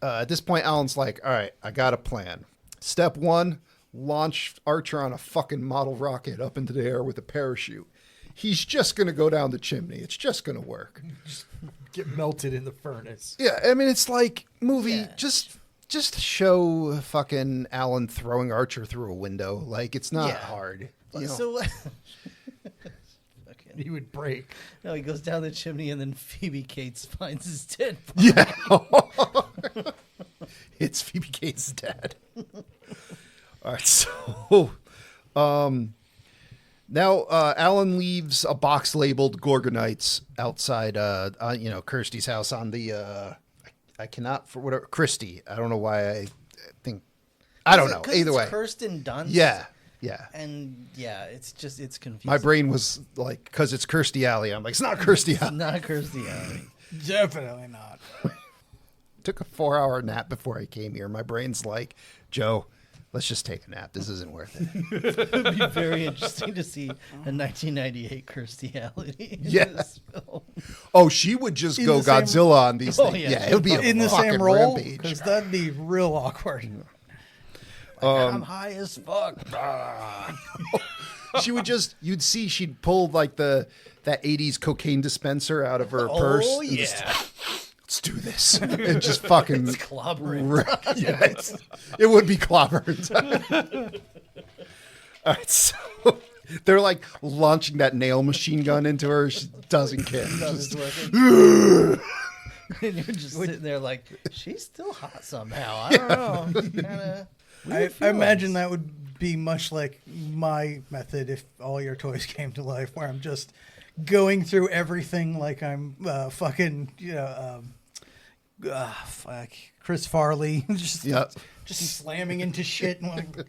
Speaker 1: at this point, Alan's like, all right, I got a plan. Step one, launch Archer on a fucking model rocket up into the air with a parachute. He's just going to go down the chimney. It's just going to work.
Speaker 4: Get melted in the furnace.
Speaker 1: Yeah, I mean, it's like movie, just show fucking Alan throwing Archer through a window. Like, it's not hard. You know?
Speaker 3: So,
Speaker 4: He would break.
Speaker 3: no, he goes down the chimney, and then Phoebe Cates finds his dead
Speaker 1: Yeah. It's Phoebe Cates' dad. All right, so now Alan leaves a box labeled Gorgonites outside Kirsty's house on the I cannot for whatever Christy. I don't know why I think I don't know. Either way.
Speaker 3: Kirsten Dunst.
Speaker 1: Yeah.
Speaker 3: And yeah, it's confusing.
Speaker 1: My brain was like, because it's Kirstie Alley. I'm like, it's not Kirstie
Speaker 3: It's
Speaker 1: Alley.
Speaker 3: not Kirstie Alley.
Speaker 5: Definitely not.
Speaker 1: Took a 4-hour nap before I came here. My brain's like, Joe, let's just take a nap. This isn't worth it.
Speaker 3: It'd be very interesting to see a 1998 Kirstie Alley in
Speaker 1: Yeah.
Speaker 3: this film.
Speaker 1: Oh, she would just
Speaker 5: In
Speaker 1: go
Speaker 5: the same-
Speaker 1: Godzilla on these
Speaker 3: Oh,
Speaker 1: things.
Speaker 3: yeah.
Speaker 1: Yeah, it would be a
Speaker 5: In the
Speaker 1: fucking
Speaker 5: same role?
Speaker 1: rampage.
Speaker 5: Because that'd be real awkward.
Speaker 3: I'm high as fuck.
Speaker 1: She would just, you'd see she'd pull like that 80s cocaine dispenser out of her purse.
Speaker 3: Oh,
Speaker 1: and
Speaker 3: yeah.
Speaker 1: just, let's do this. And just fucking.
Speaker 3: It's clobbering.
Speaker 1: Yeah, it would be clobbered. All right, so they're like launching that nail machine gun into her. She doesn't care.
Speaker 3: It's
Speaker 1: Just-
Speaker 3: working. And you're just sitting there like, she's still hot somehow. I don't know. Kinda weird
Speaker 5: I imagine
Speaker 3: feelings.
Speaker 5: that would be much like my method if all your toys came to life, where I'm just going through everything like I'm fucking, fuck, Chris Farley, just slamming into shit and like,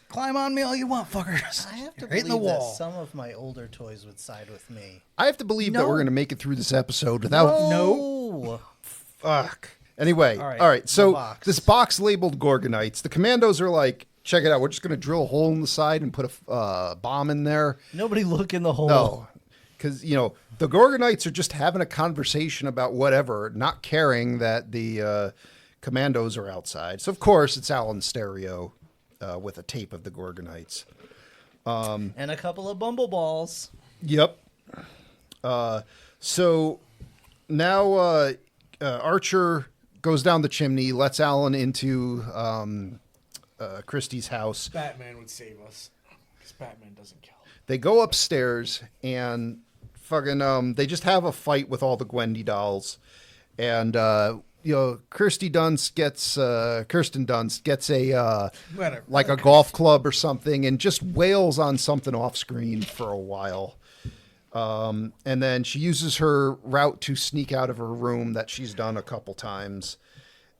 Speaker 5: climb on me all you want, fuckers.
Speaker 3: I have to
Speaker 5: Right in
Speaker 3: believe
Speaker 5: the
Speaker 3: that
Speaker 5: wall.
Speaker 3: some of my older toys would side with me.
Speaker 1: I have to believe that
Speaker 5: No.
Speaker 1: we're going to make it through this episode without.
Speaker 3: No.
Speaker 1: Fuck. Anyway,
Speaker 3: All right,
Speaker 1: all right.
Speaker 3: the
Speaker 1: So
Speaker 3: box.
Speaker 1: this box labeled Gorgonites. The commandos are like, check it out. We're just going to drill a hole in the side and put a bomb in there.
Speaker 3: Nobody look in the hole.
Speaker 1: No, because the Gorgonites are just having a conversation about whatever, not caring that the commandos are outside. So of course it's Alan Stereo with a tape of the Gorgonites.
Speaker 3: And a couple of bumbleballs.
Speaker 1: Yep. So now Archer goes down the chimney, lets Alan into Christie's house.
Speaker 4: Batman would save us. Because Batman doesn't kill.
Speaker 1: They go upstairs, and fucking they just have a fight with all the Gwendy dolls, and Kirsten Dunst gets a
Speaker 5: Whatever.
Speaker 1: like a golf club or something, and just wails on something off screen for a while. And then she uses her route to sneak out of her room that she's done a couple times,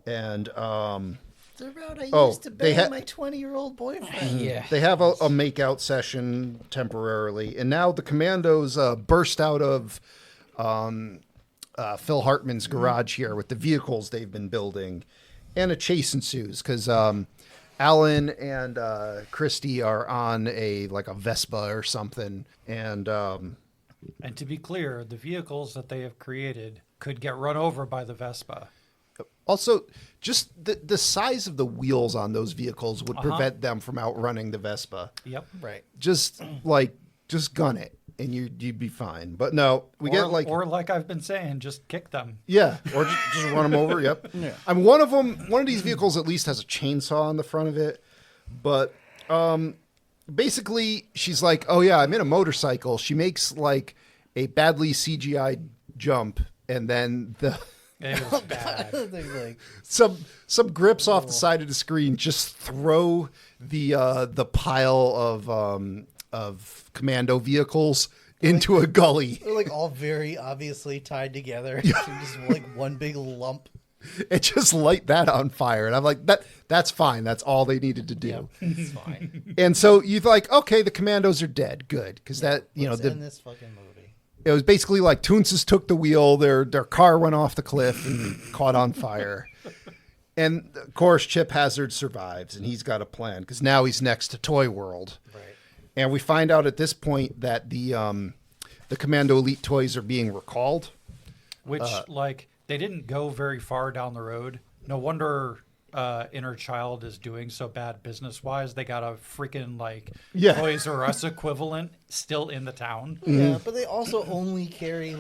Speaker 1: and
Speaker 3: The route I
Speaker 1: Oh,
Speaker 3: used to
Speaker 1: they
Speaker 3: bang my 20-year-old boyfriend.
Speaker 6: Yeah.
Speaker 1: they have a makeout session temporarily, and now the commandos burst out of Phil Hartman's garage here with the vehicles they've been building, and a chase ensues because Alan and Christy are on a Vespa or something, and
Speaker 6: And to be clear, the vehicles that they have created could get run over by the Vespa.
Speaker 1: also just the size of the wheels on those vehicles would prevent them from outrunning the Vespa.
Speaker 6: Yep.
Speaker 3: Right.
Speaker 1: Just gun it and you'd be fine. But no, we get
Speaker 6: or like I've been saying, just kick them.
Speaker 1: yeah, or just run them over. Yep.
Speaker 3: Yeah.
Speaker 1: I mean, one of these vehicles at least has a chainsaw on the front of it, but basically she's like, oh yeah, I'm in a motorcycle. She makes like a badly CGI jump, and then
Speaker 6: It was bad.
Speaker 3: They're like,
Speaker 1: some grips off the side of the screen just throw the pile of commando vehicles into a gully.
Speaker 3: they're like all very obviously tied together. Just like one big lump.
Speaker 1: And just light that on fire. And I'm like, that's fine. That's all they needed to do.
Speaker 3: It's fine.
Speaker 1: And so you're like, okay, the commandos are dead. Good. Because
Speaker 3: Let's end this fucking movie.
Speaker 1: it was basically like Toonces took the wheel, their car went off the cliff and caught on fire. And of course, Chip Hazard survives, and he's got a plan because now he's next to Toy World.
Speaker 3: Right.
Speaker 1: And we find out at this point that the Commando Elite toys are being recalled.
Speaker 6: Which, they didn't go very far down the road. No wonder Inner Child is doing so bad business-wise. They got a freaking, Toys R Us equivalent still in the town.
Speaker 3: Yeah, but they also only carry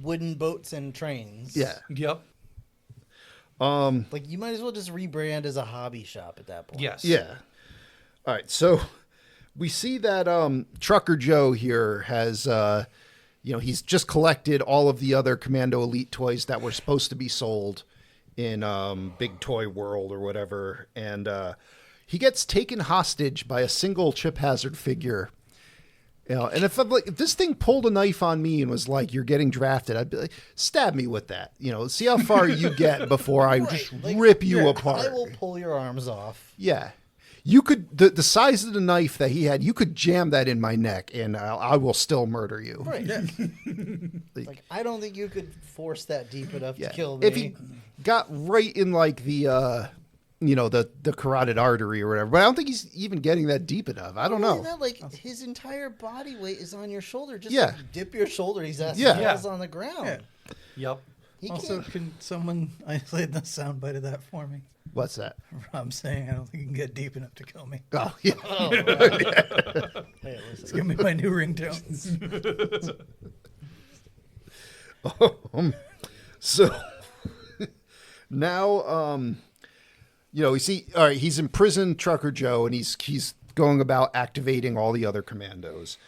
Speaker 3: wooden boats and trains.
Speaker 1: Yeah.
Speaker 6: Yep.
Speaker 3: You might as well just rebrand as a hobby shop at that point.
Speaker 6: Yes.
Speaker 1: Yeah. All right. So we see that Trucker Joe here has, he's just collected all of the other Commando Elite toys that were supposed to be sold in Big Toy World or whatever. And he gets taken hostage by a single Chip Hazard figure. And if this thing pulled a knife on me and was like, you're getting drafted, I'd be like, stab me with that. See how far you get before I just rip you apart.
Speaker 3: I will pull your arms off.
Speaker 1: Yeah. You could, the size of the knife that he had, you could jam that in my neck and I will still murder you.
Speaker 3: Right. I don't think you could force that deep enough to kill me.
Speaker 1: If he got right in the carotid artery or whatever, but I don't think he's even getting that deep enough. I don't know.
Speaker 3: His entire body weight is on your shoulder. Just dip your shoulder. He's falls on the ground.
Speaker 5: Yeah.
Speaker 6: Yep.
Speaker 5: Also, can someone isolate the soundbite of that for me?
Speaker 1: What's that?
Speaker 5: I'm saying I don't think you can get deep enough to kill me.
Speaker 1: Oh, yeah.
Speaker 3: Hey, listen.
Speaker 5: It's gonna be my new ringtone.
Speaker 1: So now, we see, all right, he's imprisoned Trucker Joe, and he's going about activating all the other commandos.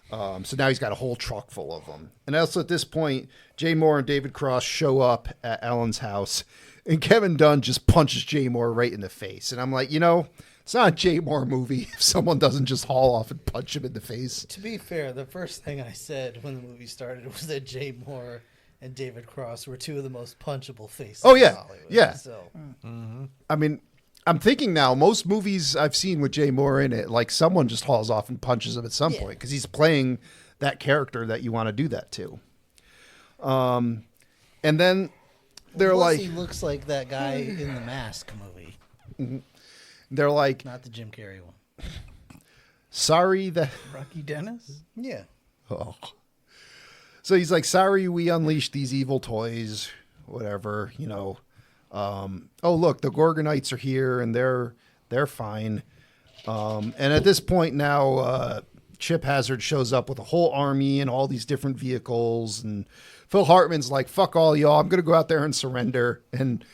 Speaker 1: So now he's got a whole truck full of them. And also at this point, Jay Moore and David Cross show up at Alan's house, and Kevin Dunn just punches Jay Moore right in the face. And I'm like, it's not a Jay Moore movie if someone doesn't just haul off and punch him in the face.
Speaker 3: To be fair, the first thing I said when the movie started was that Jay Moore and David Cross were two of the most punchable faces
Speaker 1: Oh, yeah.
Speaker 3: in Hollywood.
Speaker 1: Yeah.
Speaker 3: So,
Speaker 1: I mean, I'm thinking now, most movies I've seen with Jay Moore in it, someone just hauls off and punches him at some point because he's playing that character that you want to do that to. And then they're
Speaker 3: plus he looks like that guy in the Mask movie,
Speaker 1: they're like,
Speaker 3: not the Jim Carrey one.
Speaker 1: sorry that.
Speaker 5: Rocky Dennis?
Speaker 3: Yeah.
Speaker 1: Oh. So he's like, sorry, we unleashed these evil toys, whatever, oh, look, the Gorgonites are here and they're fine. And at this point now, Chip Hazard shows up with a whole army and all these different vehicles. And Phil Hartman's like, fuck all y'all. I'm going to go out there and surrender. And,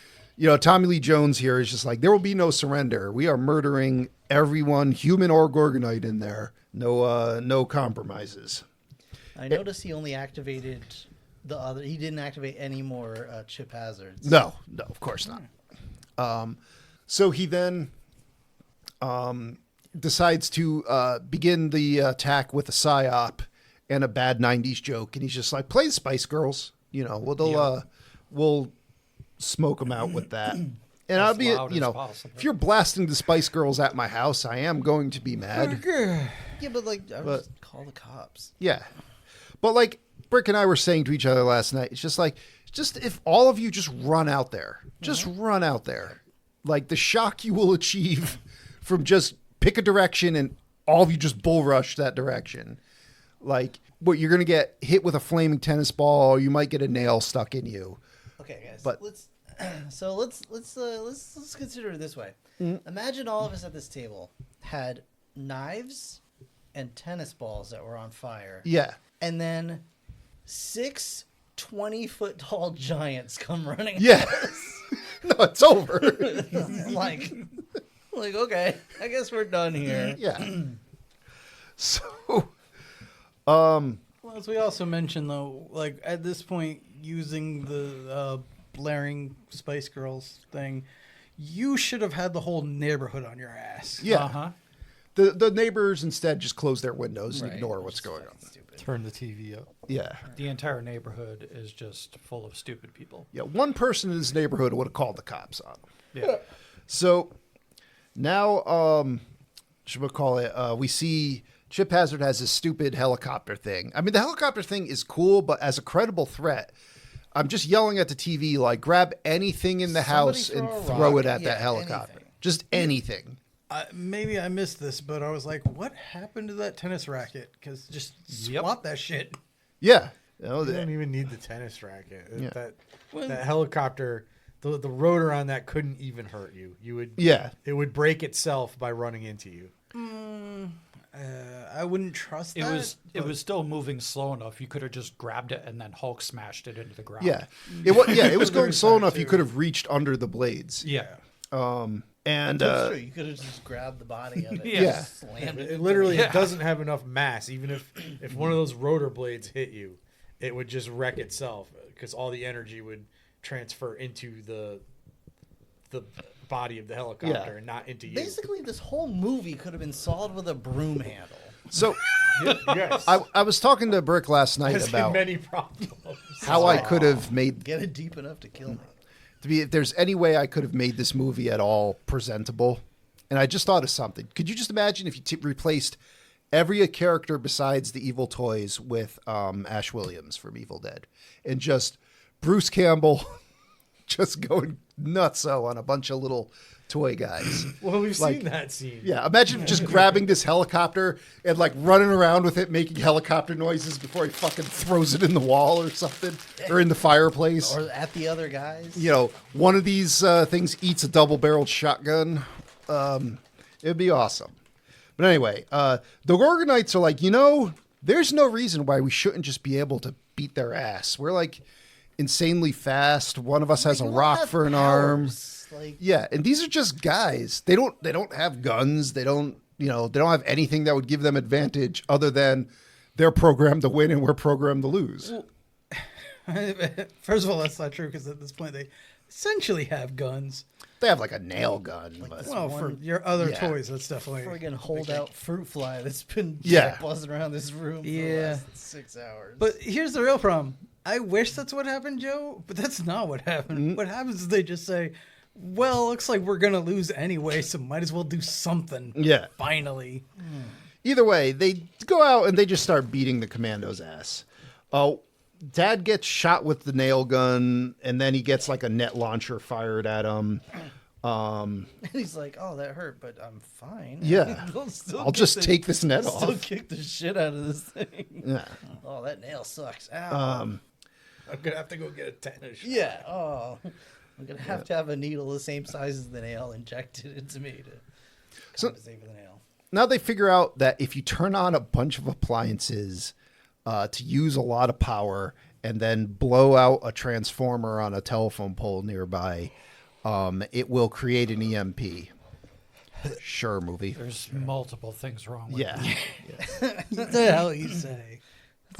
Speaker 1: Tommy Lee Jones here is just like, there will be no surrender. We are murdering everyone, human or Gorgonite in there. No compromises.
Speaker 3: I noticed he only activated the other. He didn't activate any more chip hazards.
Speaker 1: No, of course not. So he then decides to begin the attack with a psyop and a bad 90s joke. And he's just like, play the Spice Girls. You know, we'll smoke them out with that. And I'll be,
Speaker 6: loud
Speaker 1: you
Speaker 6: as
Speaker 1: know,
Speaker 6: possible.
Speaker 1: if you're blasting the Spice Girls at my house, I am going to be mad.
Speaker 3: Yeah, but like, I would just call the cops.
Speaker 1: Yeah. But like Brick and I were saying to each other last night, it's just if all of you just run out there, run out there. Like the shock you will achieve from just pick a direction and all of you just bull rush that direction. Like what you're going to get hit with a flaming tennis ball, or you might get a nail stuck in you.
Speaker 3: Okay, guys.
Speaker 1: But-
Speaker 3: let's consider it this way. Imagine all of us at this table had knives and tennis balls that were on fire.
Speaker 1: Yeah.
Speaker 3: And then 6 20-foot tall giants come running.
Speaker 1: Yeah. No, it's over.
Speaker 3: like, okay, I guess we're done here.
Speaker 1: Yeah. So,
Speaker 5: Well, as we also mentioned, though, like at this point, using the blaring Spice Girls thing, you should have had the whole neighborhood on your ass.
Speaker 1: yeah.
Speaker 6: Uh-huh.
Speaker 1: The neighbors instead just close their windows and
Speaker 3: Right.
Speaker 1: ignore what's going on.
Speaker 3: Stupid.
Speaker 4: Turn the TV up.
Speaker 1: Yeah.
Speaker 6: The entire neighborhood is just full of stupid people.
Speaker 1: Yeah. One person in this neighborhood would have called the cops on them.
Speaker 6: Yeah.
Speaker 1: So now, should we call it? We see Chip Hazard has this stupid helicopter thing. I mean, the helicopter thing is cool, but as a credible threat, I'm just yelling at the TV like, grab anything in the
Speaker 3: Somebody
Speaker 1: house and
Speaker 3: throw a
Speaker 1: throw
Speaker 3: rock.
Speaker 1: it at
Speaker 3: Yeah,
Speaker 1: that helicopter.
Speaker 3: anything.
Speaker 1: Just anything.
Speaker 5: Maybe I missed this, but I was like, what happened to that tennis racket? Because just swap that shit.
Speaker 1: Yeah. You know,
Speaker 4: You don't even need the tennis racket.
Speaker 1: Yeah.
Speaker 4: That helicopter, the rotor on that couldn't even hurt you.
Speaker 1: Yeah.
Speaker 4: It would break itself by running into you.
Speaker 5: I wouldn't trust that.
Speaker 6: It was still moving slow enough. You could have just grabbed it and then Hulk smashed it into the ground.
Speaker 1: Yeah. It was going slow enough you could have reached under the blades.
Speaker 6: Yeah.
Speaker 1: And
Speaker 3: That's true. You could have just grabbed the body of it.
Speaker 6: Yeah.
Speaker 3: And just slammed it.
Speaker 4: It literally
Speaker 6: Yeah.
Speaker 4: doesn't have enough mass. Even if one of those rotor blades hit you, it would just wreck itself because all the energy would transfer into the body of the helicopter
Speaker 1: Yeah.
Speaker 4: and not into you.
Speaker 3: Basically, this whole movie could have been solved with a broom handle.
Speaker 1: so
Speaker 4: Yes.
Speaker 1: I was talking to Brick last night
Speaker 4: There's been
Speaker 1: about
Speaker 4: many problems.
Speaker 1: how I could have made
Speaker 3: Get it deep enough to kill me.
Speaker 1: if there's any way I could have made this movie at all presentable. And I just thought of something. Could you just imagine if you replaced every character besides the evil toys with Ash Williams from Evil Dead and just Bruce Campbell just going nutso on a bunch of little toy guys.
Speaker 4: Well, we've
Speaker 1: Like-
Speaker 4: seen that scene.
Speaker 1: Yeah, imagine just grabbing this helicopter and like running around with it, making helicopter noises before he fucking throws it in the wall or something, or in the fireplace.
Speaker 3: Or at the other guys.
Speaker 1: You know, one of these things eats a double-barreled shotgun. It'd be awesome. But anyway, the Gorgonites are like, there's no reason why we shouldn't just be able to beat their ass. We're like insanely fast. One of us has a
Speaker 3: They don't
Speaker 1: rock
Speaker 3: have
Speaker 1: for an arm.
Speaker 3: powers. Like,
Speaker 1: Yeah, and these are just guys. They don't have guns. They don't have anything that would give them advantage other than they're programmed to win and we're programmed to lose.
Speaker 5: First of all, that's not true because at this point they essentially have guns.
Speaker 1: They have like a nail gun, but
Speaker 5: Well, for your other
Speaker 1: Yeah.
Speaker 5: toys, that's definitely.
Speaker 3: friggin' hold out fruit fly that's been
Speaker 1: Yeah.
Speaker 3: buzzing around this room for the
Speaker 5: Yeah.
Speaker 3: last 6 hours.
Speaker 5: But here's the real problem. I wish that's what happened, Joe, but that's not what happened. What happens is they just say, well, looks like we're going to lose anyway, so might as well do something.
Speaker 1: yeah.
Speaker 5: Finally.
Speaker 1: Either way, they go out and they just start beating the commando's ass. Dad gets shot with the nail gun, and then he gets like a net launcher fired at him.
Speaker 3: And he's like, "Oh, that hurt, but I'm fine."
Speaker 1: Yeah. I'll just take this net
Speaker 3: Still
Speaker 1: off.
Speaker 3: kick the shit out of this thing.
Speaker 1: Yeah.
Speaker 3: Oh, that nail sucks. Ow.
Speaker 4: I'm gonna have to go get a tetanus shot.
Speaker 3: Yeah. Oh, I'm gonna have to have a needle the same size as the nail injected into me to compensate for the nail.
Speaker 1: Now they figure out that if you turn on a bunch of appliances to use a lot of power and then blow out a transformer on a telephone pole nearby, it will create an EMP. Sure, movie.
Speaker 6: There's multiple things wrong with
Speaker 1: Yeah.
Speaker 6: it.
Speaker 5: What the hell you say?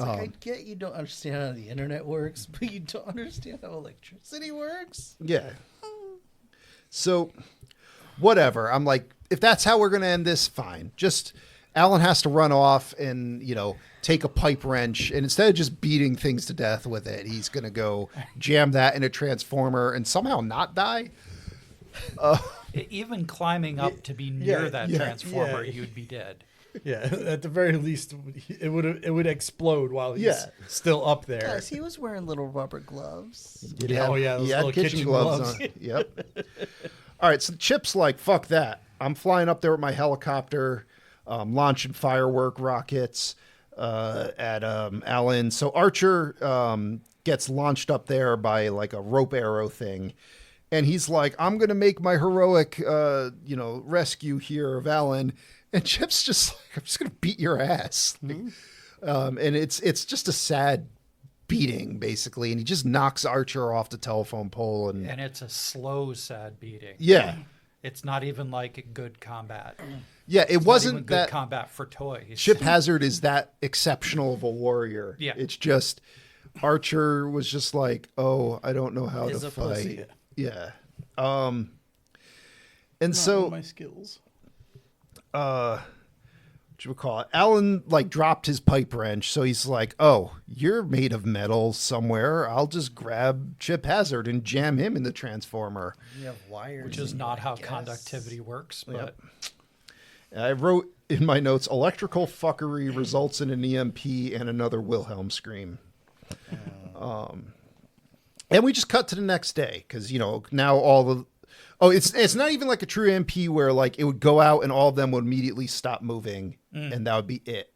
Speaker 3: It's like, I get you don't understand how the internet works, but you don't understand how electricity works.
Speaker 1: Yeah. So, whatever. I'm like, if that's how we're going to end this, fine. Just Alan has to run off and, take a pipe wrench. And instead of just beating things to death with it, he's going to go jam that in a transformer and somehow not die.
Speaker 6: Even climbing up to be near that transformer, you'd be dead.
Speaker 4: Yeah, at the very least, it would explode while he's still up there.
Speaker 3: Guys, he was wearing little rubber gloves.
Speaker 1: He
Speaker 4: those
Speaker 1: had
Speaker 4: little
Speaker 1: kitchen gloves on. Yep. All right, so Chip's like, fuck that. I'm flying up there with my helicopter, launching firework rockets at Alan. So Archer gets launched up there by like a rope arrow thing. And he's like, I'm going to make my heroic, rescue here of Alan. And Chip's just like, I'm just going to beat your ass. And it's just a sad beating, basically. And he just knocks Archer off the telephone pole. And
Speaker 6: it's a slow, sad beating.
Speaker 1: Yeah.
Speaker 6: It's not even like good combat.
Speaker 1: Yeah, it wasn't
Speaker 6: not even good
Speaker 1: that
Speaker 6: combat for toys.
Speaker 1: Chip Hazard is that exceptional of a warrior.
Speaker 6: Yeah.
Speaker 1: It's just Archer was just like, oh, I don't know how
Speaker 3: Is
Speaker 1: to
Speaker 3: a
Speaker 1: fight.
Speaker 3: pussy.
Speaker 1: Yeah. And
Speaker 5: Not
Speaker 1: so
Speaker 5: one of my skills.
Speaker 1: what you would call it? Alan like dropped his pipe wrench, so he's like, "Oh, you're made of metal somewhere. I'll just grab Chip Hazard and jam him in the transformer."
Speaker 3: You have wires.
Speaker 6: which is
Speaker 3: in
Speaker 6: not
Speaker 3: you, I
Speaker 6: how
Speaker 3: guess.
Speaker 6: conductivity works. But
Speaker 1: I wrote in my notes, "Electrical fuckery results in an EMP and another Wilhelm scream." And we just cut to the next day because now all the it's not even like a true EMP where like it would go out and all of them would immediately stop moving and that would be it.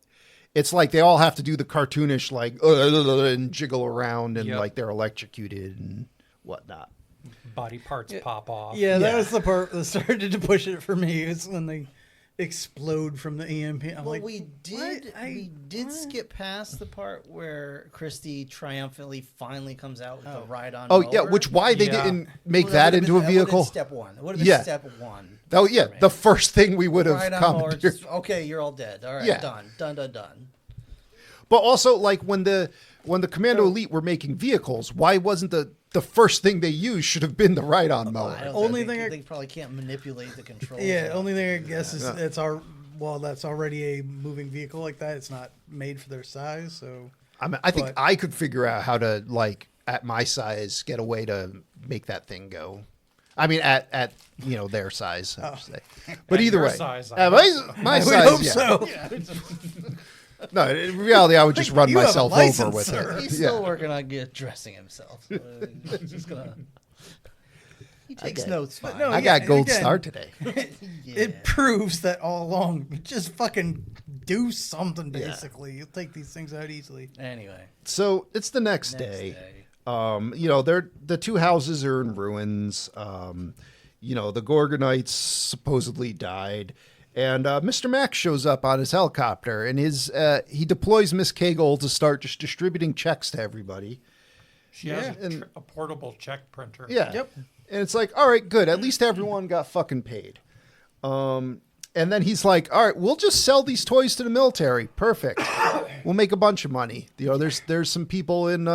Speaker 1: It's like they all have to do the cartoonish like and jiggle around and
Speaker 6: Yep.
Speaker 1: like they're electrocuted and whatnot.
Speaker 6: body parts pop off.
Speaker 5: Yeah, that
Speaker 1: Yeah.
Speaker 5: was the part that started to push it for me. It's when they explode from the EMP. I'm
Speaker 3: Well,
Speaker 5: like,
Speaker 3: we did
Speaker 5: what?
Speaker 3: skip past the part where Christy triumphantly finally comes out with the ride-on.
Speaker 1: Oh
Speaker 3: mower.
Speaker 1: yeah, why they
Speaker 6: Yeah.
Speaker 1: didn't make
Speaker 3: Well,
Speaker 1: that
Speaker 3: would've
Speaker 1: into
Speaker 3: been-
Speaker 1: a
Speaker 3: that would've been
Speaker 1: vehicle?
Speaker 3: Step one. It would have been
Speaker 1: Yeah.
Speaker 3: step one.
Speaker 1: Oh yeah,
Speaker 3: for me.
Speaker 1: the first thing we would have
Speaker 3: Ride-on
Speaker 1: come
Speaker 3: mower,
Speaker 1: to.
Speaker 3: just, okay, you're all dead. All right,
Speaker 1: Yeah.
Speaker 3: done.
Speaker 1: But also, like when the Commando Elite were making vehicles, why wasn't the first thing they used should have been the ride-on
Speaker 3: I
Speaker 1: mower?
Speaker 3: don't
Speaker 5: Only
Speaker 3: think
Speaker 5: thing
Speaker 3: they probably can't manipulate the controls.
Speaker 5: yeah, only thing I guess is that's already a moving vehicle like that. It's not made for their size, so
Speaker 1: I think
Speaker 5: but-
Speaker 1: I could figure out how to like at my size get a way to make that thing go. I mean, at their size, I should say. But
Speaker 6: At
Speaker 1: either
Speaker 6: your
Speaker 1: way,
Speaker 6: size,
Speaker 1: at my
Speaker 5: I would
Speaker 1: size,
Speaker 5: hope
Speaker 1: yeah.
Speaker 5: so.
Speaker 1: No, in reality, I would just run
Speaker 5: You have a
Speaker 1: myself
Speaker 5: license,
Speaker 1: over with
Speaker 5: sir.
Speaker 1: it.
Speaker 3: He's
Speaker 1: Yeah.
Speaker 3: still working on dressing himself. So he's just gonna. He takes notes. Fine.
Speaker 5: no,
Speaker 1: I got
Speaker 5: yeah,
Speaker 1: gold
Speaker 5: again,
Speaker 1: star today.
Speaker 5: It proves that all along. Just fucking do something. Basically, you'll take these things out easily.
Speaker 3: Anyway,
Speaker 1: So it's the next day. They're the two houses are in ruins. The Gorgonites supposedly died, and Mr. Max shows up on his helicopter, and he deploys Miss Kegel to start just distributing checks to everybody.
Speaker 6: She has
Speaker 1: and-
Speaker 6: a portable check printer.
Speaker 1: Yeah.
Speaker 5: Yep.
Speaker 1: And it's like, all right, good. At least everyone got fucking paid. And then he's like, all right, we'll just sell these toys to the military. Perfect. We'll make a bunch of money. There's some people in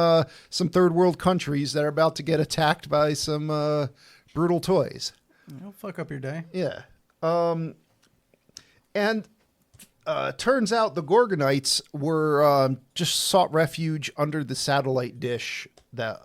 Speaker 1: some third world countries that are about to get attacked by some brutal toys.
Speaker 5: It'll fuck up your day.
Speaker 1: Yeah. And turns out the Gorgonites were just sought refuge under the satellite dish that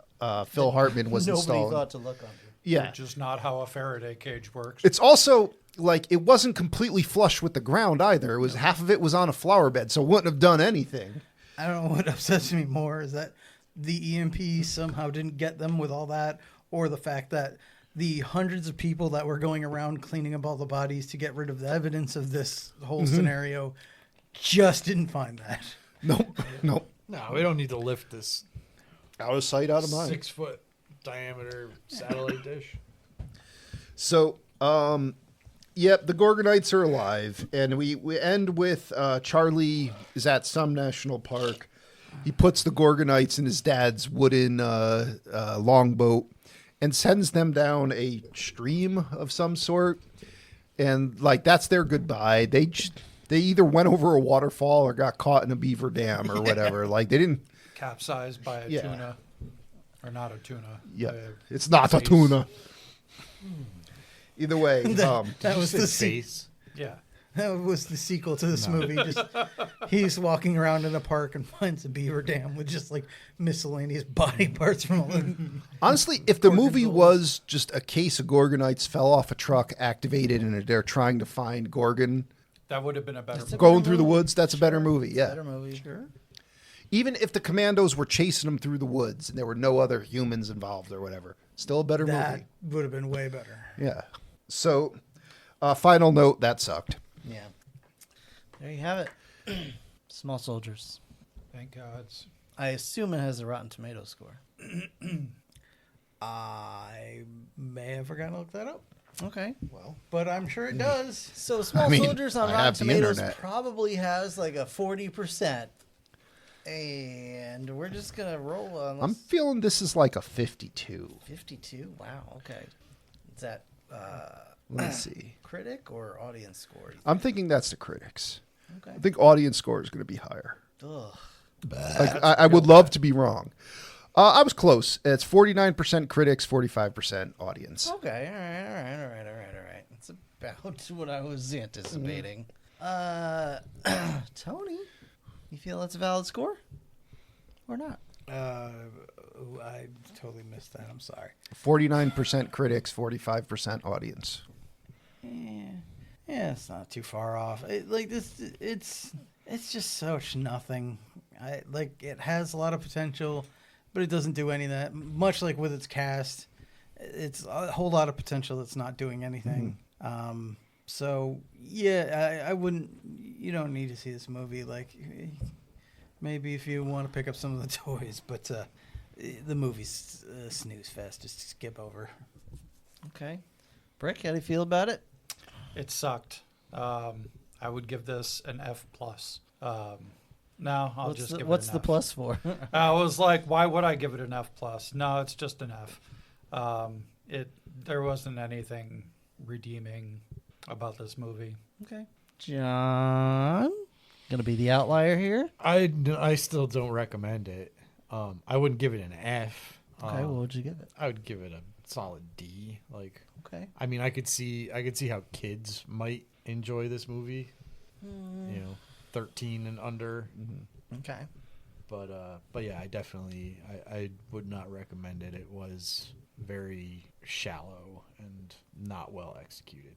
Speaker 1: Phil Hartman was
Speaker 3: nobody
Speaker 1: installing.
Speaker 3: thought to look under.
Speaker 1: Yeah.
Speaker 6: Which is not how a Faraday cage works.
Speaker 1: It's also like it wasn't completely flush with the ground either. It was half of it was on a flower bed, so it wouldn't have done anything.
Speaker 5: I don't know what upsets me more is that the EMP somehow didn't get them with all that, or the fact that the hundreds of people that were going around cleaning up all the bodies to get rid of the evidence of this whole scenario just didn't find that.
Speaker 1: Nope.
Speaker 4: No, we don't need to lift this
Speaker 1: Out of sight, out of mind.
Speaker 4: 6-foot diameter satellite dish.
Speaker 1: So, yep, the Gorgonites are alive, and we end with Charlie is at some national park. He puts the Gorgonites in his dad's wooden longboat and sends them down a stream of some sort, and like that's their goodbye. They either went over a waterfall or got caught in a beaver dam or whatever. Like they didn't.
Speaker 6: Capsized by a
Speaker 1: Yeah.
Speaker 6: tuna. Or not a tuna.
Speaker 1: Yeah,
Speaker 6: a
Speaker 1: it's not a
Speaker 6: face.
Speaker 1: tuna. Either way,
Speaker 5: That was the
Speaker 4: face.
Speaker 6: Yeah.
Speaker 5: That was the sequel to this movie. Just he's walking around in a park and finds a beaver dam with just like miscellaneous body parts from all the.
Speaker 1: honestly, if the movie was just a case of Gorgonites fell off a truck, activated, and they're trying to find Gorgon
Speaker 6: That would have been a better movie.
Speaker 1: going through the woods, that's a better movie. Yeah.
Speaker 3: Better movie. Sure.
Speaker 1: Even if the commandos were chasing them through the woods and there were no other humans involved or whatever, still a better
Speaker 5: That
Speaker 1: movie.
Speaker 5: would have been way better.
Speaker 1: Yeah. So, final note, that sucked.
Speaker 3: Yeah. There you have it. Small Soldiers.
Speaker 6: Thank God.
Speaker 3: I assume it has a Rotten Tomato score.
Speaker 5: I may have forgotten to look that up,
Speaker 3: Okay.
Speaker 5: but I'm sure it does.
Speaker 3: So Small
Speaker 1: I mean,
Speaker 3: Soldiers on
Speaker 1: I
Speaker 3: Rotten
Speaker 1: have the
Speaker 3: Tomatoes
Speaker 1: internet.
Speaker 3: probably has like a 40%. And we're just going to roll on
Speaker 1: I'm feeling this is like a 52.
Speaker 3: 52. Wow. Okay. Is that
Speaker 1: Let's see.
Speaker 3: critic or audience score? you
Speaker 1: I'm thinking that's the critics.
Speaker 3: Okay.
Speaker 1: I think audience score is going to be higher.
Speaker 3: Ugh.
Speaker 1: Like, I would love to be wrong. I was close. It's 49% critics, 45% audience.
Speaker 3: Okay. All right. That's about what I was anticipating. Tony, you feel that's a valid score or not?
Speaker 5: I totally missed that. I'm sorry.
Speaker 1: 49% critics, 45% audience.
Speaker 5: Yeah, it's not too far off. It's just such nothing. It has a lot of potential, but it doesn't do any of that. Much like with its cast, it's a whole lot of potential that's not doing anything. So yeah, I wouldn't. You don't need to see this movie. Like maybe if you want to pick up some of the toys, but the movie's a snooze fest. Just skip over.
Speaker 3: Okay. Brick, how do you feel about it?
Speaker 6: It sucked. I would give this an F plus. No, I'll just give it
Speaker 3: What's
Speaker 6: an
Speaker 3: the
Speaker 6: F.
Speaker 3: plus for?
Speaker 6: I was like, why would I give it an F plus? No, it's just an F. There wasn't anything redeeming about this movie.
Speaker 3: Okay. John, gonna be the outlier here.
Speaker 4: I still don't recommend it. I wouldn't give it an F.
Speaker 3: Okay, what would you give it?
Speaker 4: I would give it a solid D. Like,
Speaker 3: Okay.
Speaker 4: I mean, I could see how kids might enjoy this movie. You know, 13 and under.
Speaker 3: Okay.
Speaker 4: But yeah, I would not recommend it. It was very shallow and not well executed.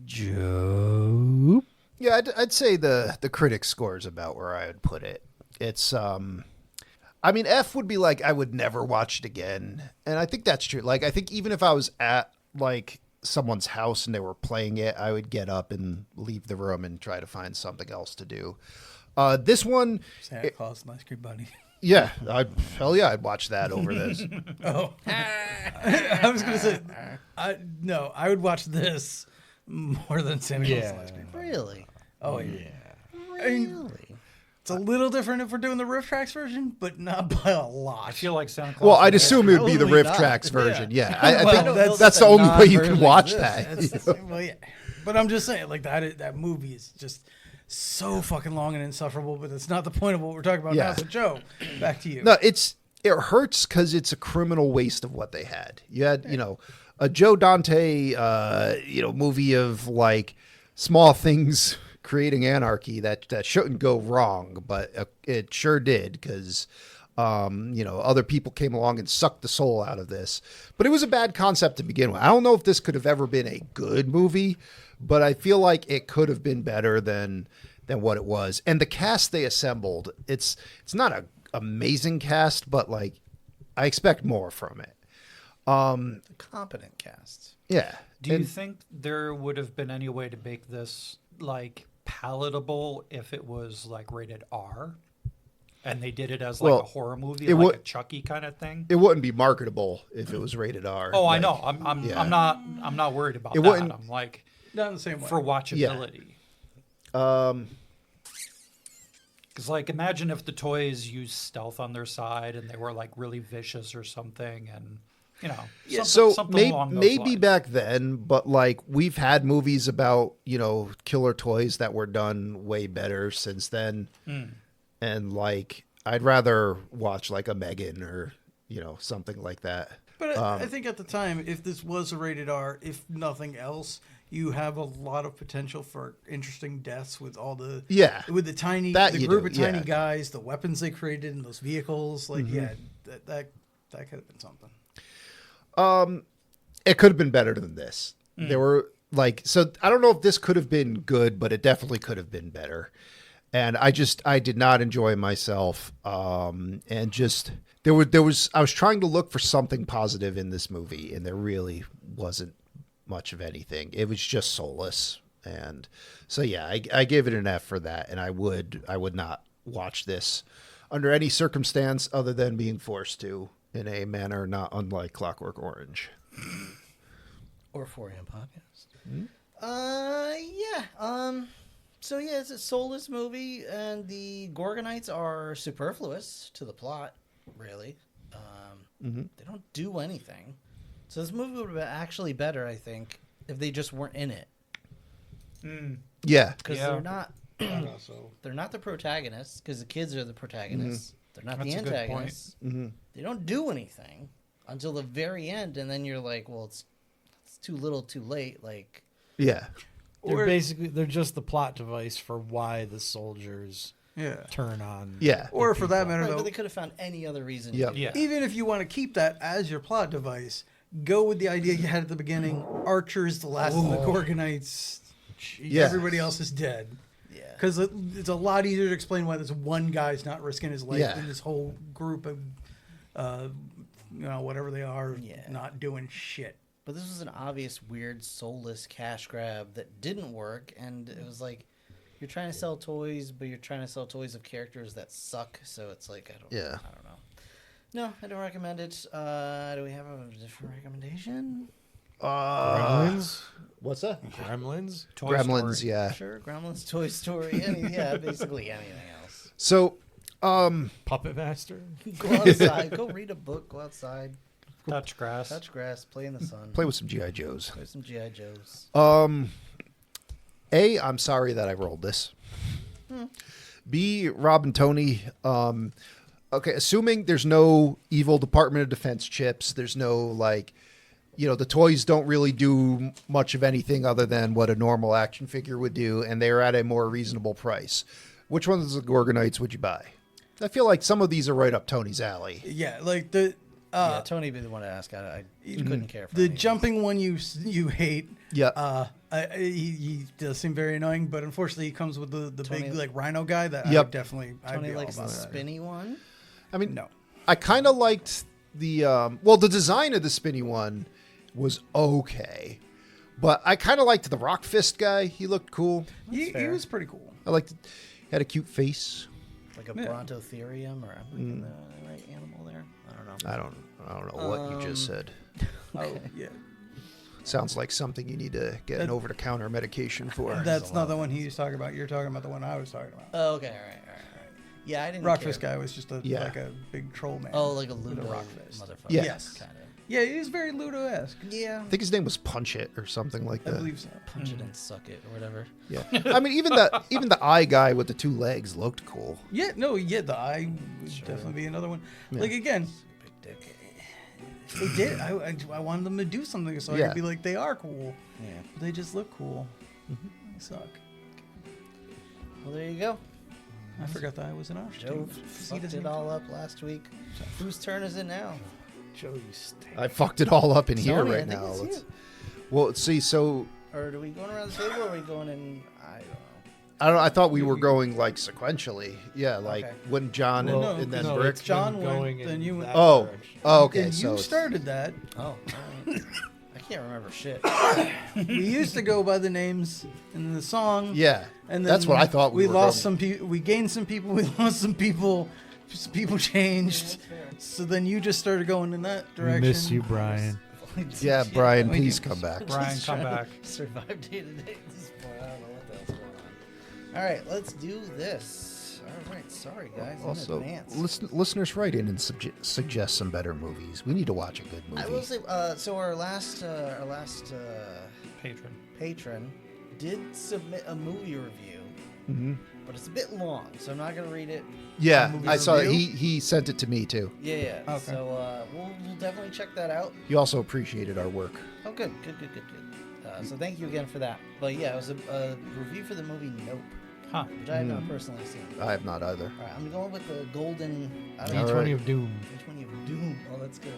Speaker 3: Joe.
Speaker 1: Yeah, I'd say the critic score is about where I would put it. It's I mean, F would be like I would never watch it again, and I think that's true. Like, I think even if I was at like someone's house and they were playing it, I would get up and leave the room and try to find something else to do. This one,
Speaker 5: Santa Claus and Ice Cream Bunny.
Speaker 1: yeah, hell yeah, I'd watch that over this.
Speaker 5: Oh, I was gonna say, no, I would watch this more than Santa Claus and Ice Cream.
Speaker 3: Really?
Speaker 5: Oh yeah.
Speaker 3: Really?
Speaker 5: It's a little different if we're doing the Riff Tracks version, but not by a lot.
Speaker 6: I feel like Santa Claus.
Speaker 1: Well, I'd assume it would be the
Speaker 3: Probably
Speaker 1: Riff
Speaker 3: not.
Speaker 1: Tracks version. Yeah, I
Speaker 5: Well,
Speaker 1: think that's the only way you can watch that.
Speaker 5: Well, yeah. But I'm just saying, like that movie is just so fucking long and insufferable. But it's not the point of what we're talking about
Speaker 1: Yeah.
Speaker 5: now. So Joe, back to you.
Speaker 1: No, it hurts because it's a criminal waste of what they had. You had, a Joe Dante, movie of like small things creating anarchy that shouldn't go wrong, but it sure did because, other people came along and sucked the soul out of this. But it was a bad concept to begin with. I don't know if this could have ever been a good movie, but I feel like it could have been better than what it was. And the cast they assembled, it's not a amazing cast, but like I expect more from it.
Speaker 3: Competent cast.
Speaker 1: Yeah.
Speaker 6: Do you think there would have been any way to make this like palatable if it was like rated R, and they did it as like
Speaker 1: Well,
Speaker 6: a horror movie,
Speaker 1: it
Speaker 6: like
Speaker 1: would-
Speaker 6: a Chucky kind of thing?
Speaker 1: It wouldn't be marketable if it was rated R.
Speaker 6: Oh, I
Speaker 1: Like,
Speaker 6: know. I'm not worried about
Speaker 1: It
Speaker 6: that.
Speaker 1: wouldn't-
Speaker 6: I'm like
Speaker 5: Not in the same way.
Speaker 6: for watchability. Because like imagine if the toys used stealth on their side and they were like really vicious or something, and You know,
Speaker 1: So
Speaker 6: something along those
Speaker 1: maybe
Speaker 6: lines.
Speaker 1: back then, but like we've had movies about, killer toys that were done way better since then. And like I'd rather watch like a Megan or, something like that.
Speaker 5: But I think at the time, if this was a rated R, if nothing else, you have a lot of potential for interesting deaths with all the with the group of tiny guys, the weapons they created in those vehicles. Like that could have been something.
Speaker 1: It could have been better than this. There were so I don't know if this could have been good, but it definitely could have been better. And I did not enjoy myself. And just I was trying to look for something positive in this movie, and there really wasn't much of anything. It was just soulless. And so, yeah, I gave it an F for that. And I would not watch this under any circumstance other than being forced to, in a manner not unlike Clockwork Orange.
Speaker 3: Or 4am podcast. So yeah, it's a soulless movie, and the Gorgonites are superfluous to the plot. Really, they don't do anything. So this movie would have been actually better, I think, if they just weren't in it.
Speaker 1: Yeah,
Speaker 3: Because they're not. They're not the protagonists. Because the kids are the protagonists. They're not
Speaker 6: That's
Speaker 3: the
Speaker 6: a good point.
Speaker 3: antagonists. They don't do anything until the very end, and then you're like, well, it's too little, too late. Like,
Speaker 1: yeah.
Speaker 7: They're just the plot device for why the soldiers turn on.
Speaker 1: Yeah.
Speaker 5: Or for that matter,
Speaker 3: right,
Speaker 5: though,
Speaker 3: but they could have found any other reason.
Speaker 1: Yep.
Speaker 3: To do
Speaker 6: Yeah.
Speaker 3: that.
Speaker 5: even if you want to keep that as your plot device, go with the idea you had at the beginning. Archer is the last of the Gorgonites.
Speaker 1: Yeah.
Speaker 5: Everybody else is dead.
Speaker 3: Yeah.
Speaker 5: Because it's a lot easier to explain why this one guy's not risking his life
Speaker 1: Yeah.
Speaker 5: than this whole group of, whatever they are,
Speaker 3: Yeah.
Speaker 5: not doing shit.
Speaker 3: But this was an obvious, weird, soulless cash grab that didn't work, and it was like, you're trying to sell toys, but you're trying to sell toys of characters that suck. So it's like, I don't know. No, I don't recommend it. Do we have a different recommendation?
Speaker 7: Gremlins?
Speaker 1: What's that?
Speaker 7: Gremlins?
Speaker 6: Toy
Speaker 1: Gremlins,
Speaker 6: Story.
Speaker 1: yeah.
Speaker 3: Sure, Gremlins, Toy Story, basically anything else.
Speaker 1: So,
Speaker 7: Puppet Master?
Speaker 3: Go outside, go read a book, go outside,
Speaker 6: Touch grass.
Speaker 3: touch grass, play in the sun,
Speaker 1: play with some G.I. Joes.
Speaker 3: play some G.I. Joes.
Speaker 1: I'm sorry that I rolled this. B, Rob and Tony. Okay, assuming there's no evil Department of Defense chips, there's no the toys don't really do much of anything other than what a normal action figure would do, and they're at a more reasonable price. Which ones of the Gorgonites would you buy? I feel like some of these are right up Tony's alley.
Speaker 5: Yeah, like the
Speaker 3: Yeah, Tony be the one to ask. I couldn't care for
Speaker 5: the
Speaker 3: any of
Speaker 5: jumping one you hate.
Speaker 1: Yeah.
Speaker 5: He does seem very annoying, but unfortunately, he comes with the
Speaker 3: Tony-
Speaker 5: big rhino guy that
Speaker 1: Yep.
Speaker 5: I'd definitely.
Speaker 3: these.
Speaker 5: I'd
Speaker 3: Tony
Speaker 5: be all
Speaker 3: likes the
Speaker 5: about that.
Speaker 3: spinny one.
Speaker 1: I mean,
Speaker 5: No.
Speaker 1: I kind of liked the the design of the spinny one was okay, but I kind of liked the rock fist guy. He looked cool.
Speaker 5: He
Speaker 3: fair.
Speaker 5: was pretty cool.
Speaker 1: I liked had a cute face.
Speaker 3: Like a
Speaker 5: Yeah.
Speaker 3: Brontotherium, or I'm thinking the right animal there. I don't know.
Speaker 1: I don't know what you just said.
Speaker 5: Oh yeah,
Speaker 1: Sounds like something you need to get an over-the-counter medication for.
Speaker 5: that's not the one he was talking about. You're talking about the one I was talking about.
Speaker 3: Oh, okay, all right. Yeah, I didn't.
Speaker 5: Rockfist
Speaker 3: care.
Speaker 5: guy was just
Speaker 1: Yeah.
Speaker 5: like a big troll man.
Speaker 3: Oh, like a
Speaker 5: with
Speaker 3: Ludo
Speaker 5: rock fist.
Speaker 3: motherfucker.
Speaker 1: Yeah.
Speaker 5: Yes.
Speaker 3: kind of.
Speaker 5: Yeah, he was very Ludo-esque.
Speaker 3: Yeah.
Speaker 1: I think his name was Punch It or something like
Speaker 5: I
Speaker 1: that.
Speaker 5: believe so.
Speaker 3: Punch it and suck it or whatever.
Speaker 1: Yeah. I mean, even the eye guy with the two legs looked cool.
Speaker 5: Yeah, no, yeah, the eye would definitely be another one. Like again,
Speaker 3: Big dick.
Speaker 5: they did. I wanted them to do something so I
Speaker 1: Yeah.
Speaker 5: could be like, they are cool.
Speaker 3: Yeah.
Speaker 5: But they just look cool. They suck.
Speaker 3: Well, there you go.
Speaker 5: I forgot that I was an option.
Speaker 3: Joe fucked it all up last week. Whose turn is it now?
Speaker 7: Joe, you stink.
Speaker 1: I fucked it all up in here
Speaker 3: Tony, I
Speaker 1: right
Speaker 3: think
Speaker 1: now.
Speaker 3: it's
Speaker 1: Let's,
Speaker 3: you.
Speaker 1: well, see, so
Speaker 3: Or are we going around the table, or are we going in? I don't know.
Speaker 1: I thought we were going like sequentially. Yeah, like
Speaker 3: Okay.
Speaker 1: when John
Speaker 5: Well,
Speaker 1: and then
Speaker 7: no,
Speaker 1: Brick.
Speaker 7: it's
Speaker 5: John
Speaker 7: been
Speaker 5: went,
Speaker 7: going
Speaker 5: then
Speaker 7: in
Speaker 5: you went.
Speaker 7: that
Speaker 1: Oh,
Speaker 7: direction.
Speaker 1: okay.
Speaker 5: And
Speaker 1: So
Speaker 5: you
Speaker 1: it's-
Speaker 5: started that.
Speaker 3: Oh, all right. I can't remember shit.
Speaker 5: We used to go by the names in the song.
Speaker 1: yeah,
Speaker 5: And then
Speaker 1: that's what I thought we were
Speaker 5: lost
Speaker 1: going.
Speaker 5: some people. We gained some people. We lost some people. Some people changed. So then you just started going in that
Speaker 7: We
Speaker 5: direction.
Speaker 7: miss you, Brian.
Speaker 1: Yeah, Brian,
Speaker 5: we
Speaker 1: please
Speaker 5: do.
Speaker 1: come back.
Speaker 6: Brian, come back.
Speaker 3: Survive day to day at this point. I don't know what the hell's going on. All right, let's do this. All right, sorry guys.
Speaker 1: Also,
Speaker 3: in advance.
Speaker 1: listeners write in and suggest some better movies. We need to watch a good movie.
Speaker 3: I will say, so our last
Speaker 6: Patron.
Speaker 3: did submit a movie review, but it's a bit long, so I'm not gonna read it.
Speaker 1: Yeah,
Speaker 5: movie
Speaker 1: I saw it.
Speaker 5: review?
Speaker 1: He sent it to me too.
Speaker 3: Yeah.
Speaker 5: Okay.
Speaker 3: So we'll definitely check that out.
Speaker 1: He also appreciated our work.
Speaker 3: Oh, good. So thank you again for that. But yeah, it was a review for the movie Nope,
Speaker 6: Huh.
Speaker 3: which I have not personally seen.
Speaker 1: I have not either.
Speaker 3: All right, I'm going with the golden. I don't
Speaker 1: All
Speaker 3: know.
Speaker 1: right.
Speaker 7: D20 of Doom.
Speaker 3: Which one you have? Doom. Oh, that's good.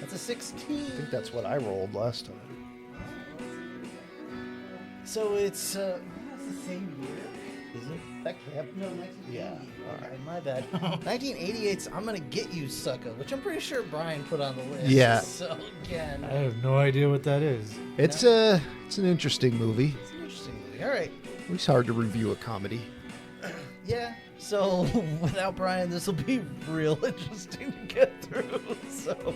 Speaker 3: That's a 16.
Speaker 1: I think that's what I rolled last time.
Speaker 3: So it's the same year. Is it? That can't. No, 1980.
Speaker 1: Yeah.
Speaker 3: Okay, my bad. 1988's I'm Gonna Get You, Sucker, which I'm pretty sure Brian put on the list.
Speaker 1: Yeah.
Speaker 3: So again,
Speaker 7: I have no idea what that is.
Speaker 1: It's an interesting movie.
Speaker 3: it's an interesting movie. All right.
Speaker 1: It's hard to review a comedy.
Speaker 3: Yeah. So without Brian, this will be real interesting to get through. So.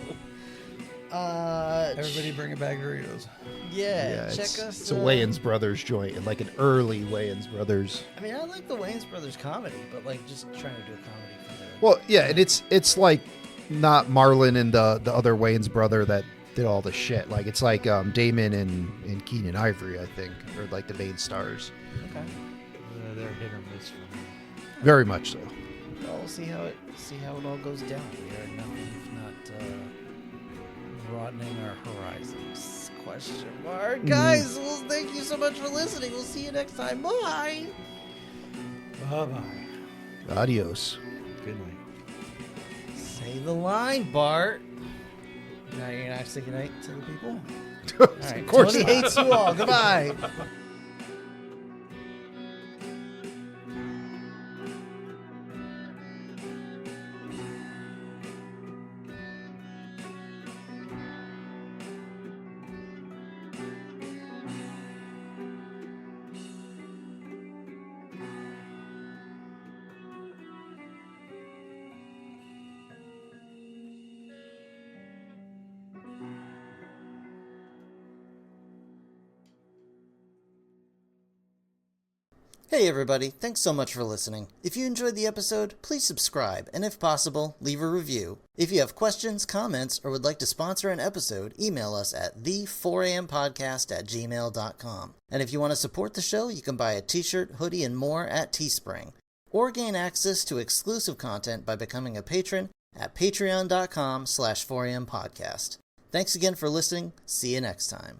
Speaker 5: Everybody bring a bag of Doritos.
Speaker 3: Yeah, check
Speaker 1: it's,
Speaker 3: us.
Speaker 1: It's a Wayans Brothers joint, and like an early Wayans Brothers.
Speaker 3: I mean, I like the Wayans Brothers comedy, but like just trying to do a comedy for the.
Speaker 1: Well, yeah, and it's like not Marlon and the other Wayans brother that did all the shit. Like it's like Damon and Keenan Ivory, I think, are like the main stars.
Speaker 3: Okay.
Speaker 7: They're hit or miss for me.
Speaker 1: Very much so.
Speaker 3: Well, we'll see how it all goes down. We are nothing if not broadening our horizons. Question mark, guys. Well, thank you so much for listening. We'll see you next time. Bye.
Speaker 7: Bye-bye.
Speaker 1: Adios.
Speaker 7: Good night.
Speaker 3: Say the line, Bart. Now you're not saying goodnight to the people. All right.
Speaker 1: Of course
Speaker 3: Tony
Speaker 1: not.
Speaker 3: hates you all. Goodbye. Hey everybody, thanks so much for listening. If you enjoyed the episode, please subscribe, and if possible, leave a review. If you have questions, comments, or would like to sponsor an episode, email us at the4ampodcast@gmail.com. And if you want to support the show, you can buy a t-shirt, hoodie, and more at Teespring. Or gain access to exclusive content by becoming a patron at patreon.com/4ampodcast. Thanks again for listening. See you next time.